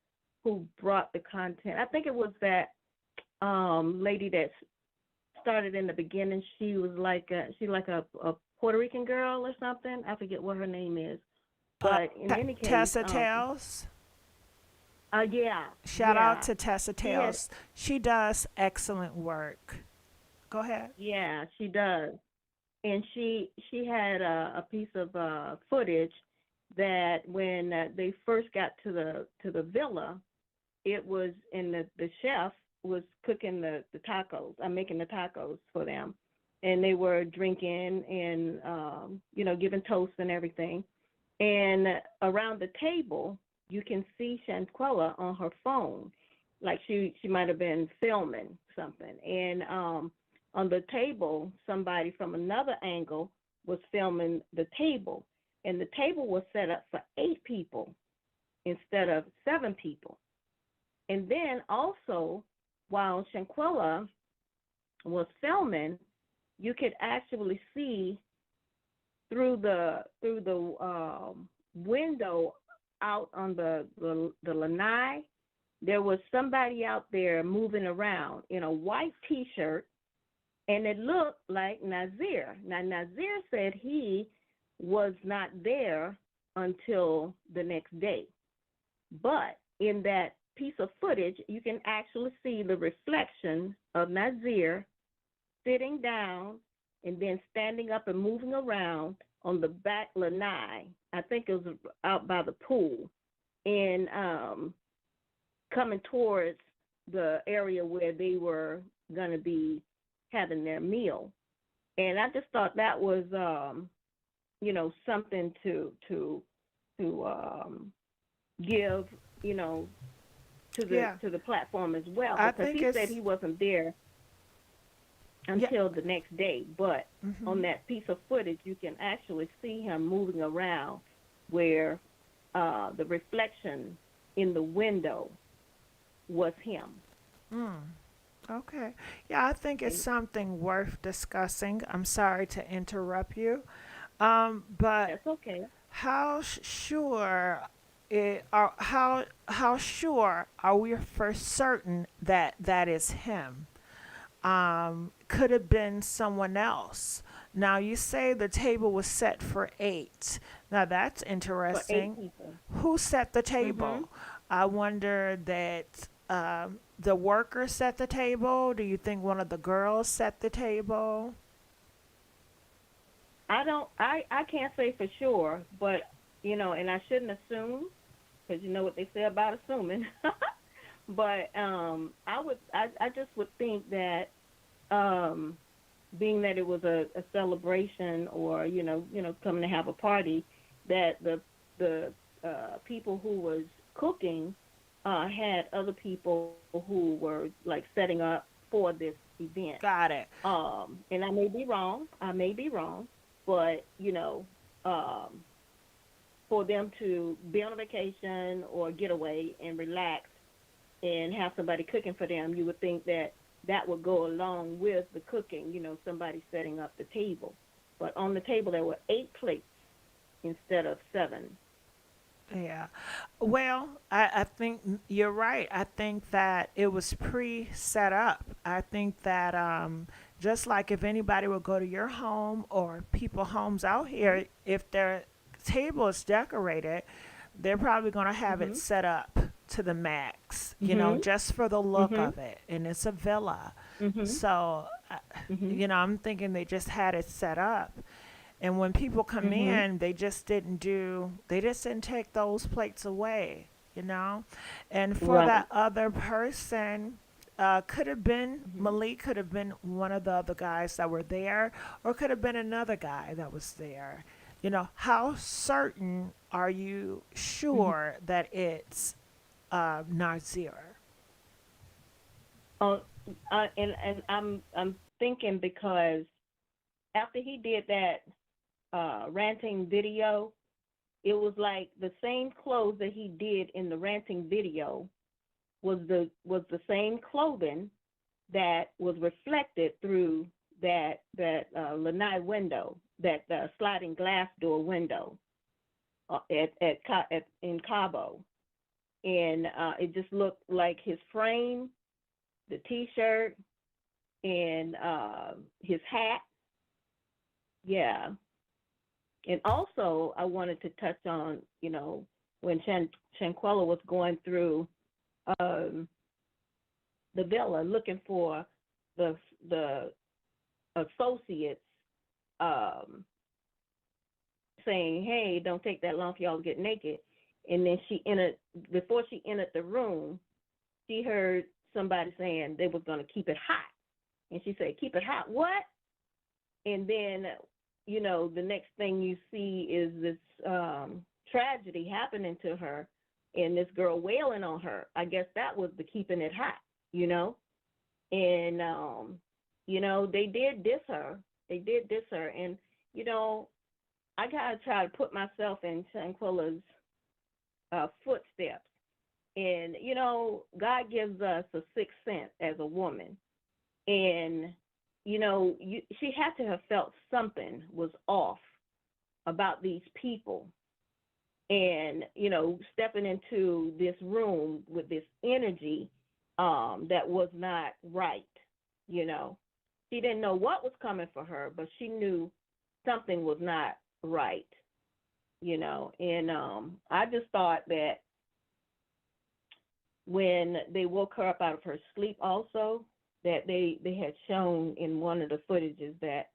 who brought the content. I think it was that lady that started in the beginning. She was like a Puerto Rican girl or something. I forget what her name is. But in any case, Tessa Tales. Yeah. Shout yeah. out to Tessa Tales. She does excellent work. Go ahead. Yeah, she does. And she had a piece of footage that when they first got to the villa, it was in the chef was cooking the tacos. I'm making the tacos for them, and they were drinking and giving toasts and everything. And around the table, you can see Shanquella on her phone, like she might have been filming something. And on the table, somebody from another angle was filming the table, and the table was set up for 8 people instead of 7 people. And then also, while Shanquella was filming, you could actually see through the window out on the lanai, there was somebody out there moving around in a white T-shirt, and it looked like Nazir. Now, Nazir said he was not there until the next day. But in that piece of footage, you can actually see the reflection of Nazir sitting down and then standing up and moving around on the back lanai. I think it was out by the pool, and coming towards the area where they were going to be having their meal. And I just thought that was, something to give, to the platform as well. I Because think he said he wasn't there until the next day. But on that piece of footage, you can actually see him moving around where the reflection in the window was him. Okay. Yeah, I think it's something worth discussing. I'm sorry to interrupt you. But That's okay. how sure how sure are we for certain that that is him? Could have been someone else. Now you say the table was set for 8. Now that's For 8 interesting. people. Who set the table? I wonder that the worker set the table. Do you think one of the girls set the table? I can't say for sure, but, and I shouldn't assume, because you know what they say about assuming. But I just would think that, being that it was a celebration or, coming to have a party, that the people who was cooking had other people who were like setting up for this event. Got it. And I may be wrong. I may be wrong, but um, for them to be on a vacation or getaway and relax and have somebody cooking for them, you would think that that would go along with the cooking. Somebody setting up the table. But on the table there were 8 plates instead of 7. Yeah. Well, I think you're right. I think that it was pre set up. I think that just like if anybody would go to your home or people homes out here, if their table is decorated, they're probably going to have it Mhm. set up to the max, Mhm. just for the look Mhm. of it. And it's a villa. Mhm. So, Mhm. I'm thinking they just had it set up. And when people come Mhm. in, they just didn't take those plates away, you know? And for that Right. other person, could have been, Mhm. Malik could have been one of the other guys that were there, or could have been another guy that was there. How certain are you Mhm. sure that it's Nazir? Uh, and I'm thinking because after he did that ranting video, it was like the same clothes that he did in the ranting video was the same clothing that was reflected through that lanai window, that sliding glass door window in Cabo, and it just looked like his frame, the T-shirt, and his hat. Yeah, and also I wanted to touch on, when Shanquella was going through um, the villa looking for the associates, um, saying, "Hey, don't take that long for y'all to get naked." And then before she entered the room, she heard somebody saying they was gonna keep it hot, and she said, "Keep it hot, what?" And then, the next thing you see is this tragedy happening to her, and this girl wailing on her. I guess that was the keeping it hot, you know. And they did diss her. They did diss her, and you know, I gotta try to put myself in Shanquella's footsteps. And God gives us a sixth sense as a woman, and she had to have felt something was off about these people, and stepping into this room with this energy that was not right. you know she didn't know what was coming for her, but she knew something was not right. And I just thought that when they woke her up out of her sleep also, that they had shown in one of the footages that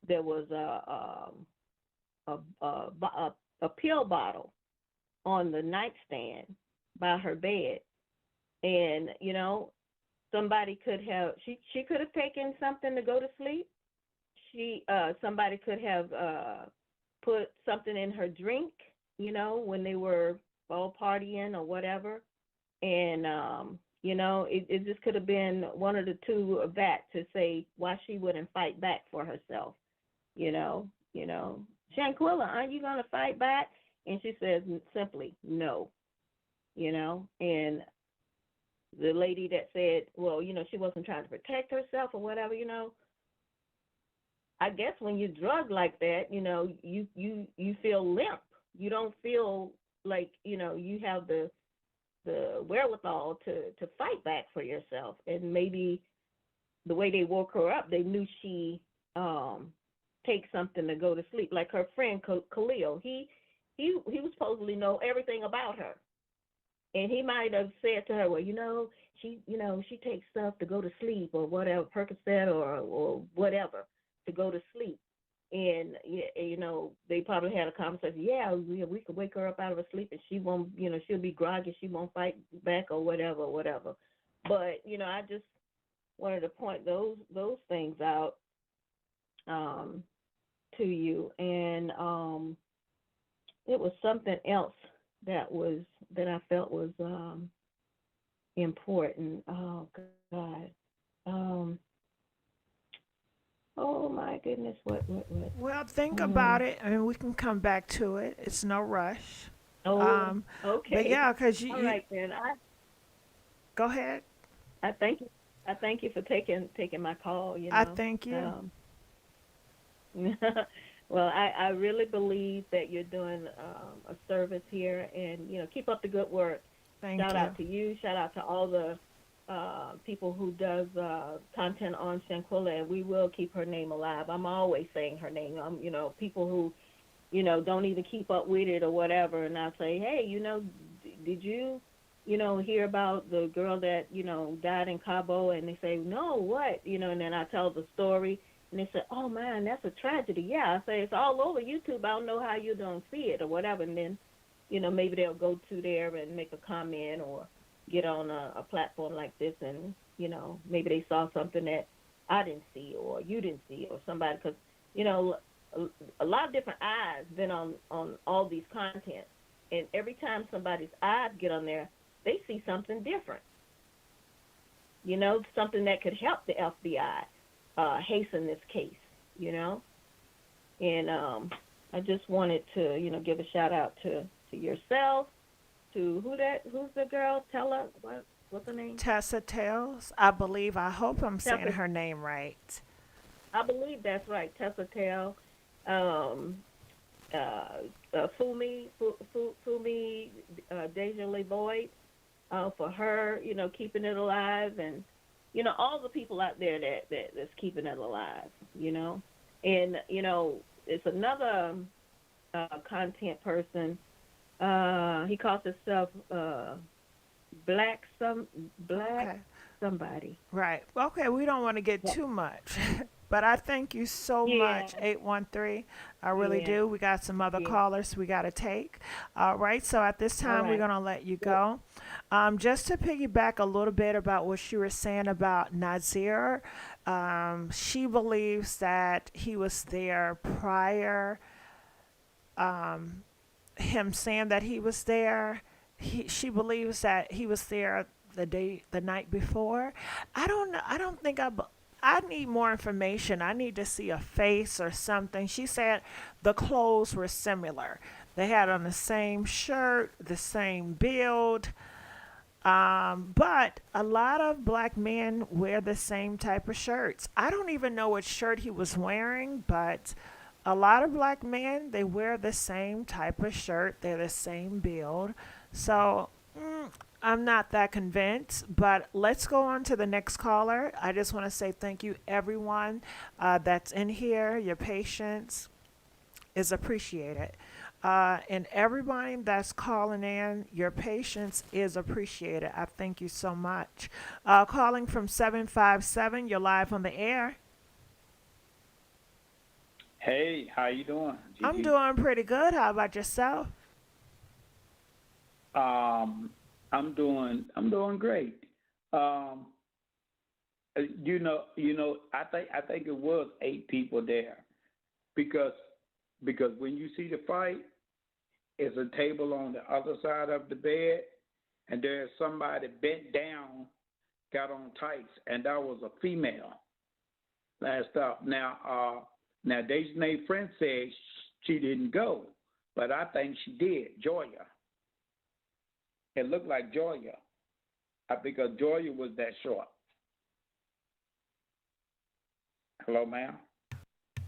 there was a pill bottle on the nightstand by her bed. And somebody could have she could have taken something to go to sleep. Somebody could have put something in her drink, when they were all partying or whatever. And it just could have been one of the two of that, to say why she wouldn't fight back for herself. you know you know Shanquella, aren't you going to fight back? And she says simply no. And the lady that said, well, she wasn't trying to protect herself or whatever. I guess when you're drugged like that, you feel limp. You don't feel like you have the wherewithal to fight back for yourself. And maybe the way they woke her up, they knew she take something to go to sleep. Like her friend Khalil, he was supposedly know everything about her, and he might have said to her, well, she takes stuff to go to sleep or whatever, Percocet or whatever, to go to sleep. And they probably had a conversation. Yeah, we could wake her up out of her sleep, and she won't. She'll be groggy. She won't fight back or whatever, whatever. But I just wanted to point those things out to you. And it was something else that I felt was important. Oh God. Um. Oh my goodness. What? Well, think about Um. it. I mean, we can come back to it. It's no rush. Oh. Um, but Okay. yeah, because All you right then. go ahead. I thank you. I thank you for taking my call. I thank you. Well, I really believe that you're doing a service here, and keep up the good work. Thank Shout you. out to you. Shout out to all the people who does content on Shanquella, and we will keep her name alive. I'm always saying her name. People who don't even keep up with it or whatever, and I say, hey, did you hear about the girl that died in Cabo? And they say, no, what? And then I tell the story. And they say, oh, man, that's a tragedy. Yeah, I say, it's all over YouTube. I don't know how you don't see it or whatever. And then, maybe they'll go to there and make a comment or get on a platform like this and, maybe they saw something that I didn't see or you didn't see or somebody. Because, a lot of different eyes been on all these content. And every time somebody's eyes get on there, they see something different. Something that could help the FBI. Hasten this case, and I just wanted to, give a shout out to yourself, to who's the girl? Tell her what's her name? Tessa Tales, I believe. I hope I'm saying Tessa. her name right. I believe that's right, Tessa Tale, Fumi, Deja Lee Boyd, for her, keeping it alive, and all the people out there that's keeping it alive, and it's another content person. He calls himself Black Okay. somebody. Right. Okay, we don't want to get too much. But I thank you so much, 813. I really Yeah. do. We got some other Yeah. callers we got to take. All right, so at this time, All we're right. going to let you go. Just to piggyback a little bit about what you were saying about Nazir, she believes that he was there prior, him saying that he was there. She believes that he was there the night before. I don't know. I don't think I need more information. I need to see a face or something. She said the clothes were similar. They had on the same shirt, the same build. But a lot of black men wear the same type of shirts. I don't even know what shirt he was wearing, but a lot of black men, they wear the same type of shirt. They're the same build. So I'm not that convinced, but let's go on to the next caller. I just want to say thank you, everyone that's in here. Your patience is appreciated. And everybody that's calling in, your patience is appreciated. I thank you so much. Calling from 757, you're live on the air. Hey, how you doing, Gigi? I'm doing pretty good. How about yourself? I'm doing great. I think it was 8 people there because when you see the fight, it's a table on the other side of the bed, and there's somebody bent down, got on tights, and that was a female. Last up. Now Dejanay's friend said she didn't go, but I think she did. Joya. It looked like Joya, because Joya was that short. Hello, ma'am.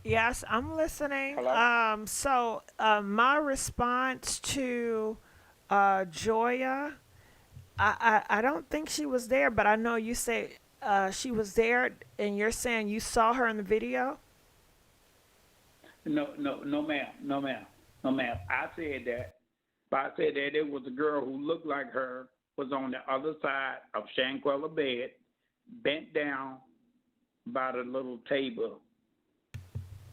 Yes, I'm listening. Hello? So my response to Joya, I don't think she was there, but I know you say she was there, and you're saying you saw her in the video. No, ma'am. I said that, but I said that it was a girl who looked like her was on the other side of Shanquella bed, bent down by the little table.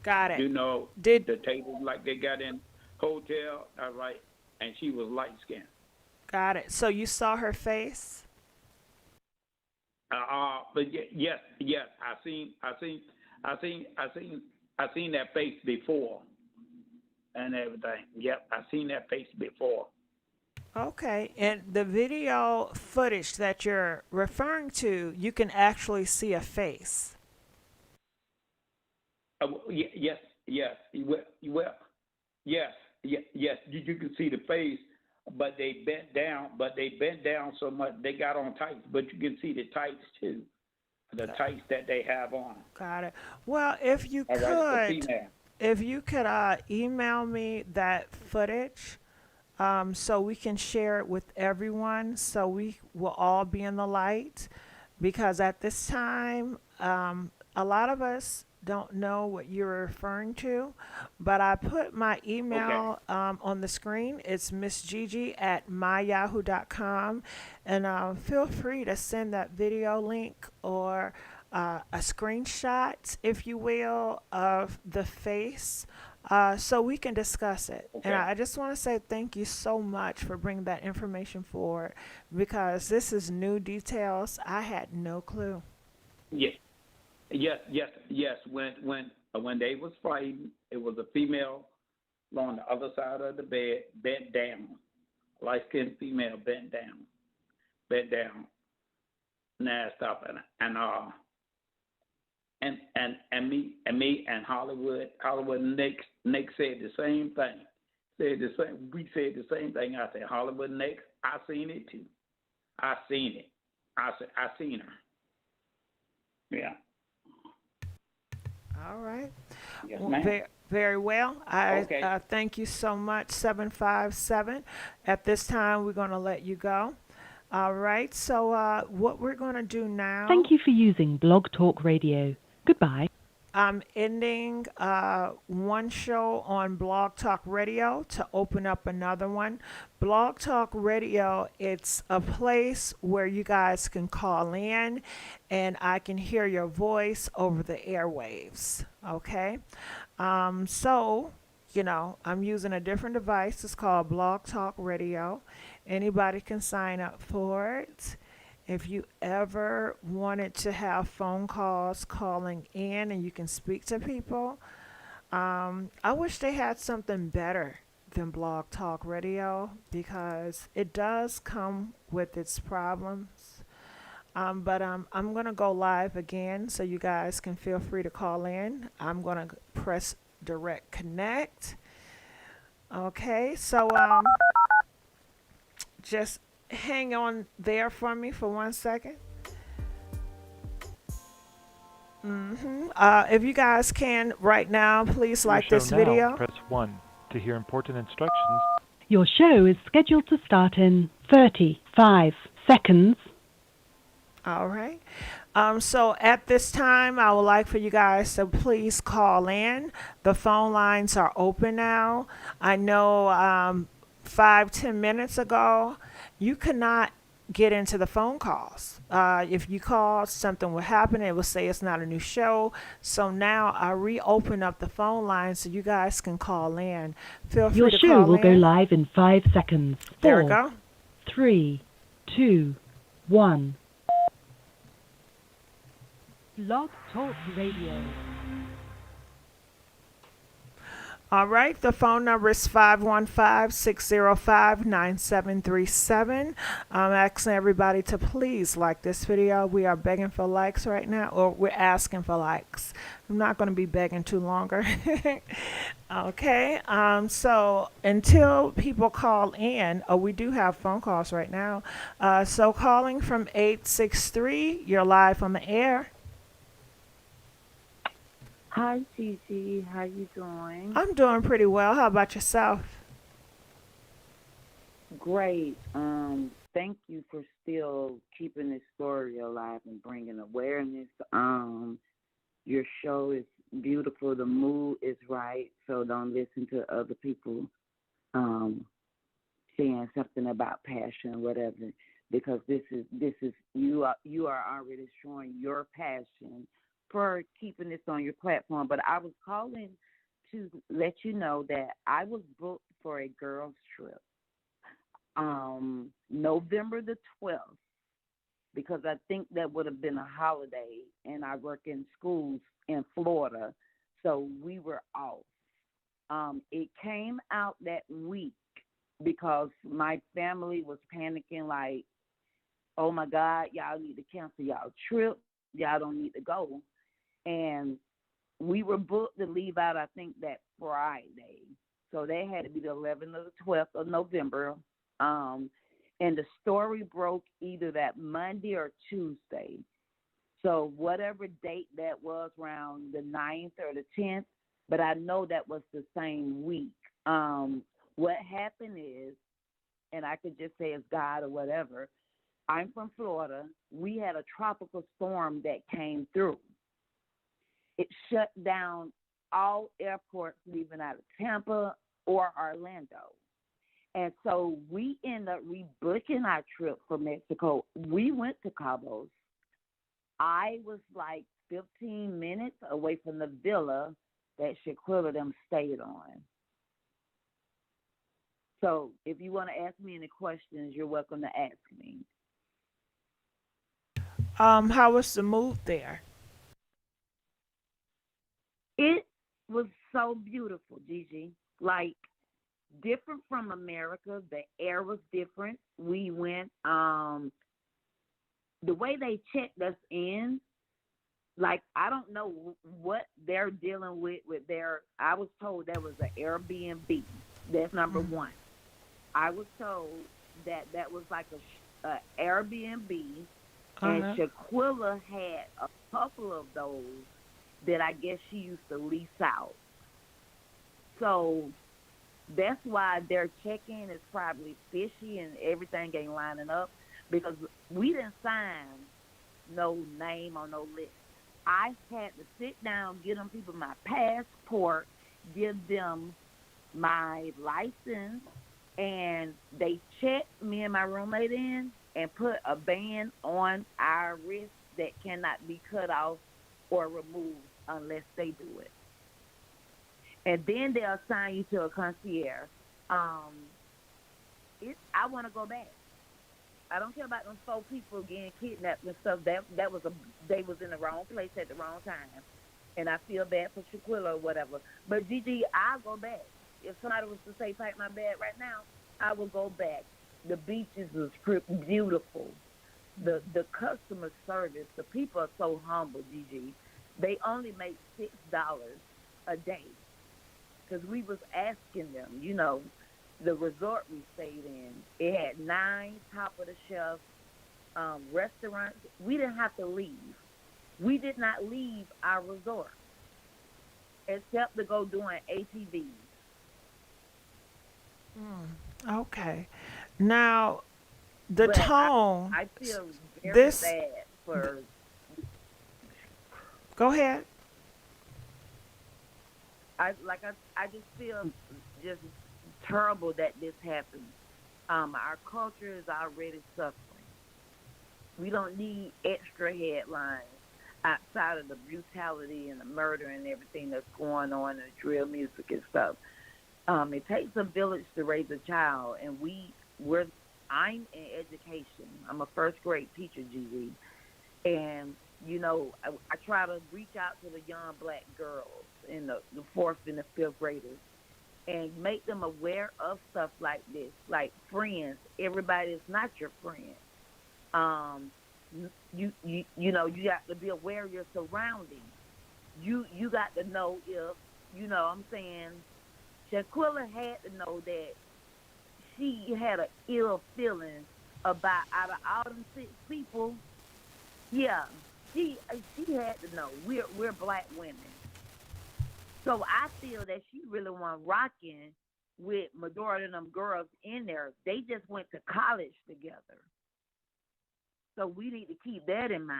Got it. The table like they got in hotel, right? And she was light skinned. Got it. So you saw her face? But yes, I seen that face before and everything. Yep, I seen that face before. Okay, and the video footage that you're referring to, you can actually see a face. Yes, yes, yes, yes. You can see the face, but they bent down. But they bent down so much they got on tights. But you can see the tights too, the tights that they have on. Got it. Well, if you All right, it's a could, female. email me that footage, so we can share it with everyone, so we will all be in the light. Because at this time, a lot of us don't know what you're referring to, but I put my Okay. email on the screen. It's MissGiGi at myyahoo.com, and feel free to send that video link or a screenshot, if you will, of the face, so we can discuss it. And Okay. I just want to say thank you so much for bringing that information forward, because this is new details. I had no clue. Yes, yes. When they was fighting, it was a female on the other side of the bed, bent down, light skinned female, bent down, nasty up, and me and Hollywood Nick said the same thing. We said the same thing. I said Hollywood Nick, I seen it too. I seen it. I said I seen her. Yeah. All right. Yes, Well, ma'am. very well. I Okay. thank you so much, 757. At this time, we're going to let you go. All right. So, what we're going to do now, Thank you for using Blog Talk Radio. Goodbye. I'm ending one show on Blog Talk Radio to open up another one. Blog Talk Radio, it's a place where you guys can call in and I can hear your voice over the airwaves. Okay? So, I'm using a different device. It's called Blog Talk Radio. Anybody can sign up for it. If you ever wanted to have phone calls calling in and you can speak to people, I wish they had something better than Blog Talk Radio, because it does come with its problems. But I'm going to go live again so you guys can feel free to call in. I'm going to press direct connect. Okay, so just hang on there for me for 1 second. If you guys can right now, please Your like show this now, video. press 1. To hear important instructions, Your show is scheduled to start in 35 seconds. All right. So at this time, I would like for you guys to please call in. The phone lines are open now. I know 5, 10 minutes ago, you could not get into the phone calls. If you called, something would happen. It would say it's not a new show. So now I reopen up the phone lines so you guys can call in. Feel free Your to show call will go in. live in 5 seconds. There we 4, go. 3, 2, 1. Blog Talk Radio. All right, the phone number is 515-605-9737. I'm asking everybody to please like this video. We are begging for likes right now, or we're asking for likes. I'm not going to be begging too longer. Okay, so until people call in, oh, we do have phone calls right now. So calling from 863, you're live on the air. Hi, Gigi. How you doing? I'm doing pretty well. How about yourself? Great. Thank you for still keeping this story alive and bringing awareness. Your show is beautiful. The mood is right. So don't listen to other people saying something about passion or whatever, because this is you are already showing your passion for keeping this on your platform. But I was calling to let you know that I was booked for a girls trip November the 12th, because I think that would have been a holiday, and I work in schools in Florida, so we were off. It came out that week because my family was panicking like, oh my God, y'all need to cancel y'all trip. Y'all don't need to go. And we were booked to leave out, I think, that Friday. So they had to be the 11th or the 12th of November. And the story broke either that Monday or Tuesday. So whatever date that was, around the 9th or the 10th, but I know that was the same week. What happened is, and I could just say it's God or whatever, I'm from Florida. We had a tropical storm that came through. It shut down all airports leaving out of Tampa or Orlando. And so we ended up rebooking our trip for Mexico. We went to CABO's. I was like 15 minutes away from the villa that Shanquella them stayed on. So if you want to ask me any questions, you're welcome to ask me. How was the mood there? It was so beautiful, Gigi. Like, different from America. The air was different. We went, the way they checked us in, like, I don't know what they're dealing with their, I was told there was an Airbnb. That's number one. I was told that that was like a Airbnb, and Shanquella had a couple of those that I guess she used to lease out. So that's why their check-in is probably fishy and everything ain't lining up, because we didn't sign no name on no list. I had to sit down, give them people my passport, give them my license, and they checked me and my roommate in and put a band on our wrist that cannot be cut off or removed unless they do it. And then they'll assign you to a concierge. I want to go back. I don't care about them 4 people getting kidnapped and stuff. That was they was in the wrong place at the wrong time, and I feel bad for Shanquella or whatever. But Gigi, I'll go back. If somebody was to say pack my bag right now, I will go back. The beaches was beautiful. The customer service, the people are so humble, Gigi. They only make $6 a day, because we was asking them, you know, the resort we stayed in, it had 9 top of the shelf restaurants. We didn't have to leave. We did not leave our resort except to go doing ATVs. Okay. Now, the But tone. I feel very This. bad for. Go ahead. I just feel just terrible that this happened. Our culture is already suffering. We don't need extra headlines outside of the brutality and the murder and everything that's going on and the drill music and stuff. It takes a village to raise a child, and I'm in education. I'm a first grade teacher, Gigi, and you know I try to reach out to the young black girls in the 4th and the 5th graders and make them aware of stuff like this, like friends. Everybody is not your friend. You know, you got to be aware of your surroundings. You got to know if, you know what I'm saying, Shanquella had to know that she had an ill feeling about, out of all them 6 people, yeah, she had to know. We're black women. So I feel that she really wasn't rocking with majority of them girls in there. They just went to college together. So we need to keep that in mind.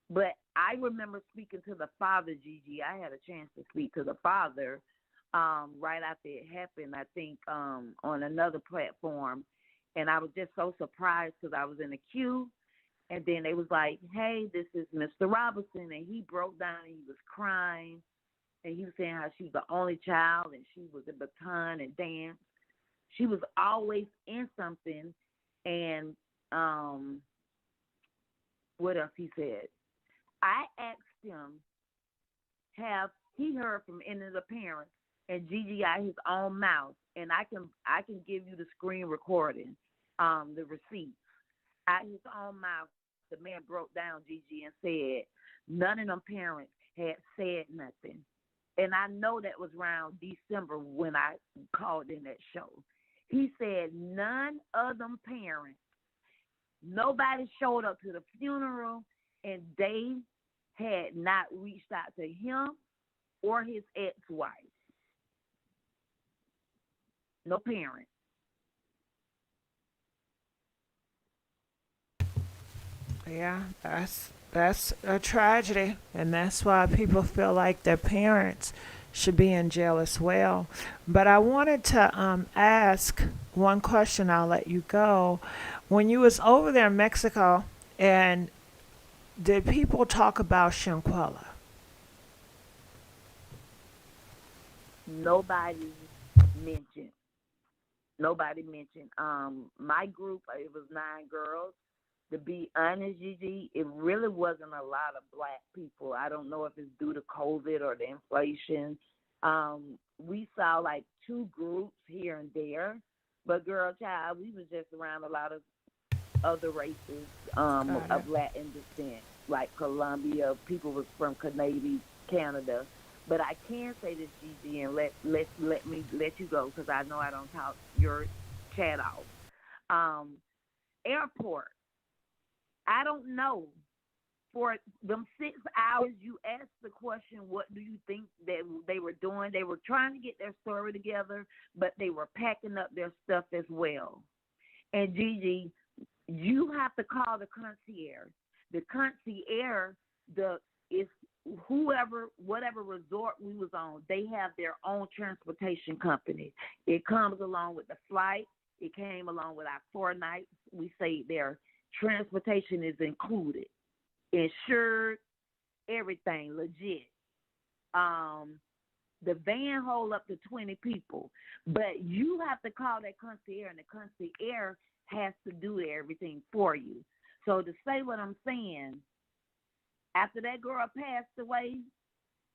But I remember speaking to the father, Gigi. I had a chance to speak to the father right after it happened, I think, on another platform. And I was just so surprised because I was in the queue. And then they was like, hey, this is Mr. Robinson. And he broke down and he was crying. And he was saying how she's the only child and she was in baton and dance. She was always in something. And what else he said? I asked him, have he heard from any of the parents and Gigi out his own mouth, and I can give you the screen recording, the receipts. Out his own mouth, the man broke down Gigi and said none of them parents had said nothing. And I know that was around December when I called in that show. He said none of them parents, nobody showed up to the funeral, and they had not reached out to him or his ex-wife. No parent. Yeah, that's a tragedy, and that's why people feel like their parents should be in jail as well. But I wanted to ask one question. I'll let you go. When you was over there in Mexico, and did people talk about Shanquella? Nobody mentioned. Nobody mentioned. My group, it was 9 girls. To be honest, Gigi, it really wasn't a lot of black people. I don't know if it's due to COVID or the inflation. We saw like 2 groups here and there, but girl, child, we was just around a lot of other races of Latin descent, like Colombia. People was from Canada. But I can say this, Gigi, and let me let you go because I know I don't talk your chat off. Airport. I don't know. For them 6 hours, you asked the question, what do you think that they were doing? They were trying to get their story together, but they were packing up their stuff as well. And Gigi, you have to call the concierge. The concierge, is whatever resort we was on, they have their own transportation company. It comes along with the flight. It came along with our 4 nights. We stayed there. Transportation is included, insured, everything legit. The van hold up to 20 people, but you have to call that concierge, and the concierge has to do everything for you. So to say what I'm saying, after that girl passed away,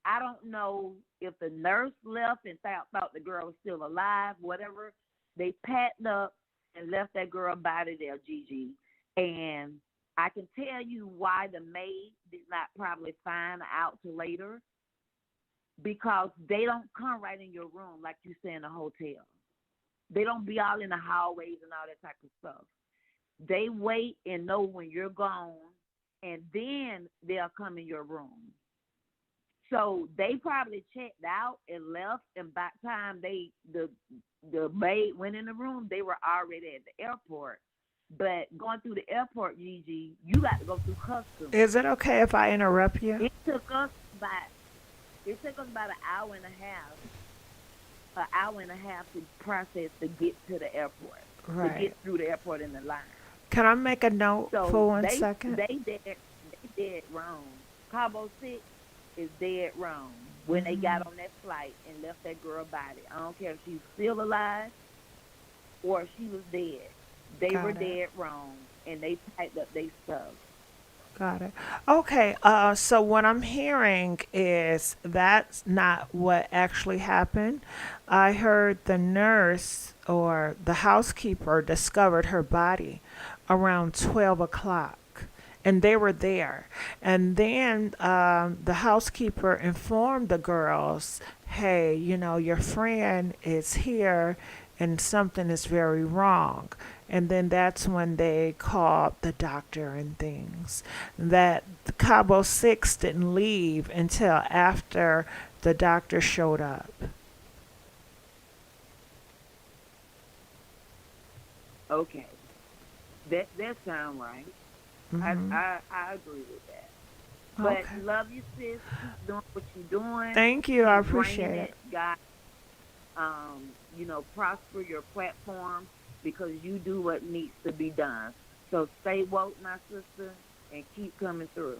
I don't know if the nurse left and thought the girl was still alive, whatever. They packed up and left that girl body there, Gigi. And I can tell you why the maid did not probably find out till later, because they don't come right in your room like you say in a hotel. They don't be all in the hallways and all that type of stuff. They wait and know when you're gone, and then they'll come in your room. So they probably checked out and left, and by the time the maid went in the room, they were already at the airport. But going through the airport, Gigi, you got to go through customs. Is it okay if I interrupt you? It took us about an hour and a half to process to get to the airport, Right. to get through the airport in the line. Can I make a note So for one second? they dead wrong. CABO 6 is dead wrong when they got on that flight and left that girl body. I don't care if she's still alive or if she was dead. They were dead wrong, and they packed up their stuff. Got it. Okay, so what I'm hearing is that's not what actually happened. I heard the nurse or the housekeeper discovered her body around 12 o'clock, and they were there. And then the housekeeper informed the girls, hey, your friend is here and something is very wrong. And then that's when they called the doctor and things. That the CABO 6 didn't leave until after the doctor showed up. Okay. That sounds right. Mhm. I agree with that. But Okay. love you, sis. Keep doing what you're doing. Thank you. I Keep bringing appreciate it. God, prosper your platform because you do what needs to be done. So stay woke, my sister, and keep coming through.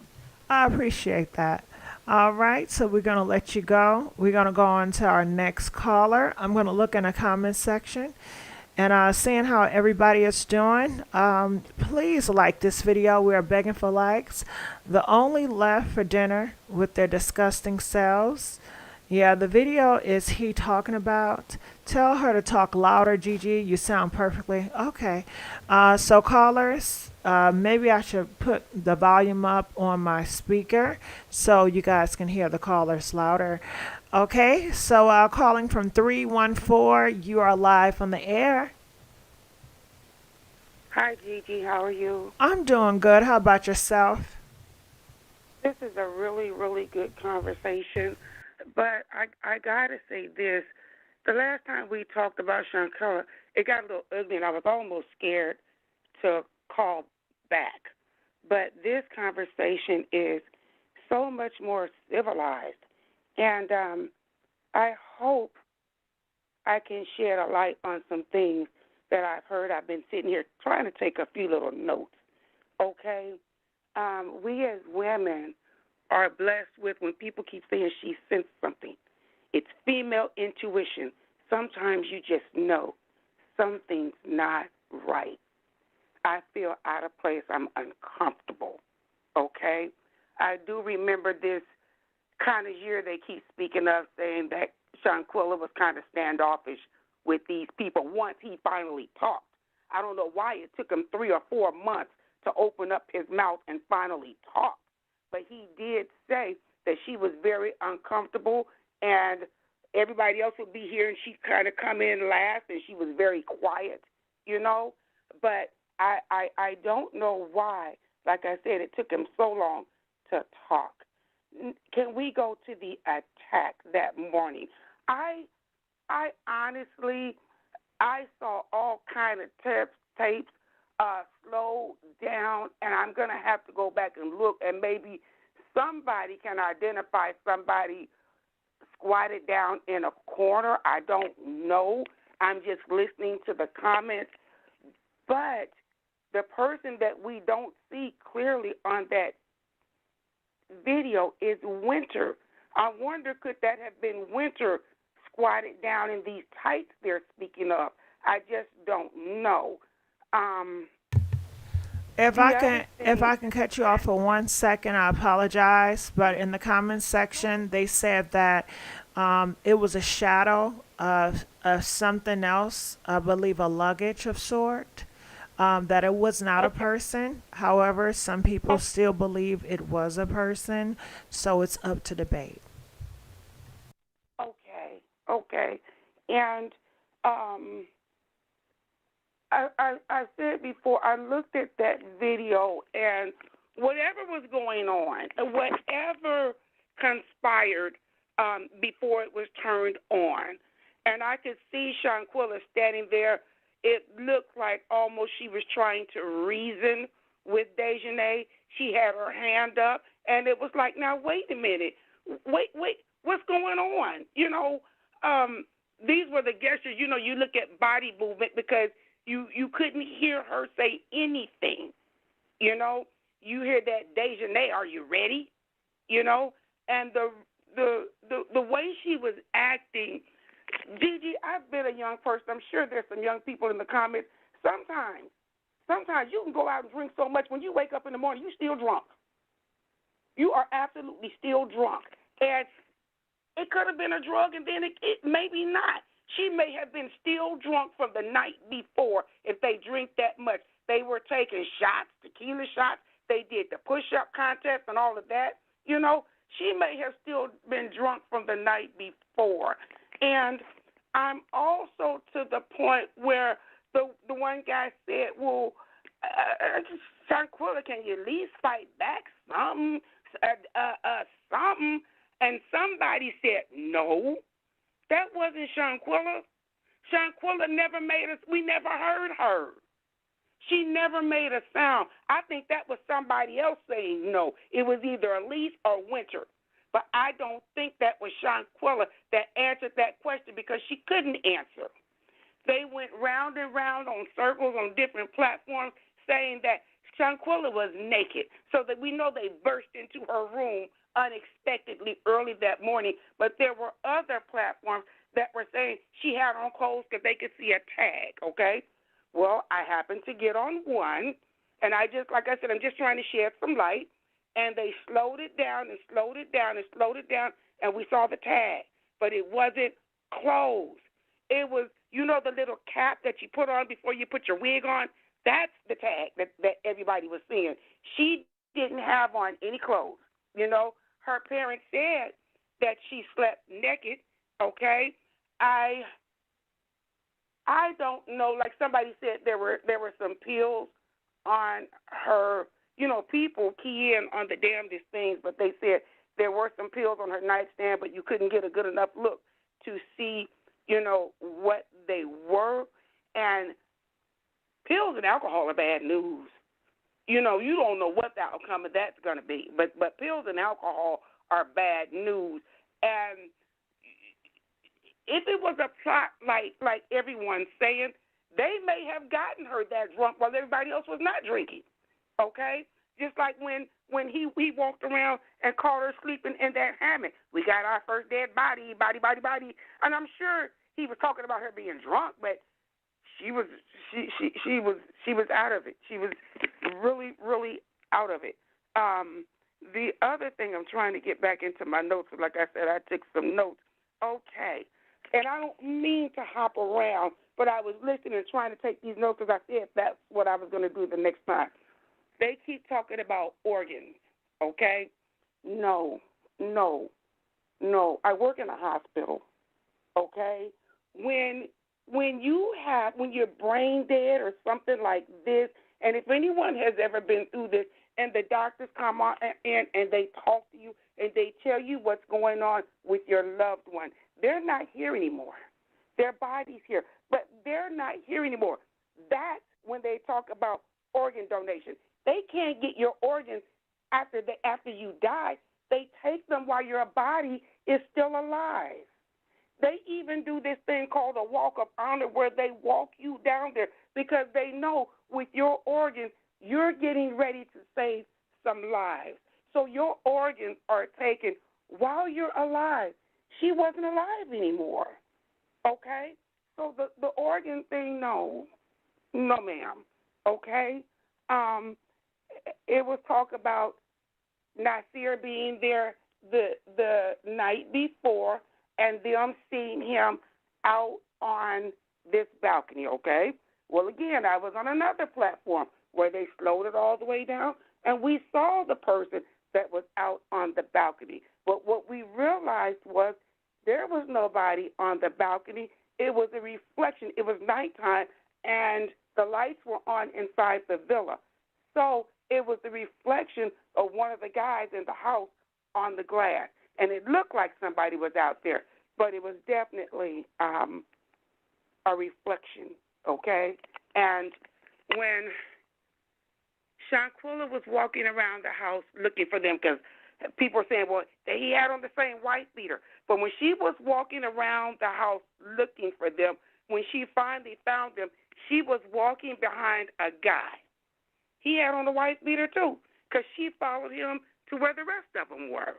I appreciate that. All right, so we're going to let you go. We're going to go on to our next caller. I'm going to look in the comments section and seeing how everybody is doing. Please like this video. We are begging for likes. The only left for dinner with their disgusting selves. Yeah, the video is he talking about. Tell her to talk louder, Gigi. You sound perfectly okay. So callers, maybe I should put the volume up on my speaker so you guys can hear the callers louder. Okay, so calling from 314, you are live on the air. Hi, Gigi. How are you? I'm doing good. How about yourself? This is a really, really good conversation. But I got to say this. The last time we talked about Shanquella, it got a little ugly, and I was almost scared to call back. But this conversation is so much more civilized. And I hope I can shed a light on some things that I've heard. I've been sitting here trying to take a few little notes, okay? We as women are blessed with when people keep saying she sensed something. It's female intuition. Sometimes you just know something's not right. I feel out of place. I'm uncomfortable, okay? I do remember this kind of year they keep speaking of, saying that Shanquella was kind of standoffish with these people once he finally talked. I don't know why it took him 3 or 4 months to open up his mouth and finally talk. But he did say that she was very uncomfortable and everybody else would be here and she'd kind of come in last and she was very quiet, you know. But I don't know why, like I said, it took him so long to talk. Can we go to the attack that morning? I honestly, I saw all kind of tapes slow down, and I'm going to have to go back and look, and maybe somebody can identify somebody squatted down in a corner. I don't know. I'm just listening to the comments. But the person that we don't see clearly on that video is Winter. I wonder, could that have been Winter squatted down in these tights they're speaking of? I just don't know. If I can cut you off for 1 second, I apologize. But in the comments section, they said that it was a shadow of something else. I believe a luggage of sort. That it was not a person. However, some people still believe it was a person. So it's up to debate. Okay. And I said before, I looked at that video, and whatever was going on, whatever conspired before it was turned on, and I could see Shanquella standing there. It looked like almost she was trying to reason with Dejanay. She had her hand up, and it was like, now, wait a minute. Wait, what's going on? You know, these were the gestures. You know, you look at body movement because you couldn't hear her say anything. You know, you hear that Dejanay, are you ready? You know, and the way she was acting, Gigi, I've been a young person. I'm sure there's some young people in the comments. Sometimes you can go out and drink so much when you wake up in the morning, you're still drunk. You are absolutely still drunk. And it could have been a drug, and then it maybe not. She may have been still drunk from the night before if they drink that much. They were taking shots, tequila shots. They did the push-up contest and all of that. You know, she may have still been drunk from the night before. And I'm also to the point where the one guy said, well, Shanquella, can you at least fight back something? Something? And somebody said, no, that wasn't Shanquella. Shanquella never made us, we never heard her. She never made a sound. I think that was somebody else saying no. It was either Elise or Winter. But I don't think that was Shanquella that answered that question because she couldn't answer. They went round and round on circles on different platforms saying that Shanquella was naked, so that we know they burst into her room unexpectedly early that morning. But there were other platforms that were saying she had on clothes because they could see a tag, okay? Well, I happened to get on one, and I just, like I said, I'm just trying to shed some light. And they slowed it down and slowed it down and slowed it down, and we saw the tag. but it wasn't clothes. It was, you know, the little cap that you put on before you put your wig on? That's the tag that everybody was seeing. She didn't have on any clothes. You know, her parents said that she slept naked, okay? I don't know, like somebody said there were some pills on her, you know, people key in on the damnedest things, but they said there were some pills on her nightstand, but you couldn't get a good enough look to see, you know, what they were. And pills and alcohol are bad news. You know, you don't know what the outcome of that's going to be, but pills and alcohol are bad news. And if it was a plot like everyone's saying, they may have gotten her that drunk while everybody else was not drinking, okay? Just like when he walked around and caught her sleeping in that hammock. We got our first dead body. And I'm sure he was talking about her being drunk, but she was out of it. She was really, really out of it. The other thing, I'm trying to get back into my notes. Like I said, I took some notes. Okay. And I don't mean to hop around, but I was listening and trying to take these notes because I said that's what I was going to do the next time. They keep talking about organs, okay? No. I work in a hospital, okay? When you're brain dead or something like this, and if anyone has ever been through this, and the doctors come on in and they talk to you and they tell you what's going on with your loved one, they're not here anymore. Their body's here, but they're not here anymore. That's when they talk about organ donation. They can't get your organs after you die. They take them while your body is still alive. They even do this thing called a walk of honor where they walk you down there because they know with your organs, you're getting ready to save some lives. So your organs are taken while you're alive. She wasn't alive anymore, okay? So the organ thing, no, ma'am, okay? It was talk about Nasir being there the night before and them seeing him out on this balcony, okay? Well, again, I was on another platform where they slowed it all the way down, and we saw the person that was out on the balcony. But what we realized was there was nobody on the balcony. It was a reflection. It was nighttime, and the lights were on inside the villa. So it was the reflection of one of the guys in the house on the glass. And it looked like somebody was out there, but it was definitely a reflection, okay? And when Shanquella was walking around the house looking for them, because people were saying, well, that he had on the same wife beater. But when she was walking around the house looking for them, when she finally found them, she was walking behind a guy. He had on the wife beater too, because she followed him to where the rest of them were.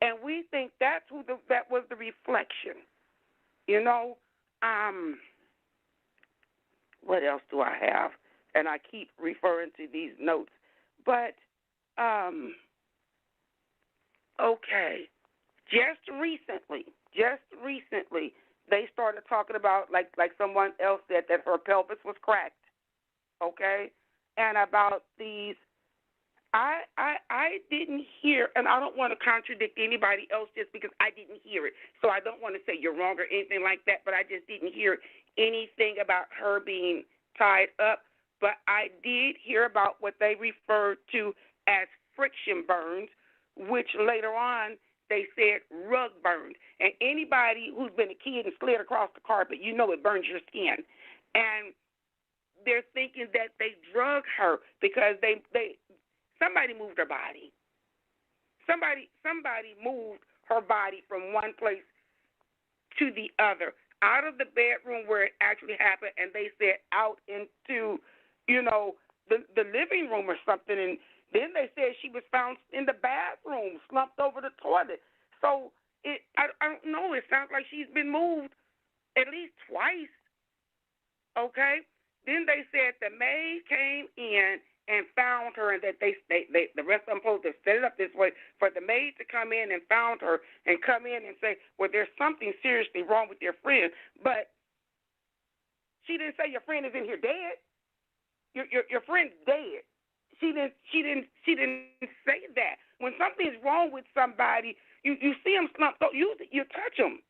And we think that's that was the reflection. You know, what else do I have? And I keep referring to these notes. But, okay, just recently, they started talking about, like someone else said, that her pelvis was cracked, okay? And about these, I didn't hear, and I don't want to contradict anybody else just because I didn't hear it. So I don't want to say you're wrong or anything like that, but I just didn't hear anything about her being tied up. But I did hear about what they referred to as friction burns, which later on they said rug burns. And anybody who's been a kid and slid across the carpet, you know it burns your skin. And they're thinking that they drug her because somebody moved her body. Somebody moved her body from one place to the other, out of the bedroom where it actually happened, and they said out into, the living room or something. And then they said she was found in the bathroom, slumped over the toilet. So I don't know. It sounds like she's been moved at least twice. Okay. Then they said the maid came in and found her, and that they the rest of them supposed to set it up this way for the maid to come in and found her and come in and say, well, there's something seriously wrong with your friend. But she didn't say your friend is in here dead. Your friend's dead. She didn't say that. When something's wrong with somebody, you see them slump. So you touch them.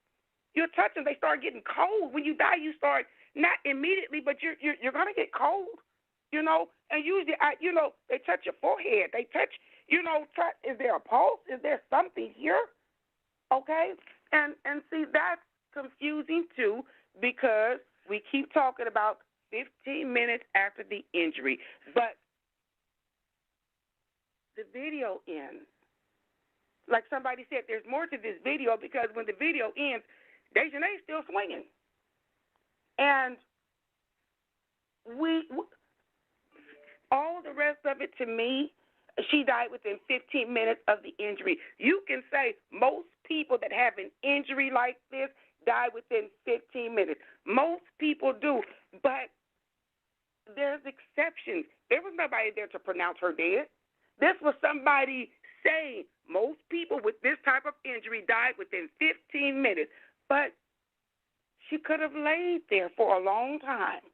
You touch them. They start getting cold. When you die, you start not immediately, but you're gonna get cold. You know, and usually, they touch your forehead. They touch, touch. Is there a pulse? Is there something here? Okay, and see, that's confusing too, because we keep talking about 15 minutes after the injury, but the video ends. Like somebody said, there's more to this video, because when the video ends, Dejanay's still swinging, and all the rest of it, to me, she died within 15 minutes of the injury. You can say most people that have an injury like this die within 15 minutes. Most people do, but there's exceptions. There was nobody there to pronounce her dead. This was somebody saying most people with this type of injury died within 15 minutes, but she could have laid there for a long time.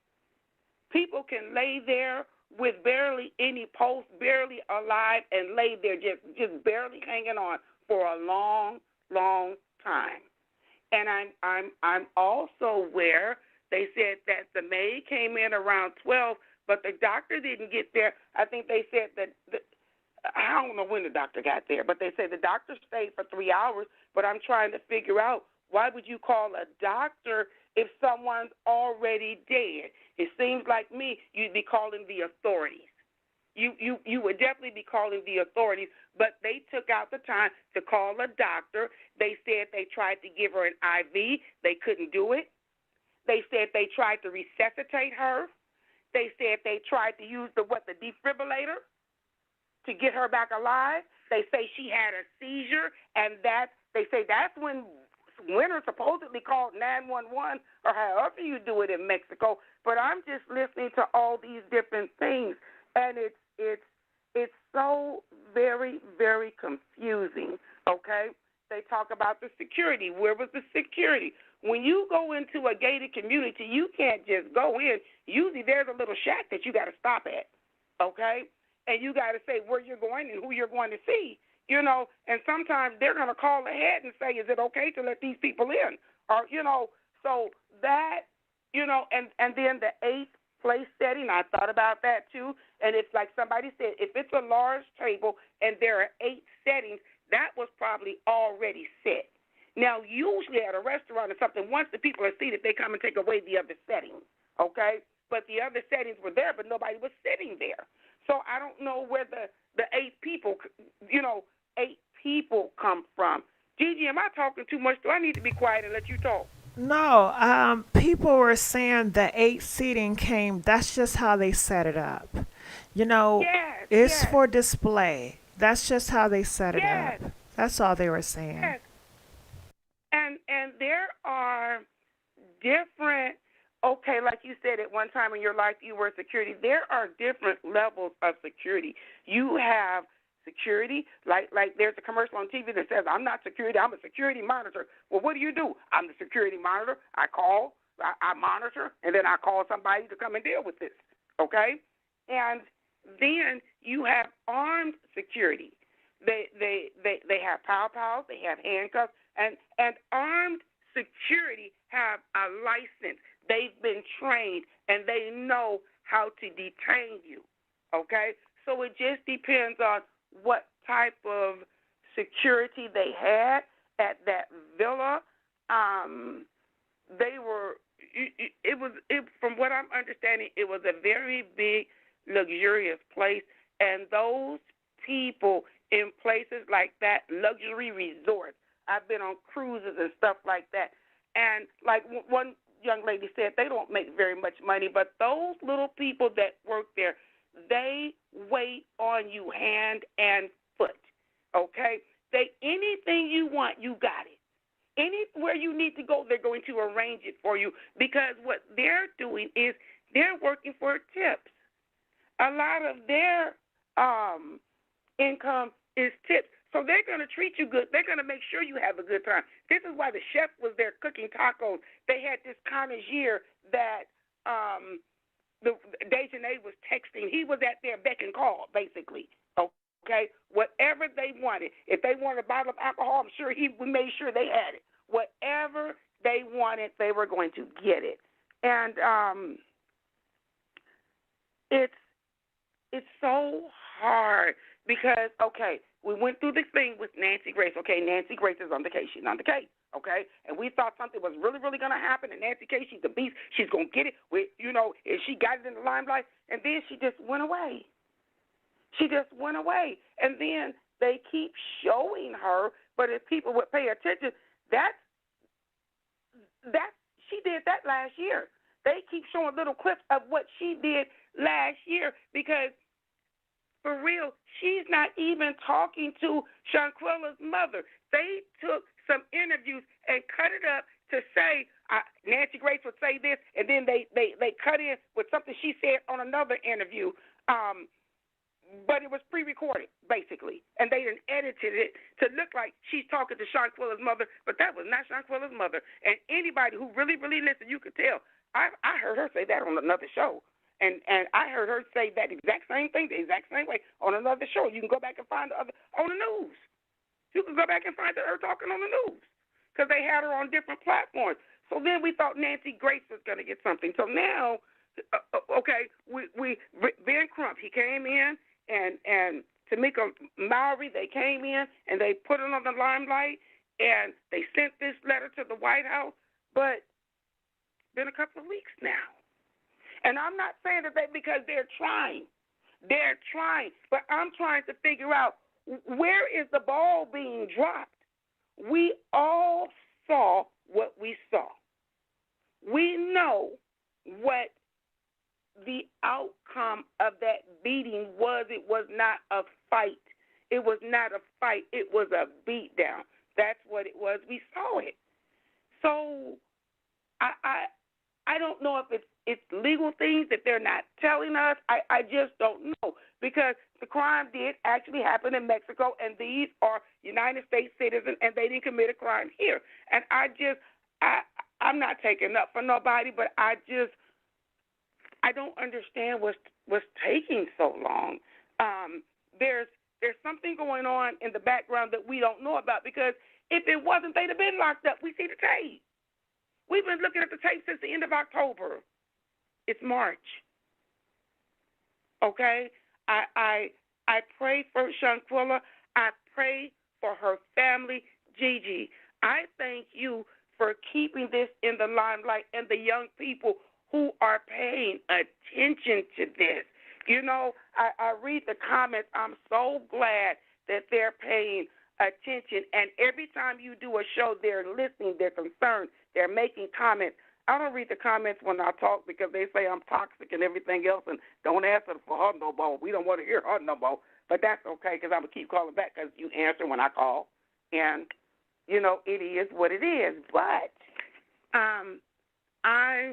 People can lay there with barely any pulse, barely alive, and lay there just barely hanging on for a long, long time. And I'm also aware they said that the maid came in around 12, but the doctor didn't get there. I think they said that I don't know when the doctor got there, but they said the doctor stayed for 3 hours. But I'm trying to figure out, why would you call a doctor if someone's already dead? It seems like me, you'd be calling the authorities. You would definitely be calling the authorities, but they took out the time to call a doctor. They said they tried to give her an IV. They couldn't do it. They said they tried to resuscitate her. They said they tried to use the defibrillator to get her back alive. They say she had a seizure, and they say that's when Winter supposedly called 911, or however you do it in Mexico. But I'm just listening to all these different things, and it's so very, very confusing. Okay, they talk about the security. Where was the security? When you go into a gated community, you can't just go in. Usually there's a little shack that you got to stop at. Okay, and you got to say where you're going and who you're going to see. And sometimes they're going to call ahead and say, is it okay to let these people in? Or, so that, and then the 8th place setting, I thought about that too. And it's like somebody said, if it's a large table and there are 8 settings, that was probably already set. Now, usually at a restaurant or something, once the people are seated, they come and take away the other settings, okay? But the other settings were there, but nobody was sitting there. So I don't know where the 8 people, 8 people come from. Gigi, am I talking too much? Do I need to be quiet and let you talk? No, people were saying the 8 seating came, that's just how they set it up. Yes, It's yes. for display. That's just how they set it Yes. up. That's all they were saying. Yes. And there are different, okay, like you said, at one time in your life you were security. There are different levels of security. You have security, like there's a commercial on TV that says, I'm not security, I'm a security monitor. Well, what do? I'm the security monitor. I call, I monitor, and then I call somebody to come and deal with this, okay? And then you have armed security. They have pow-pows, they have handcuffs, and armed security have a license. They've been trained, and they know how to detain you, okay? So it just depends on what type of security they had at that villa. From what I'm understanding, it was a very big, luxurious place, and those people in places like that, luxury resorts. I've been on cruises and stuff like that, and like one young lady said, they don't make very much money, but those little people that work there, they wait on you hand and foot, okay? Anything you want, you got it. Anywhere you need to go, they're going to arrange it for you, because what they're doing is they're working for tips. A lot of their income is tips. So they're going to treat you good. They're going to make sure you have a good time. This is why the chef was there cooking tacos. They had this connoisseur that the Dejanay was texting. He was at their beck and call, basically. Okay? Whatever they wanted. If they wanted a bottle of alcohol, I'm sure we made sure they had it. Whatever they wanted, they were going to get it. And it's so hard because, okay, we went through this thing with Nancy Grace. Okay, Nancy Grace is on the case. She's on the case, okay? And we thought something was really, really going to happen. And Nancy Grace, she's a beast. She's going to get it. And she got it in the limelight. And then she just went away. She just went away. And then they keep showing her. But if people would pay attention, she did that last year. They keep showing little clips of what she did last year because, for real, she's not even talking to Shanquella's mother. They took some interviews and cut it up to say, Nancy Grace would say this, and then they cut in with something she said on another interview. But it was pre-recorded, basically, and they done edited it to look like she's talking to Shanquella's mother, but that was not Shanquella's mother. And anybody who really, really listened, you could tell. I heard her say that on another show. And I heard her say that exact same thing, the exact same way on another show. You can go back and find the other on the news. You can go back and find her talking on the news because they had her on different platforms. So then we thought Nancy Grace was going to get something. So now, okay, Ben Crump, he came in, and Tamika Mowry, they came in, and they put it on the limelight, and they sent this letter to the White House. But it's been a couple of weeks now. And I'm not saying that because they're trying. They're trying. But I'm trying to figure out where is the ball being dropped. We all saw what we saw. We know what the outcome of that beating was. It was not a fight. It was not a fight. It was a beatdown. That's what it was. We saw it. So I don't know if it's legal things that they're not telling us. I just don't know because the crime did actually happen in Mexico, and these are United States citizens, and they didn't commit a crime here. And I'm not taking up for nobody, but I don't understand what's taking so long. There's something going on in the background that we don't know about because if it wasn't, they'd have been locked up. We see the tape. We've been looking at the tape since the end of October. It's March. Okay? I pray for Shanquella. I pray for her family. Gigi, I thank you for keeping this in the limelight and the young people who are paying attention to this. You know, I read the comments. I'm so glad that they're paying attention. And every time you do a show, they're listening, they're concerned, they're making comments. I don't read the comments when I talk because they say I'm toxic and everything else and don't answer for her no more. We don't want to hear her no more. But that's okay because I'm going to keep calling back because you answer when I call. And, you know, it is what it is. But I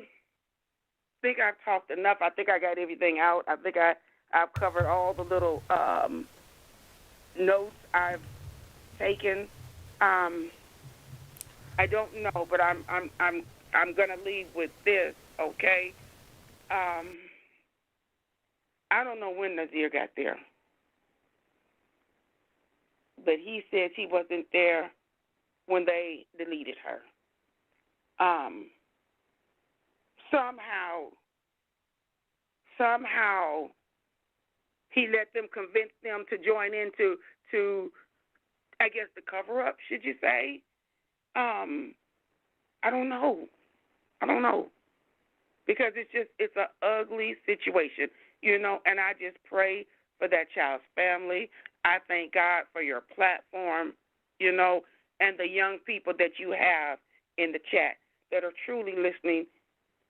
think I've talked enough. I think I got everything out. I think I've covered all the little notes I've taken. I don't know, but I'm gonna leave with this, okay? I don't know when Nazir got there, but he says he wasn't there when they deleted her. Somehow he let them convince them to join into I guess the cover up, should you say? I don't know. Because it's an ugly situation, you know, and I just pray for that child's family. I thank God for your platform, you know, and the young people that you have in the chat that are truly listening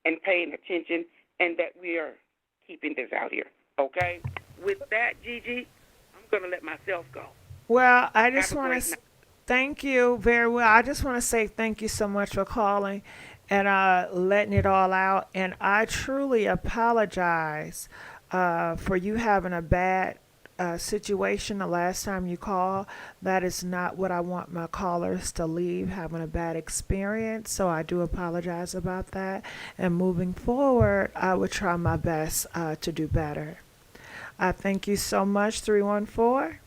and paying attention and that we are keeping this out here, okay? With that, Gigi, I'm going to let myself go. Well, I just want to thank you very well. I just want to say thank you so much for calling and letting it all out. And I truly apologize for you having a bad situation the last time you call. That is not what I want my callers to leave having a bad experience. So I do apologize about that. And moving forward, I would try my best to do better. I thank you so much, 314.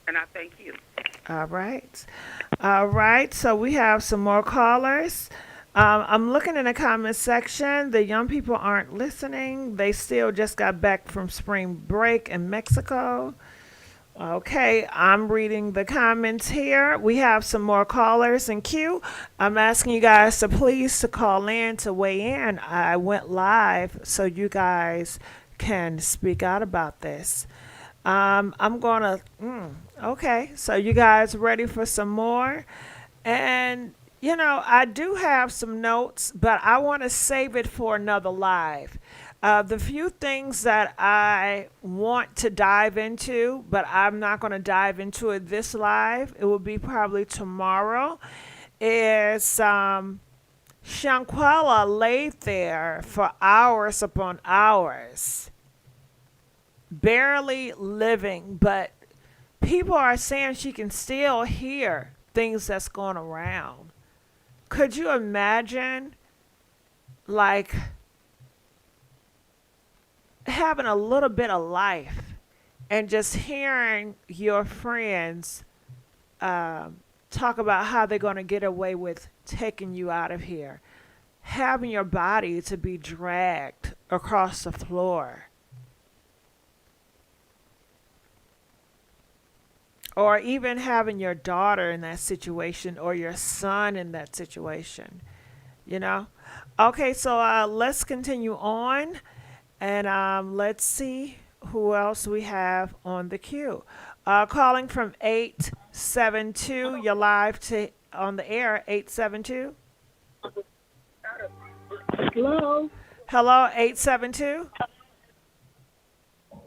And I thank you. All right. All right. So we have some more callers. I'm looking in the comment section. The young people aren't listening. They still just got back from spring break in Mexico. Okay, I'm reading the comments here. We have some more callers in queue. I'm asking you guys to please to call in to weigh in. I went live so you guys can speak out about this. I'm gonna. Okay, so you guys ready for some more? And I do have some notes, but I want to save it for another live. The few things that I want to dive into, but I'm not going to dive into it this live, it will be probably tomorrow, is Shanquella laid there for hours upon hours, barely living, but people are saying she can still hear things that's going around. Could you imagine, like, having a little bit of life and just hearing your friends talk about how they're going to get away with taking you out of here, having your body to be dragged across the floor, or even having your daughter in that situation or your son in that situation, you know? Okay, so let's continue on, and let's see who else we have on the queue. Calling from 872, you're live on the air, 872. Hello. Hello, 872.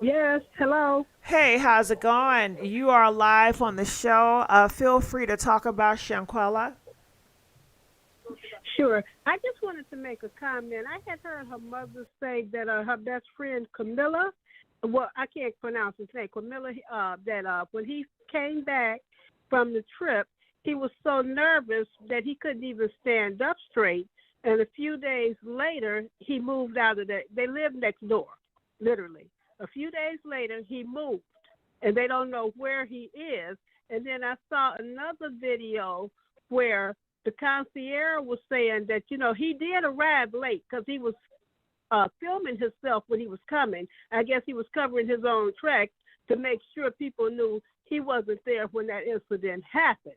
Yes, hello. Hey, how's it going? You are live on the show. Feel free to talk about Shanquella. Sure. I just wanted to make a comment. I had heard her mother say that her best friend Camilla, well, I can't pronounce his name, Camilla, that when he came back from the trip, he was so nervous that he couldn't even stand up straight. And a few days later, he moved out of there. They lived next door, literally. A few days later, he moved, and they don't know where he is. And then I saw another video where the concierge was saying that, he did arrive late because he was filming himself when he was coming. I guess he was covering his own tracks to make sure people knew he wasn't there when that incident happened.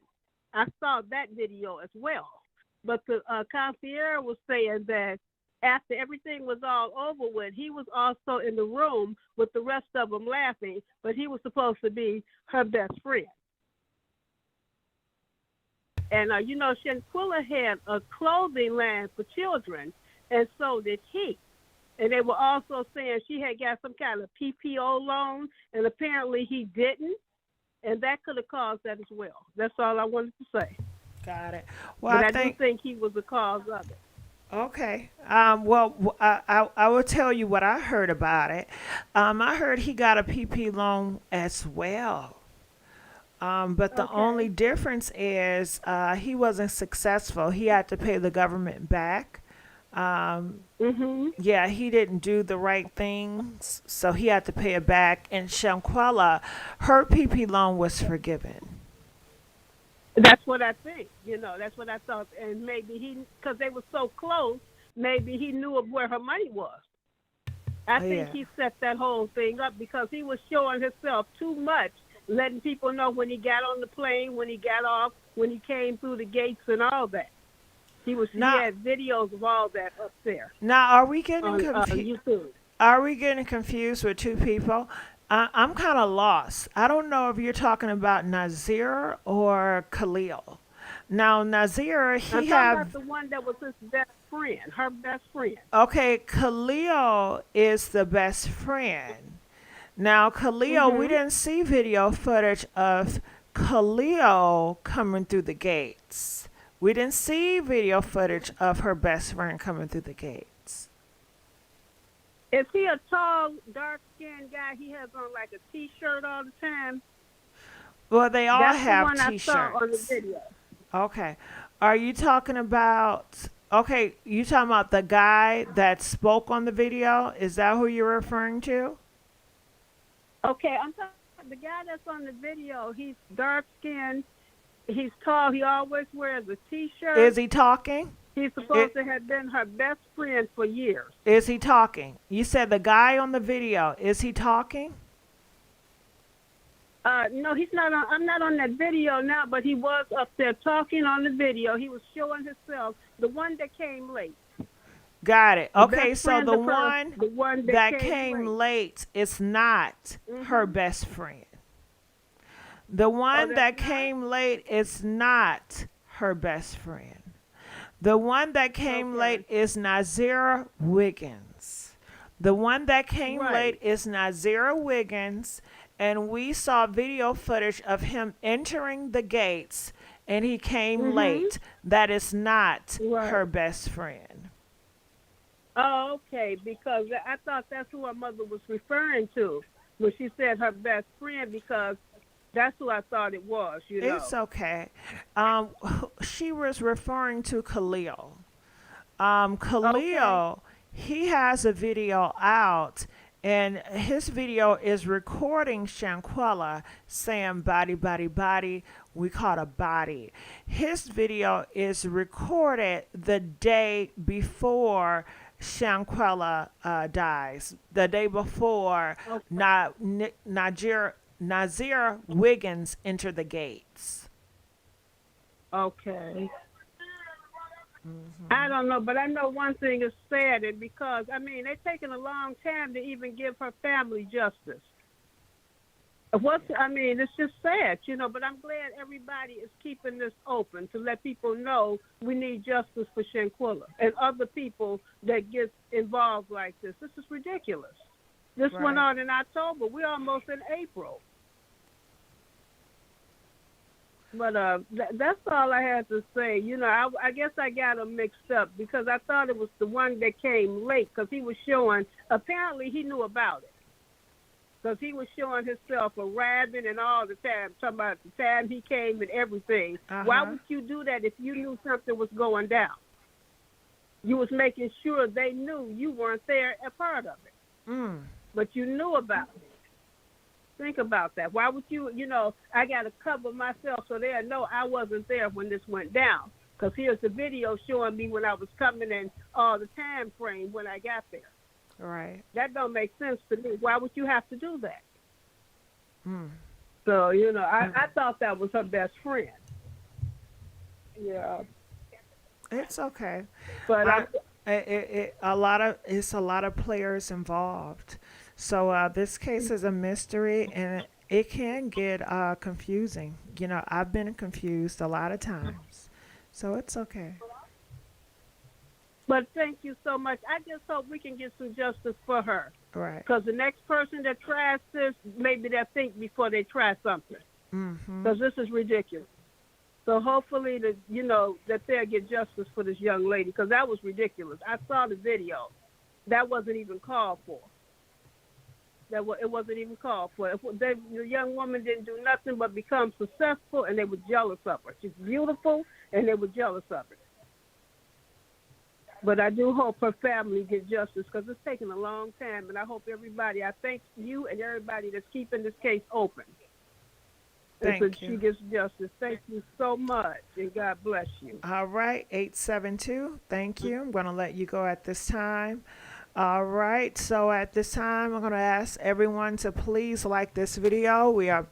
I saw that video as well. But the concierge was saying that after everything was all over with, he was also in the room with the rest of them laughing, but he was supposed to be her best friend. And, Shanquella had a clothing line for children, and so did he. And they were also saying she had got some kind of PPO loan, and apparently he didn't, and that could have caused that as well. That's all I wanted to say. Got it. Well, but I do think he was the cause of it. Okay. I will tell you what I heard about it. I heard he got a PP loan as well. But the only difference is he wasn't successful. He had to pay the government back. Yeah, he didn't do the right things, so he had to pay it back. And Shanquella, her PP loan was forgiven. That's what I think. That's what I thought. And maybe because they were so close, maybe he knew of where her money was. I think he set that whole thing up because he was showing himself too much, letting people know when he got on the plane, when he got off, when he came through the gates and all that. He had videos of all that up there. Now, are we getting YouTube? Are we getting confused with two people? I'm kind of lost. I don't know if you're talking about Nazir or Khalil. Now, Nazir, I'm talking about the one that was his best friend, her best friend. Okay, Khalil is the best friend. Now, Khalil, we didn't see video footage of Khalil coming through the gates. We didn't see video footage of her best friend coming through the gates. Is he a tall, dark-skinned guy? He has on like a T-shirt all the time. Well, they all That's the have one I saw on the T-shirts. video. Okay. Are you talking about? Okay, you talking about the guy that spoke on the video? Is that who you're referring to? Okay, I'm talking about the guy that's on the video. He's dark-skinned. He's tall. He always wears a T-shirt. Is he talking? He's supposed to have been her best friend for years. Is he talking? You said the guy on the video. Is he talking? No, he's not on. I'm not on that video now, but he was up there talking on the video. He was showing himself, the one that came late. Got it. The Okay, best so friend the of hers, one the one that came came late is not her best friend. The one that's that came late is not her best friend. The one that came late is Nazira Wiggins. The one that came late is Nazira Wiggins, and we saw video footage of him entering the gates, and he came late. That is not her best friend. Oh, okay, because I thought that's who her mother was referring to when she said her best friend, because that's who I thought it was, you know. It's okay. She was referring to Khalil. Khalil, he has a video out, and his video is recording Shanquella saying body, body, body. We caught a body. His video is recorded the day before Shanquella dies, the day before Nazir Wiggins entered the gates. Okay. I don't know, but I know one thing is sad, and because, I mean, they're taking a long time to even give her family justice. I mean, it's just sad, you know, but I'm glad everybody is keeping this open to let people know we need justice for Shanquella and other people that get involved like this. This is ridiculous. This went on in October. We're almost in April. But that's all I had to say. You know, I guess I got them mixed up because I thought it was the one that came late because he was showing, apparently he knew about it. Because he was showing himself arriving and all the time, talking about the time he came and everything. Why would you do that if you knew something was going down? You was making sure they knew you weren't there a part of it. But you knew about it. Think about that. Why would you, you know, I got to cover myself so they'll know I wasn't there when this went down. Because here's the video showing me when I was coming in, all the time frame when I got there. Right. That don't make sense to me. Why would you have to do that? So, you know, I thought that was her best friend. Yeah. It's okay. But it's a lot of players involved. So this case is a mystery, and it can get confusing. You know, I've been confused a lot of times. So it's okay. But thank you so much. I just hope we can get some justice for her. Right. Because the next person that tries this, maybe they'll think before they try something. Because this is ridiculous. So hopefully, that they'll get justice for this young lady, because that was ridiculous. I saw the video. That wasn't even called for. It wasn't even called for. The young woman didn't do nothing but become successful, and they were jealous of her. She's beautiful, and they were jealous of her. But I do hope her family gets justice, because it's taken a long time, and I thank you and everybody that's keeping this case open. Thank and so you. she gets justice. Thank you so much, and God bless you. All right, 872. Thank you. I'm going to let you go at this time. All right, so at this time, I'm going to ask everyone to please like this video. We are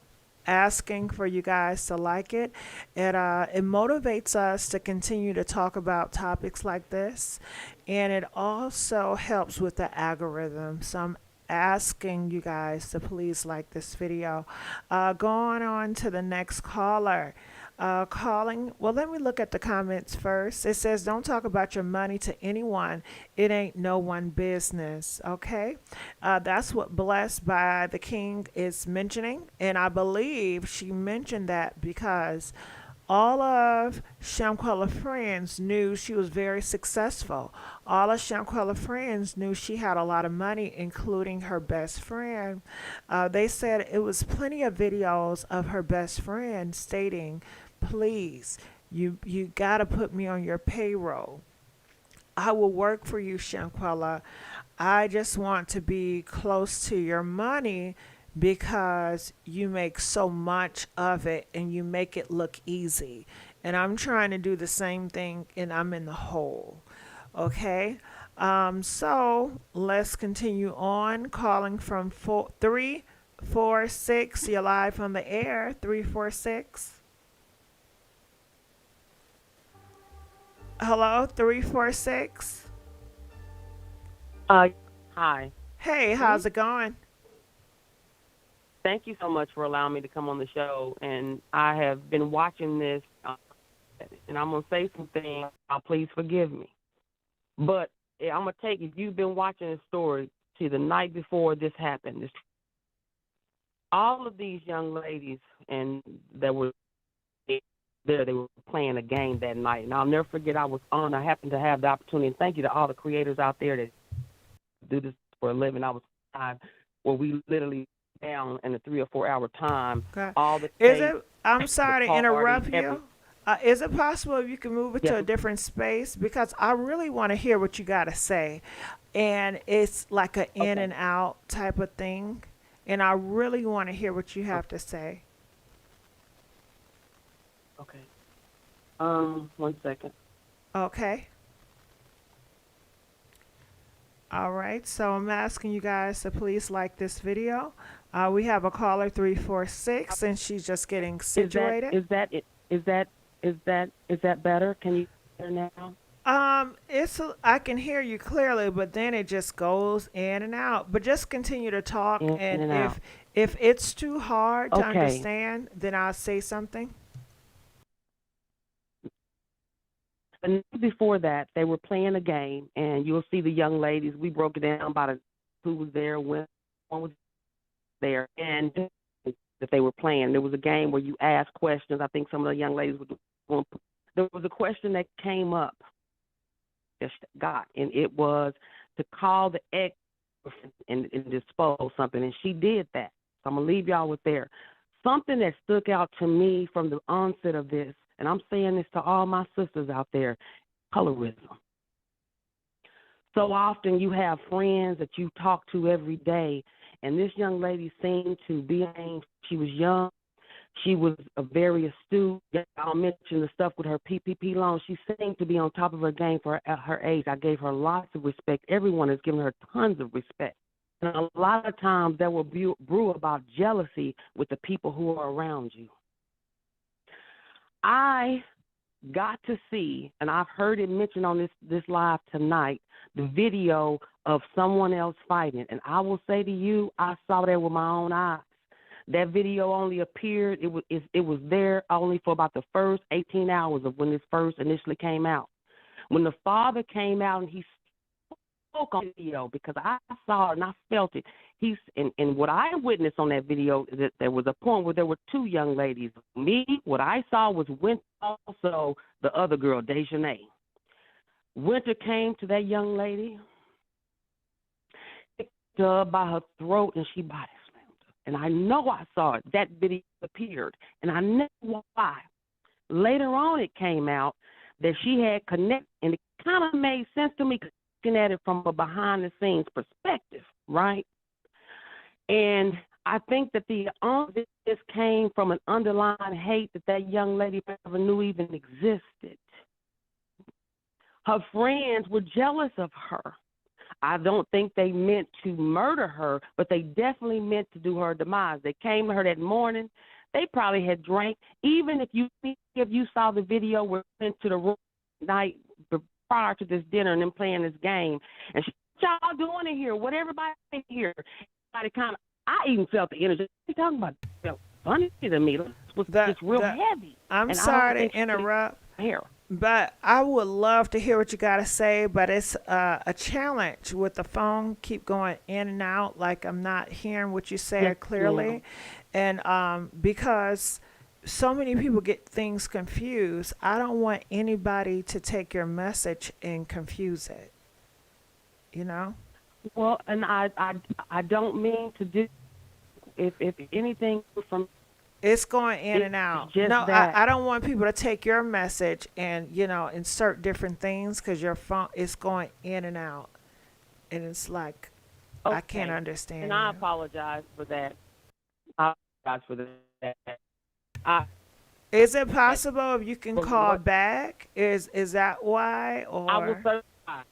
asking for you guys to like it. It motivates us to continue to talk about topics like this, and it also helps with the algorithm. So I'm asking you guys to please like this video. Going on to the next caller. Well, let me look at the comments first. It says, don't talk about your money to anyone. It ain't no one business. Okay. That's what Blessed by the King is mentioning. And I believe she mentioned that because All of Shanquella's friends knew she was very successful. All of Shanquella's friends knew she had a lot of money, including her best friend. They said it was plenty of videos of her best friend stating, "Please, you gotta put me on your payroll. I will work for you, Shanquella. I just want to be close to your money because you make so much of it and you make it look easy. And I'm trying to do the same thing and I'm in the hole." Okay. So let's continue on. Calling from 346. You're live on the air. 346. Hello, 346. Hi. Hey, how's it going? Thank you so much for allowing me to come on the show. And I have been watching this, and I'm going to say some things. Please forgive me. But I'm going to take, if you've been watching the story, see, the night before this happened, all of these young ladies and that were there, they were playing a game that night. And I'll never forget, I happened to have the opportunity, and thank you to all the creators out there that do this for a living. I was live where we literally down in a 3 or 4 hour time. Okay. All the Is tapes, it? I'm sorry to the interrupt parties, you. Is it possible if you can move it to a different space? Because I really want to hear what you got to say. And it's like an in and out type of thing. And I really want to hear what you have to say. Okay. 1 second. Okay. All right. So I'm asking you guys to please like this video. We have a caller 346, and she's just getting situated. Is that better? Can you hear now? I can hear you clearly, but then it just goes in and out. But just continue to talk, and if it's too hard to understand, then I'll say something. The night before that, they were playing a game, and you'll see the young ladies. We broke it down by who was there, when one was there, and that they were playing. There was a game where you asked questions. I think some of the young ladies were doing. There was a question that came up, and it was to call the ex and dispose something, and she did that. So I'm gonna leave y'all with there. Something that stuck out to me from the onset of this, and I'm saying this to all my sisters out there, colorism. So often you have friends that you talk to every day, and this young lady seemed to be, she was young, she was very astute. I'll mention the stuff with her PPP loan. She seemed to be on top of her game for her age. I gave her lots of respect. Everyone has given her tons of respect. And a lot of times there will brew about jealousy with the people who are around you. I got to see, and I've heard it mentioned on this live tonight, the video of someone else fighting. And I will say to you, I saw that with my own eyes. That video only appeared, it was there only for about the first 18 hours of when this first initially came out. When the father came out and he spoke on the video, because I saw it and I felt it. And what I witnessed on that video is that there was a point where there were two young ladies. Me, what I saw was Winter, also the other girl, Dejanay. Winter came to that young lady, picked her up by her throat, and she body slammed her. And I know I saw it. That video appeared, and I know why. Later on, it came out that she had connected, and it kind of made sense to me looking at it from a behind-the-scenes perspective, right? And I think that this came from an underlying hate that young lady never knew even existed. Her friends were jealous of her. I don't think they meant to murder her, but they definitely meant to do her demise. They came to her that morning. They probably had drank. Even if you saw the video where we went to the room night prior to this dinner and them playing this game, and what y'all doing in here? What everybody in here? I even felt the energy. What are you talking about? It felt funny to me. It was just real heavy. I'm and sorry to interrupt, but I would love to hear what you got to say, but it's a challenge with the phone. Keep going in and out like I'm not hearing what you said clearly. And because so many people get things confused. I don't want anybody to take your message and confuse it. You know? Well, and I don't mean to do. If anything from It's going in it's and out. just No, that. I don't want people to take your message and, insert different things because your phone is going in and out. And it's like, I can't Okay. understand And I you. apologize for that. I apologize for that. I Is it possible if you can but call what back? Is that why I will or? certainly try.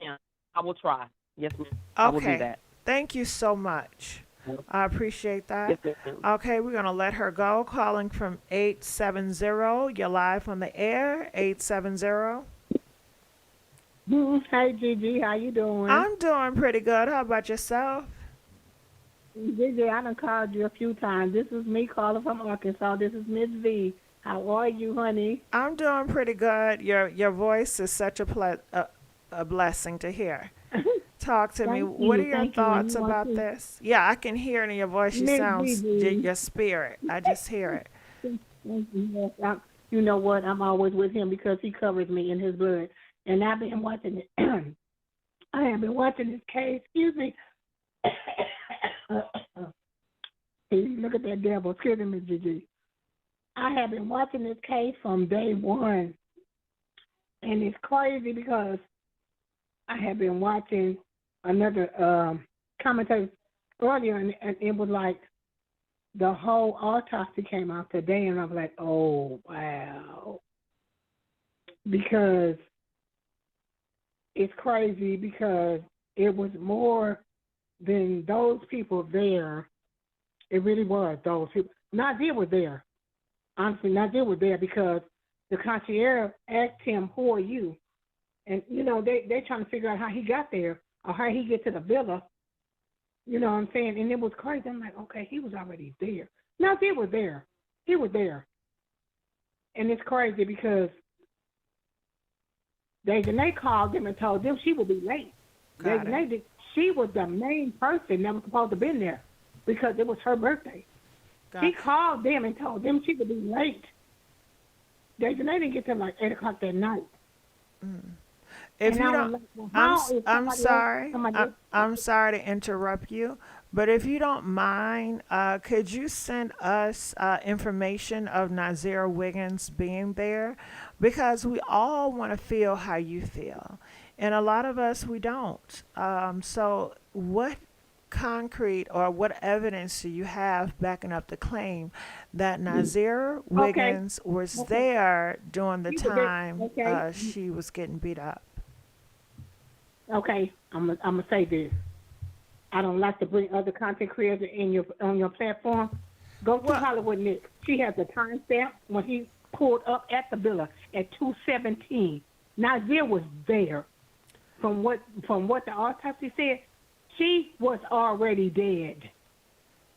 Yeah, I will try. Yes, ma'am. I will do Okay. that. Thank you so much. I appreciate that. Yes, ma'am. Okay, we're going to let her go. Calling from 870. You're live on the air. 870. Hey, Gigi, how you doing? I'm doing pretty good. How about yourself? Gigi, I done called you a few times. This is me calling from Arkansas. This is Miss V. How are you, honey? I'm doing pretty good. Your voice is such a blessing to hear. Talk to me. What are your Thank you. And thoughts you want about to, this? Yeah, I can hear it in your voice. You Miss sounds Gigi. your spirit. I just hear it. Yes, you know what? I'm always with him because he covers me in his blood. And I've been watching it. I have been watching this case. Excuse me. Hey, look at that devil. Excuse me, Gigi. I have been watching this case from day one. And it's crazy because I have been watching another commentary earlier, and it was like the whole autopsy came out today, and I was like, oh, wow. Because it's crazy because it was more than those people there. It really was those people. Nazir was there. Honestly, Nazir was there because the concierge asked him, who are you? And, they're trying to figure out how he got there or how he get to the villa. You know what I'm saying? And it was crazy. I'm like, okay, he was already there. Nazir was there. He was there. And it's crazy because they called them and told them she would be late. She was the main person that was supposed to be there because it was her birthday. He called them and told them she would be late. They didn't get there like 8 o'clock that night. If And you I don't, was like, well, I'm sorry. somebody else- I'm sorry to interrupt you, but if you don't mind, could you send us information of Nazir Wiggins being there? Because we all want to feel how you feel, and a lot of us we don't. So, what concrete or what evidence do you have backing up the claim that Nazir Wiggins was there during the He was there. time Okay. she was getting beat up? Okay, I'm gonna say this. I don't like to bring other content creators on your platform. Go to Hollywood Nick. She has a timestamp when he pulled up at the villa at 2:17. Nazir was there. From what the autopsy said, she was already dead.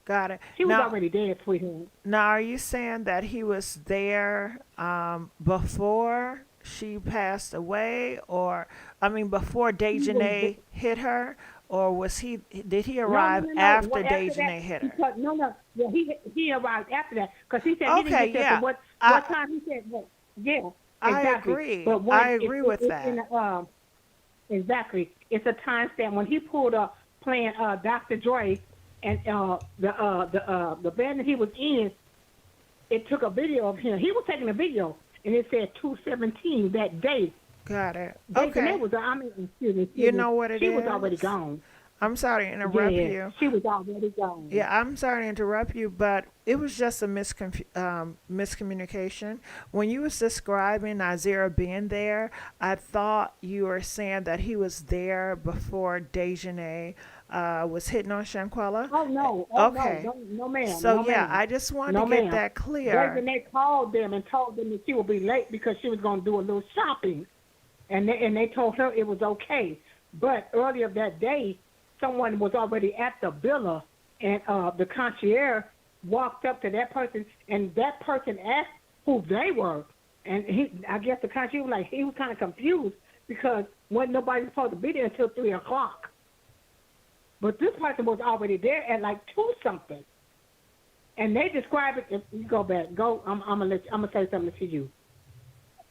Got it. She was Now- already dead, sweetheart. Now, are you saying that he was there before she passed away, or before Dejanay hit her, or did he arrive after What, Dejanay that? hit her? Because, no. Yeah, he arrived after that because he said he Okay, didn't get there. yeah. So what time he said? What? Yeah, I exactly. agree. But when I agree with it's that. In the, exactly, it's a timestamp when he pulled up playing Dr. Dre and the band that he was in. It took a video of him. He was taking a video, and it said 2:17 that day. Got it. Dejanay Okay. was, excuse me. You know what it she is? was already gone. I'm sorry to interrupt Yeah, you. she was already gone. Yeah, I'm sorry to interrupt you, but it was just a miscommunication. When you was describing Nazir being there, I thought you were saying that he was there before Dejanay was hitting on Shanquella. Oh no! Okay. No, ma'am. So no, yeah, ma'am. I just wanted No, to get ma'am. that clear. They called them and told them that she would be late because she was going to do a little shopping, and they told her it was okay. But earlier that day, someone was already at the villa, and the concierge walked up to that person, and that person asked who they were, and I guess the concierge was he was kind of confused because wasn't nobody supposed to be there until 3 o'clock. But this person was already there at 2 something. And they describe it. If you go back, go. I'm gonna say something to you.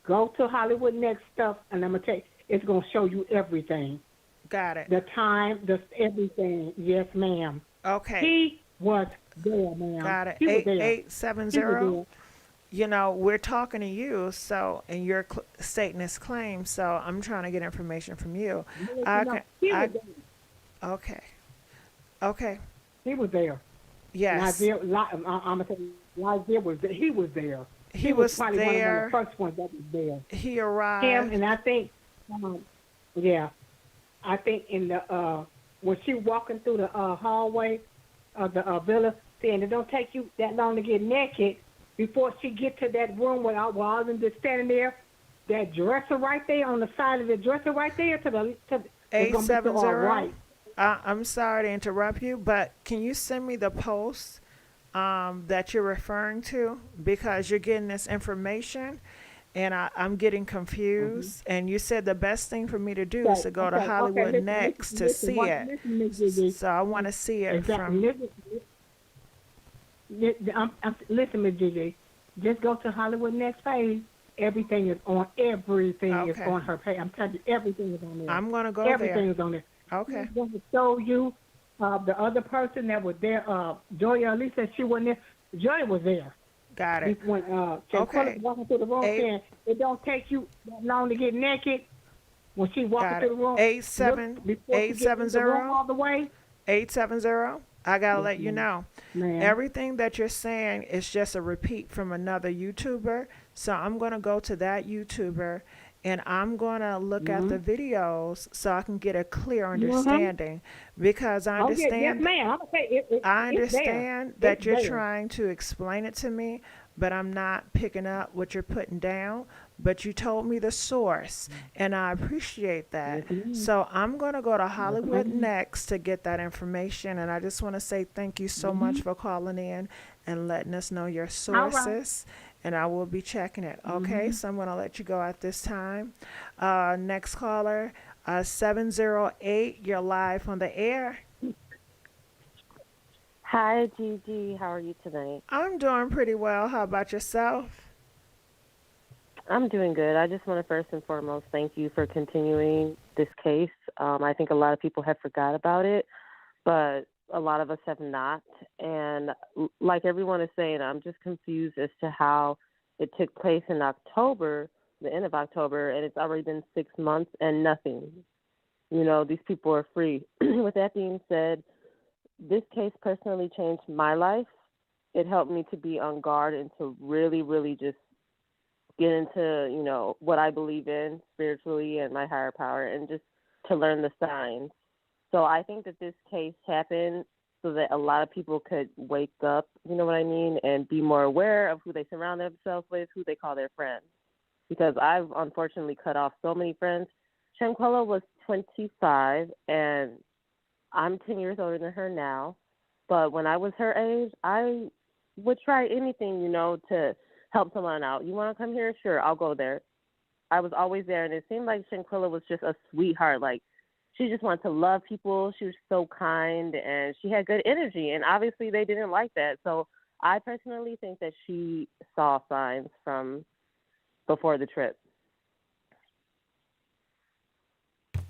Go to Hollywood Next stuff, and I'm gonna tell you, it's gonna show you everything. Got it. The time, the everything. Yes, ma'am. Okay. He was there, ma'am. Got it. He was there. He was 8870. there. You know, we're talking to you, so, and you're stating this claim, so I'm trying to get information from you. I No, can, he I, was there. okay. Okay. He was there. Yes. I'm gonna say, Liza was there. He was there. He was probably there. one of the first ones that was there. He arrived. Him, and I think, yeah, I think in the when she walking through the hallway of the villa, saying it don't take you that long to get naked before she get to that room where all of them just standing there. That dresser right there on the side of the dresser right there to the 870. Right. I'm sorry to interrupt you, but can you send me the post that you're referring to? Because you're getting this information and I'm getting confused. And you said the best thing for me to do is to go to Hollywood Next to see it. So I want to see it from. Listen, Miss Gigi, just go to Hollywood Next page. Everything is on. Everything is on her page. I'm telling you, everything is on there. I'm going to go everything there. is on there. Okay. I'm going to show you the other person that was there. Joy, at least said she wasn't there. Joy was there. Got it. When Shanquella walking through the room saying it don't take you that long to get naked. When she walking through the room, 870 all the way. 870. I gotta let you know. Ma'am. Everything that you're saying is just a repeat from another YouTuber. So I'm gonna go to that YouTuber and I'm gonna look at the videos so I can get a clear understanding. Because I understand. Yes, ma'am. I'm gonna say I understand that you're there. trying to explain it to me, but I'm not picking up what you're putting down. But you told me the source, and I appreciate that. So I'm going to go to Hollywood Next to get that information, and I just want to say thank you so much for calling in and letting us know your sources, and I will be checking it. Okay, so I'm going to let you go at this time. Next caller, 708, you're live on the air. Hi, Gigi. How are you tonight? I'm doing pretty well. How about yourself? I'm doing good. I just want to first and foremost thank you for continuing this case. I think a lot of people have forgot about it, but a lot of us have not. And like everyone is saying, I'm just confused as to how it took place in October, the end of October, and it's already been 6 months and nothing. You know, these people are free. With that being said, this case personally changed my life. It helped me to be on guard and to really, really just get into, you know, what I believe in spiritually and my higher power and just to learn the signs. So I think that this case happened so that a lot of people could wake up, you know what I mean, and be more aware of who they surround themselves with, who they call their friends. Because I've unfortunately cut off so many friends. Shanquella was 25 and I'm 10 years older than her now. But when I was her age, I would try anything, you know, to help someone out. You want to come here? Sure, I'll go there. I was always there, and it seemed like Shanquella was just a sweetheart. Like, she just wanted to love people. She was so kind, and she had good energy, and obviously they didn't like that. So I personally think that she saw signs from before the trip.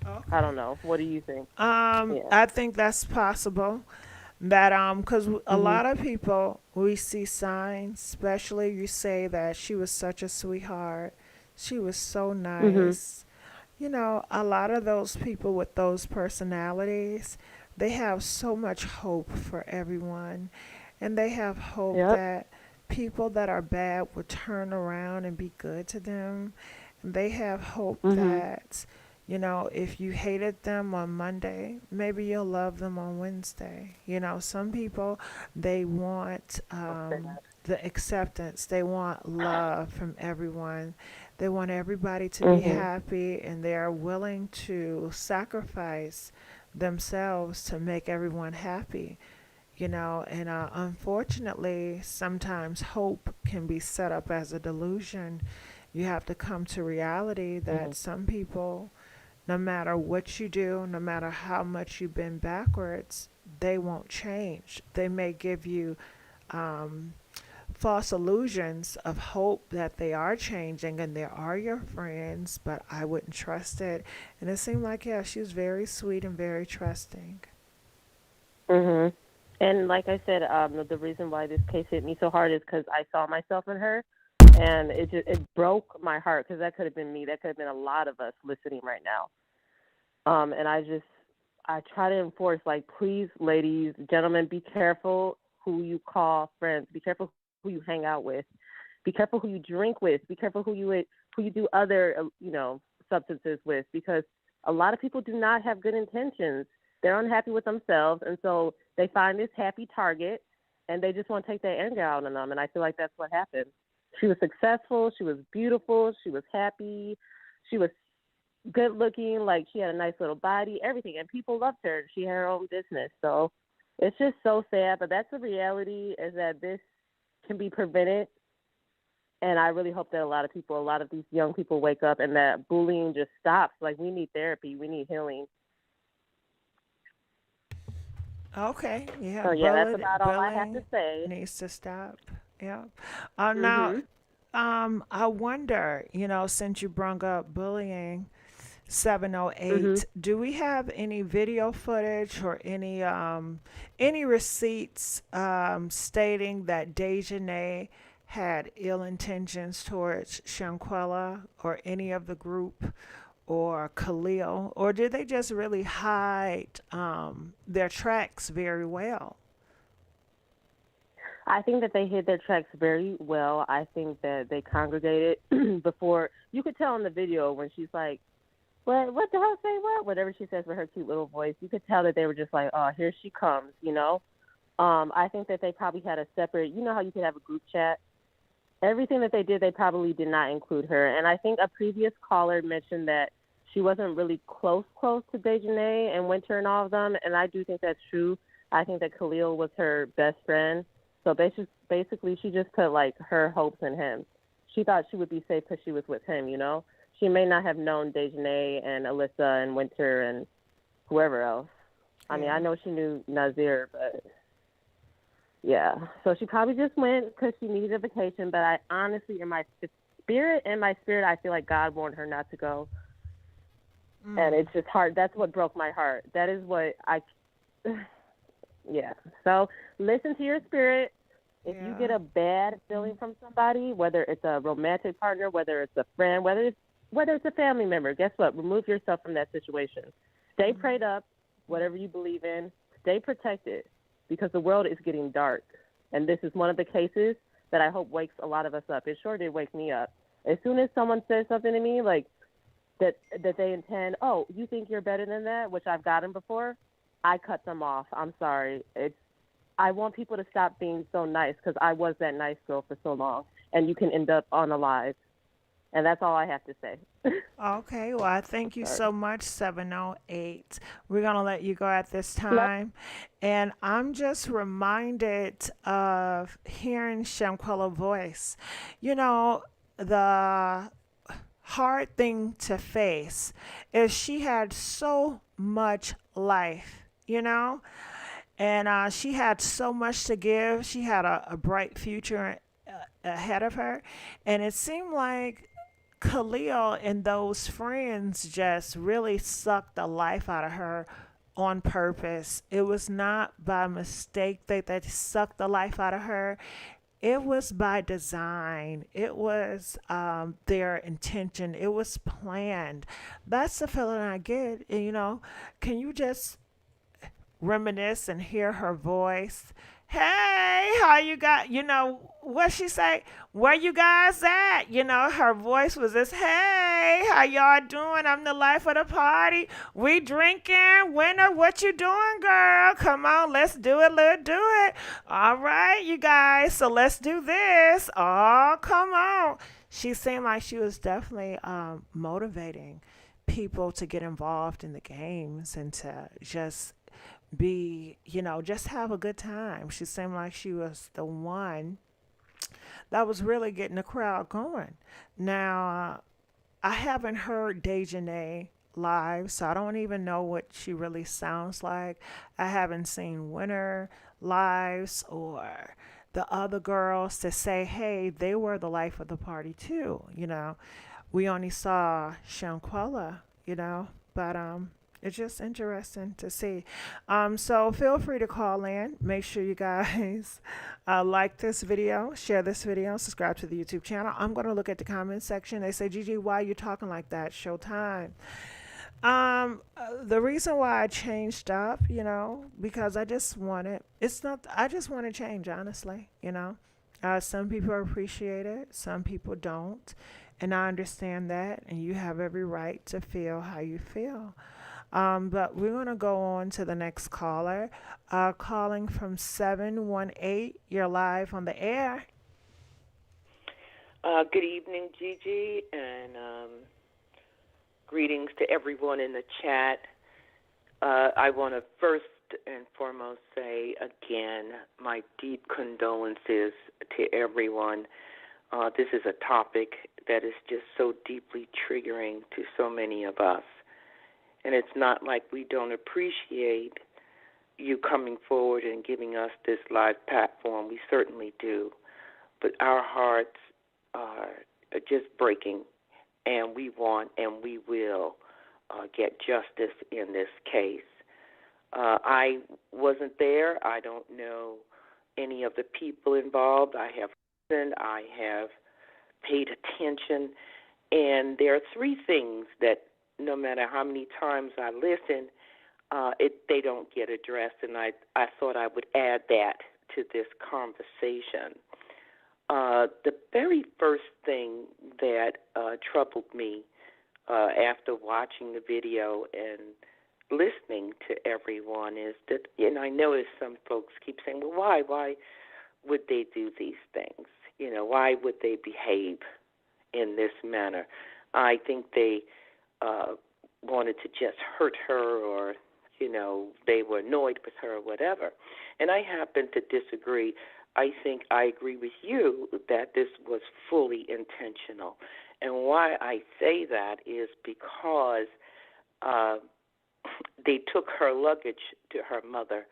Okay. I don't know. What do you think? I think that's possible. That because a lot of people, we see signs, especially you say that she was such a sweetheart, she was so nice. You know, a lot of those people with those personalities, they have so much hope for everyone, and they have hope that people that are bad will turn around and be good to them, and they have hope that, you know, if you hated them on Monday, maybe you'll love them on Wednesday. You know, some people, they want the acceptance. They want love from everyone. They want everybody to be happy, and they're willing to sacrifice themselves to make everyone happy. You know, and unfortunately, sometimes hope can be set up as a delusion. You have to come to reality that some people, no matter what you do, no matter how much you've been backwards, they won't change. They may give you false illusions of hope that they are changing and they are your friends, but I wouldn't trust it. And it seemed like, yeah, she was very sweet and very trusting. Mhm. And like I said, the reason why this case hit me so hard is because I saw myself in her, and it broke my heart because that could have been me. That could have been a lot of us listening right now. And I try to enforce, like, please, ladies, gentlemen, be careful who you call friends. Be careful who you hang out with. Be careful who you drink with. Be careful who you do other substances with, because a lot of people do not have good intentions. They're unhappy with themselves, and so they find this happy target, and they just want to take their anger out on them. And I feel like that's what happened. She was successful. She was beautiful. She was happy. She was good looking. Like, she had a nice little body, everything, and people loved her. She had her own business. So it's just so sad, but that's the reality, is that this can be prevented. And I really hope that a lot of these young people wake up and that bullying just stops. Like, we need therapy. We need healing. Okay, yeah, So yeah, that's about all I have to bullying say. needs to stop. Yeah. Now, Mhm. I wonder, since you brought up bullying, 708, Mhm. do we have any video footage or any receipts stating that Dejanay had ill intentions towards Shanquella or any of the group or Khalil, or did they just really hide their tracks very well? I think that they hid their tracks very well. I think that they congregated before. You could tell in the video when she's like, what the hell say what? Whatever she says with her cute little voice, you could tell that they were just like, oh, here she comes. I think that they probably had a separate, how you could have a group chat. Everything that they did, they probably did not include her. And I think a previous caller mentioned that she wasn't really close to Dejanay and Winter and all of them. And I do think that's true. I think that Khalil was her best friend. So basically, she just put, like, her hopes in him. She thought she would be safe because she was with him. She may not have known Dejanay and Alyssa and Winter and whoever else. I mean, I know she knew Nazir, but yeah. So she probably just went because she needed a vacation. But I honestly, in my spirit, I feel like God warned her not to go. And it's just hard. That's what broke my heart. That is what yeah. So listen to your spirit. If you get a bad feeling from somebody, whether it's a romantic partner, whether it's a friend, whether it's a family member, guess what? Remove yourself from that situation. Stay prayed up, whatever you believe in. Stay protected, because the world is getting dark. And this is one of the cases that I hope wakes a lot of us up. It sure did wake me up. As soon as someone says something to me, like that they intend, oh, you think you're better than that, which I've gotten before, I cut them off. I'm sorry. I want people to stop being so nice, because I was that nice girl for so long, and you can end up unalive. And that's all I have to say. Okay, well, I thank you Sorry. so much, 708. We're going to let you go at this time. And I'm just reminded of hearing Shanquella's voice. The hard thing to face is she had so much life. And she had so much to give. She had a bright future ahead of her. And it seemed like Khalil and those friends just really sucked the life out of her on purpose. It was not by mistake that they sucked the life out of her. It was by design. It was their intention. It was planned. That's the feeling I get. Can you just reminisce and hear her voice? Hey, how you got, what she say? Where you guys at? Her voice was this, hey, how y'all doing? I'm the life of the party. We drinking. Winter, what you doing, girl? Come on, let's do it, let's do it. All right, you guys, so let's do this. Oh, come on. She seemed like she was definitely motivating people to get involved in the games and to just just have a good time. She seemed like she was the one that was really getting the crowd going. Now, I haven't heard Dejanay live, so I don't even know what she really sounds like. I haven't seen Winter lives or the other girls to say, hey, they were the life of the party too. We only saw Shanquella, but it's just interesting to see. So feel free to call in. Make sure you guys like this video, share this video, subscribe to the YouTube channel. I'm going to look at the comment section. They say, Gigi, why are you talking like that? Showtime. The reason why I changed up, because I just wanted, I just want to change, honestly. Some people appreciate it, some people don't. And I understand that, and you have every right to feel how you feel. But we're going to go on to the next caller. Calling from 718. You're live on the air. Good evening, Gigi, and greetings to everyone in the chat. I want to first and foremost say again my deep condolences to everyone. This is a topic that is just so deeply triggering to so many of us. And it's not like we don't appreciate you coming forward and giving us this live platform. We certainly do. But our hearts are just breaking, and we want and we will get justice in this case. I wasn't there. I don't know any of the people involved. I have listened. I have paid attention. And there are three things that no matter how many times I listen, they don't get addressed, and I thought I would add that to this conversation. The very first thing that troubled me after watching the video and listening to everyone is that, and I notice some folks keep saying, well, why would they do these things? Why would they behave in this manner? I think they wanted to just hurt her, or, they were annoyed with her or whatever. And I happen to disagree. I think I agree with you that this was fully intentional. And why I say that is because they took her luggage to her mother,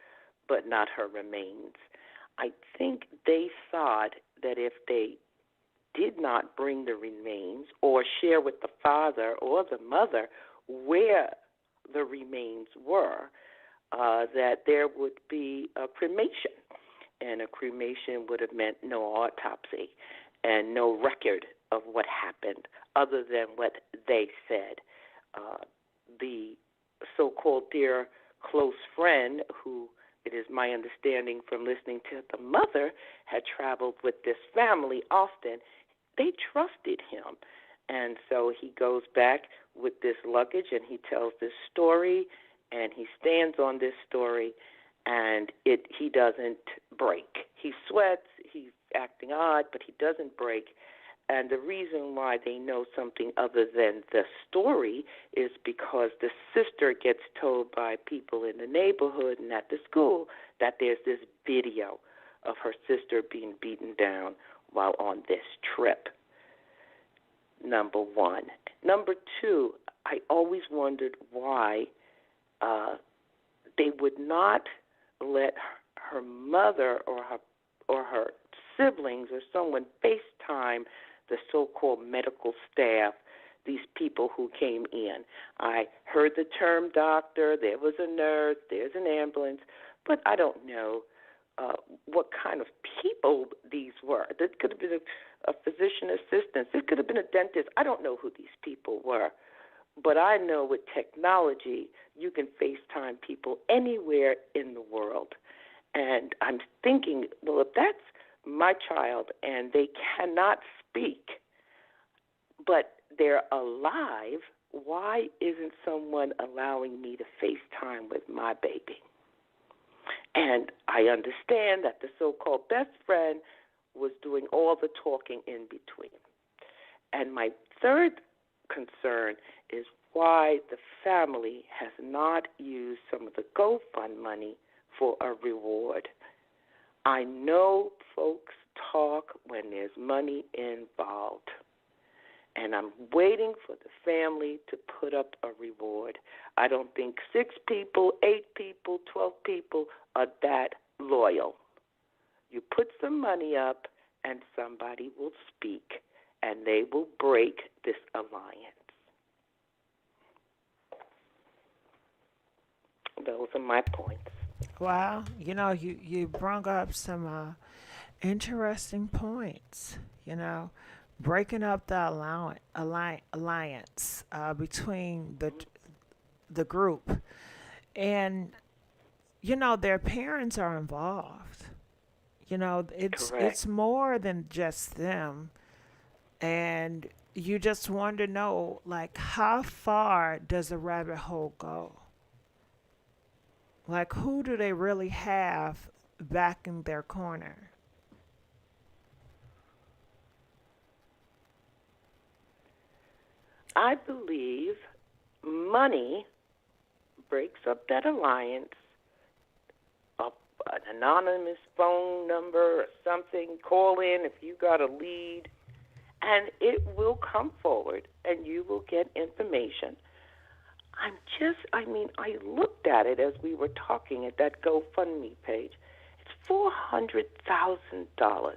but not her remains. I think they thought that if they did not bring the remains or share with the father or the mother where the remains were, that there would be a cremation. And a cremation would have meant no autopsy and no record of what happened other than what they said. The so-called dear close friend, who it is my understanding from listening to the mother, had traveled with this family often, they trusted him. And so he goes back with this luggage and he tells this story, and he stands on this story, and he doesn't break. He sweats, he's acting odd, but he doesn't break. And the reason why they know something other than the story is because the sister gets told by people in the neighborhood and at the school that there's this video of her sister being beaten down while on this trip. Number one. Number two, I always wondered why they would not let her mother or her siblings or someone FaceTime the so-called medical staff, these people who came in. I heard the term doctor, there was a nurse, there's an ambulance, but I don't know what kind of people these were. This could have been a physician assistant. It could have been a dentist. I don't know who these people were. But I know with technology, you can FaceTime people anywhere in the world. And I'm thinking, well, if that's my child and they cannot speak, but they're alive, why isn't someone allowing me to FaceTime with my baby? And I understand that the so-called best friend was doing all the talking in between. And my third concern is why the family has not used some of the GoFund money for a reward. I know folks talk when there's money involved, and I'm waiting for the family to put up a reward. I don't think 6 people, 8 people, 12 people are that loyal You put some money up, and somebody will speak, and they will break this alliance. Those are my points. Well, you brought up some interesting points. You know, breaking up the alliance between the group, and their parents are involved. It's Correct. more than just them, and you just want to know, like, how far does the rabbit hole go? Like, who do they really have back in their corner? I believe money breaks up that alliance. A, an anonymous phone number or something, call in if you got a lead, and it will come forward and you will get information. I looked at it as we were talking at that GoFundMe page. It's $400,000.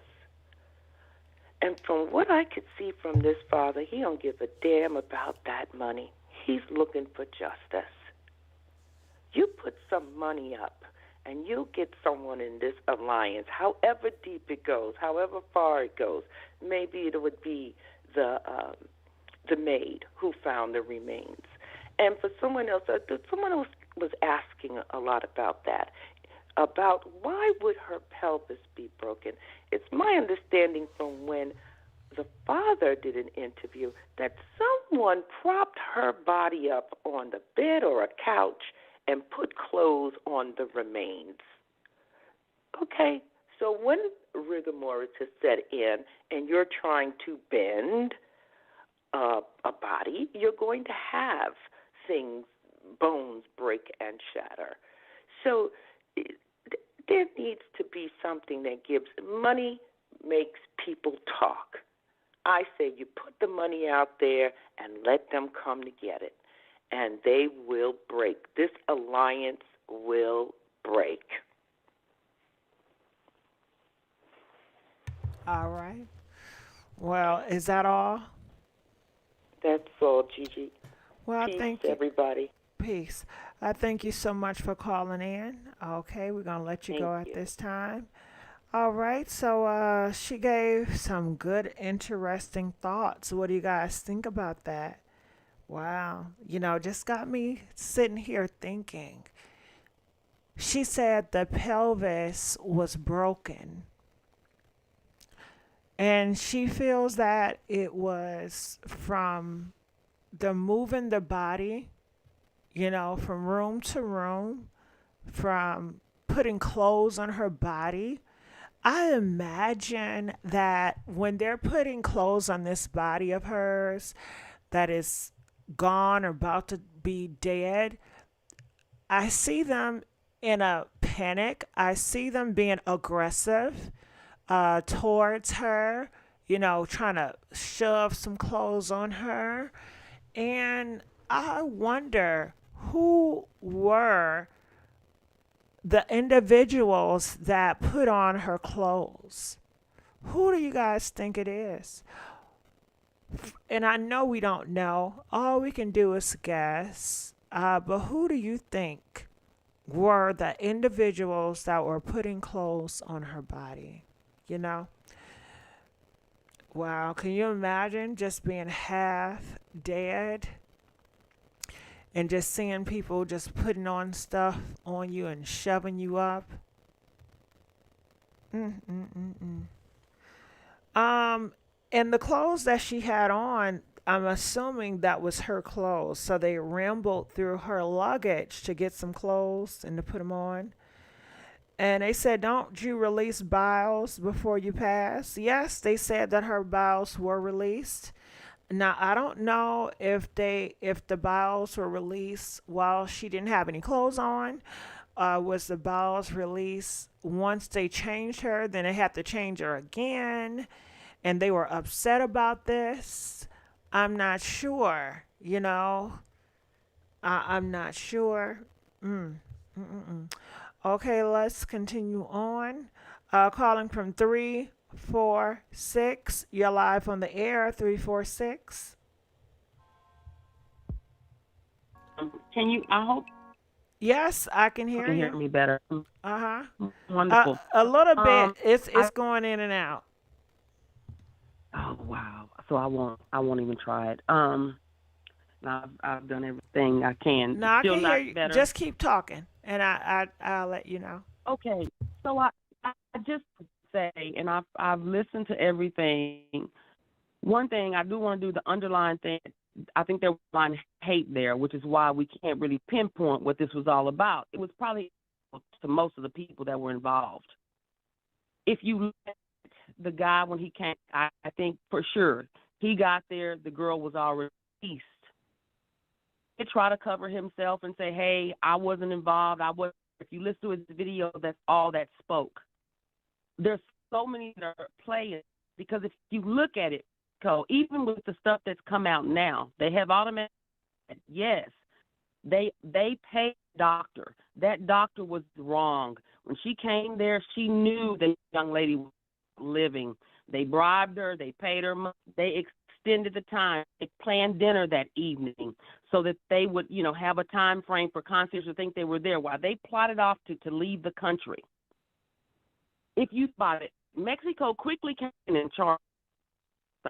And from what I could see from this father, he don't give a damn about that money. He's looking for justice. You put some money up, and you'll get someone in this alliance, however deep it goes, however far it goes. Maybe it would be the maid who found the remains. And for someone else was asking a lot about that, about why would her pelvis be broken. It's my understanding from when the father did an interview that someone propped her body up on the bed or a couch and put clothes on the remains. Okay, so when rigor mortis has set in and you're trying to bend a body, you're going to have things, bones break and shatter. So there needs to be something that gives money, makes people talk. I say you put the money out there and let them come to get it, and they will break. This alliance will break. All right. Well, is that all? That's all, Gigi. Well, Peace, thank you. everybody. Peace. I thank you so much for calling in. Okay, we're going to let you Thank go at you. this time. All right, so she gave some good, interesting thoughts. What do you guys think about that? Wow, just got me sitting here thinking. She said the pelvis was broken, and she feels that it was from the moving the body, from room to room, from putting clothes on her body. I imagine that when they're putting clothes on this body of hers that is gone or about to be dead, I see them in a panic. I see them being aggressive towards her, trying to shove some clothes on her. And I wonder who were the individuals that put on her clothes. Who do you guys think it is? And I know we don't know. All we can do is guess. But who do you think were the individuals that were putting clothes on her body? You know? Wow, can you imagine just being half dead and just seeing people just putting on stuff on you and shoving you up? Um, and the clothes that she had on, I'm assuming that was her clothes. So they rambled through her luggage to get some clothes and to put them on. And they said, don't you release biles before you pass? Yes, they said that her biles were released. Now, I don't know if the biles were released while she didn't have any clothes on. Was the biles released once they changed her? Then they had to change her again. And they were upset about this. I'm not sure, I'm not sure. Mm. Mm-mm-mm. Okay, let's continue on. Calling from 346. You're live on the air, 346. Can you? I hope Yes, I can you hear can hear you. me better. Uh-huh. Wonderful. A little bit. Um, It's I going in and out. oh wow. So I won't even try it. I've done everything I can. No, I Still can hear not you. better. Just keep talking, and I'll let you know. Okay. So I just say, and I've listened to everything. One thing I do want to do the underlying thing. I think there was a line of hate there, which is why we can't really pinpoint what this was all about. It was probably to most of the people that were involved. If you look at the guy when he came, I think for sure he got there. The girl was already released. He tried to cover himself and say, "Hey, I wasn't involved. I was." If you listen to his video, that's all that spoke. There's so many that are playing because if you look at it, even with the stuff that's come out now, they have automatic. Yes, they paid the doctor. That doctor was wrong. When she came there, she knew the young lady was living. They bribed her. They paid her money. They extended the time. They planned dinner that evening so that they would, have a time frame for concierge to think they were there while they plotted off to leave the country. If you spot it, Mexico quickly came in charge.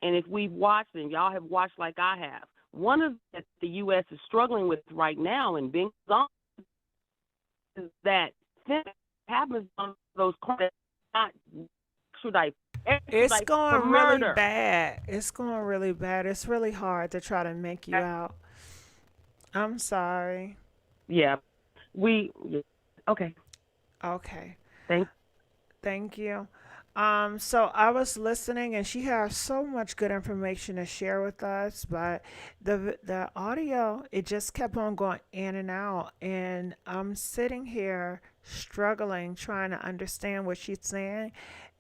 And if we've watched, and y'all have watched like I have, one of that the U.S. is struggling with right now and being on is that things happens on those crimes, not extradite It's for going really murder. bad. It's going really bad. It's really hard to try to make you out. I'm sorry. Yeah, okay. Okay. Thank you. So I was listening, and she has so much good information to share with us, but the audio, it just kept on going in and out, and I'm sitting here struggling trying to understand what she's saying,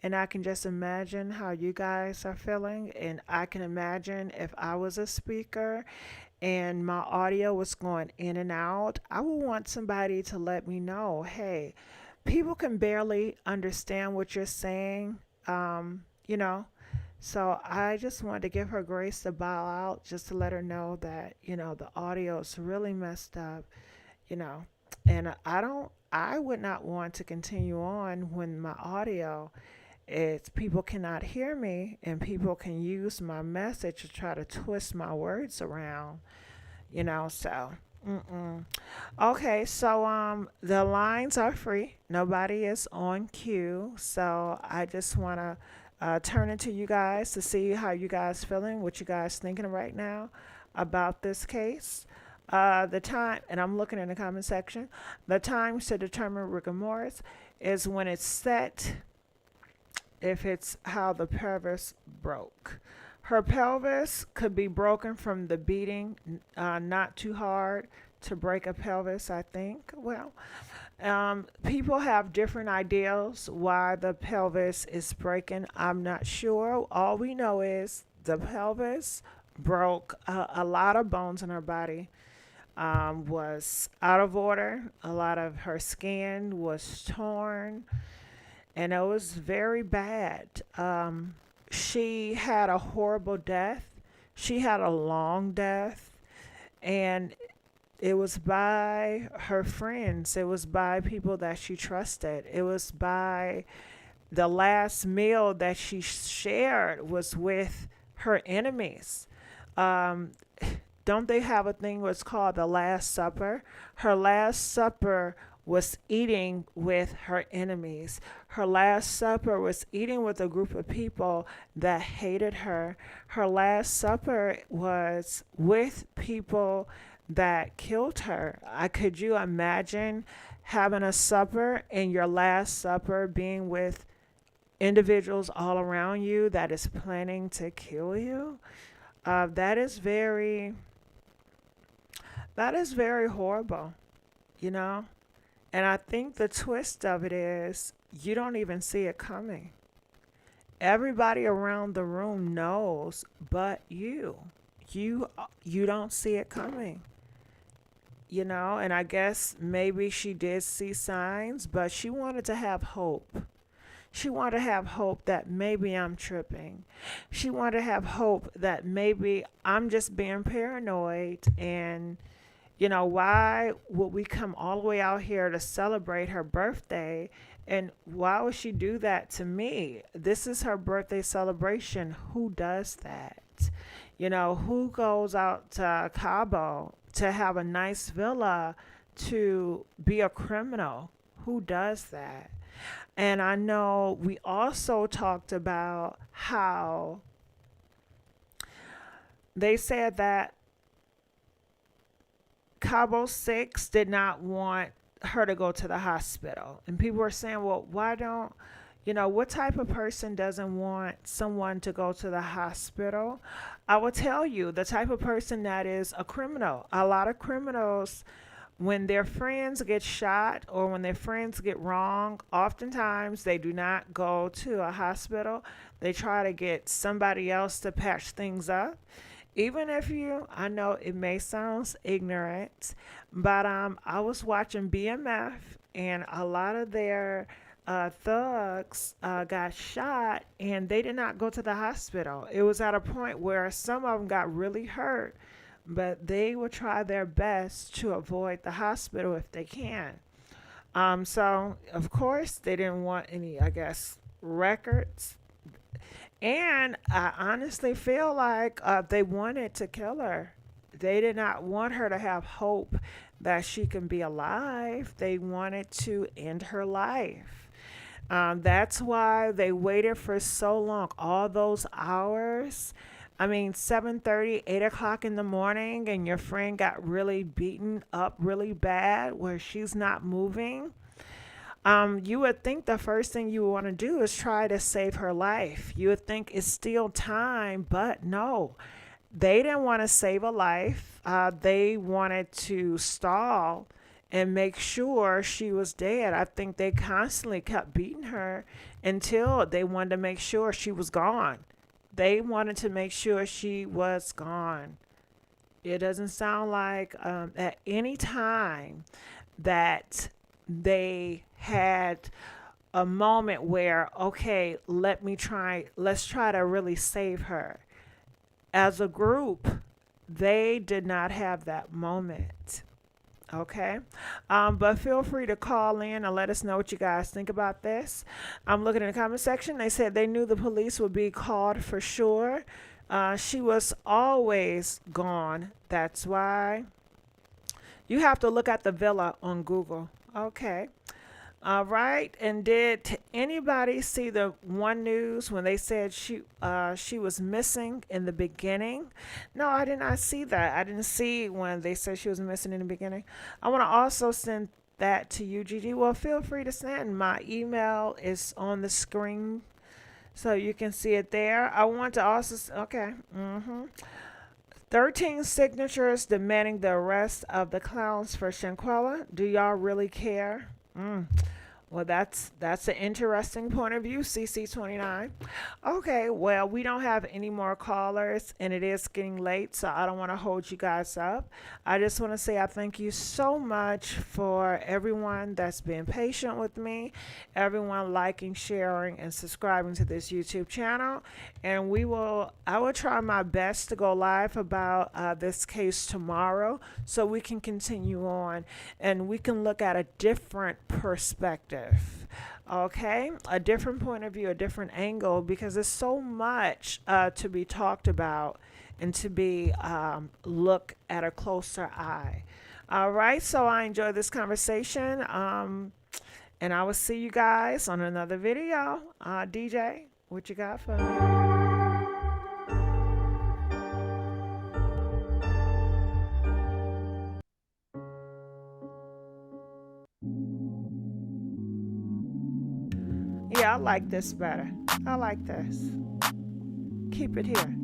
and I can just imagine how you guys are feeling, and I can imagine if I was a speaker and my audio was going in and out, I would want somebody to let me know, hey, people can barely understand what you're saying, you know. So I just wanted to give her grace to bow out, just to let her know that, the audio is really messed up, you know. And I would not want to continue on when my audio is people cannot hear me and people can use my message to try to twist my words around, so. Mm-mm. Okay, so the lines are free. Nobody is on cue, so I just want to turn it to you guys to see how you guys feeling, what you guys thinking right now about this case. The time, and I'm looking in the comment section. The times to determine rigor mortis is when it's set, if it's how the pelvis broke. Her pelvis could be broken from the beating, not too hard to break a pelvis, I think. Well, people have different ideas why the pelvis is breaking. I'm not sure. All we know is the pelvis broke. A lot of bones in her body was out of order. A lot of her skin was torn, and it was very bad. She had a horrible death. She had a long death, and it was by her friends. It was by people that she trusted. It was by the last meal that she shared was with her enemies. Um, don't they have a thing what's called the Last Supper? Her Last Supper was eating with her enemies. Her Last Supper was eating with a group of people that hated her. Her Last Supper was with people that killed her. Could you imagine having a supper and your Last Supper being with individuals all around you that is planning to kill you? That is very horrible, you know? And I think the twist of it is you don't even see it coming. Everybody around the room knows, but you don't see it coming. And I guess maybe she did see signs, but she wanted to have hope. She wanted to have hope that maybe I'm tripping. She wanted to have hope that maybe I'm just being paranoid. And, why would we come all the way out here to celebrate her birthday? And why would she do that to me? This is her birthday celebration. Who does that? Who goes out to Cabo to have a nice villa to be a criminal? Who does that? And I know we also talked about how they said that Cabo 6 did not want her to go to the hospital. And people were saying, well, why don't, what type of person doesn't want someone to go to the hospital? I will tell you, the type of person that is a criminal. A lot of criminals, when their friends get shot or when their friends get wrong, oftentimes they do not go to a hospital. They try to get somebody else to patch things up. Even if I know it may sound ignorant, but I was watching BMF and a lot of their thugs got shot and they did not go to the hospital. It was at a point where some of them got really hurt, but they will try their best to avoid the hospital if they can. So, of course, they didn't want any, I guess, records. And I honestly feel like they wanted to kill her. They did not want her to have hope that she can be alive. They wanted to end her life. That's why they waited for so long, all those hours. I mean, 7:30, 8 o'clock in the morning, and your friend got really beaten up really bad where she's not moving. You would think the first thing you would want to do is try to save her life. You would think it's still time, but no. They didn't want to save a life. They wanted to stall and make sure she was dead. I think they constantly kept beating her until they wanted to make sure she was gone. They wanted to make sure she was gone. It doesn't sound like at any time that they had a moment where, okay, let's try to really save her. As a group, they did not have that moment. Okay. But feel free to call in and let us know what you guys think about this. I'm looking in the comment section. They said they knew the police would be called for sure. She was always gone. That's why you have to look at the villa on Google. Okay. All right. And did anybody see the One News when they said she was missing in the beginning? No, I did not see that. I didn't see when they said she was missing in the beginning. I want to also send that to you, Gigi. Well, feel free to send. My email is on the screen, so you can see it there. I want to also, okay. 13 signatures demanding the arrest of the clowns for Shanquella. Do y'all really care? Well, that's an interesting point of view, CC29. Okay, well, we don't have any more callers, and it is getting late, so I don't want to hold you guys up. I just want to say I thank you so much for everyone that's been patient with me, everyone liking, sharing, and subscribing to this YouTube channel. And I will try my best to go live about this case tomorrow so we can continue on and we can look at a different perspective. Okay, a different point of view, a different angle, because there's so much to be talked about and to be look at a closer eye. All right, so I enjoyed this conversation, and I will see you guys on another video. DJ, what you got for me? Yeah, I like this better. I like this. Keep it here.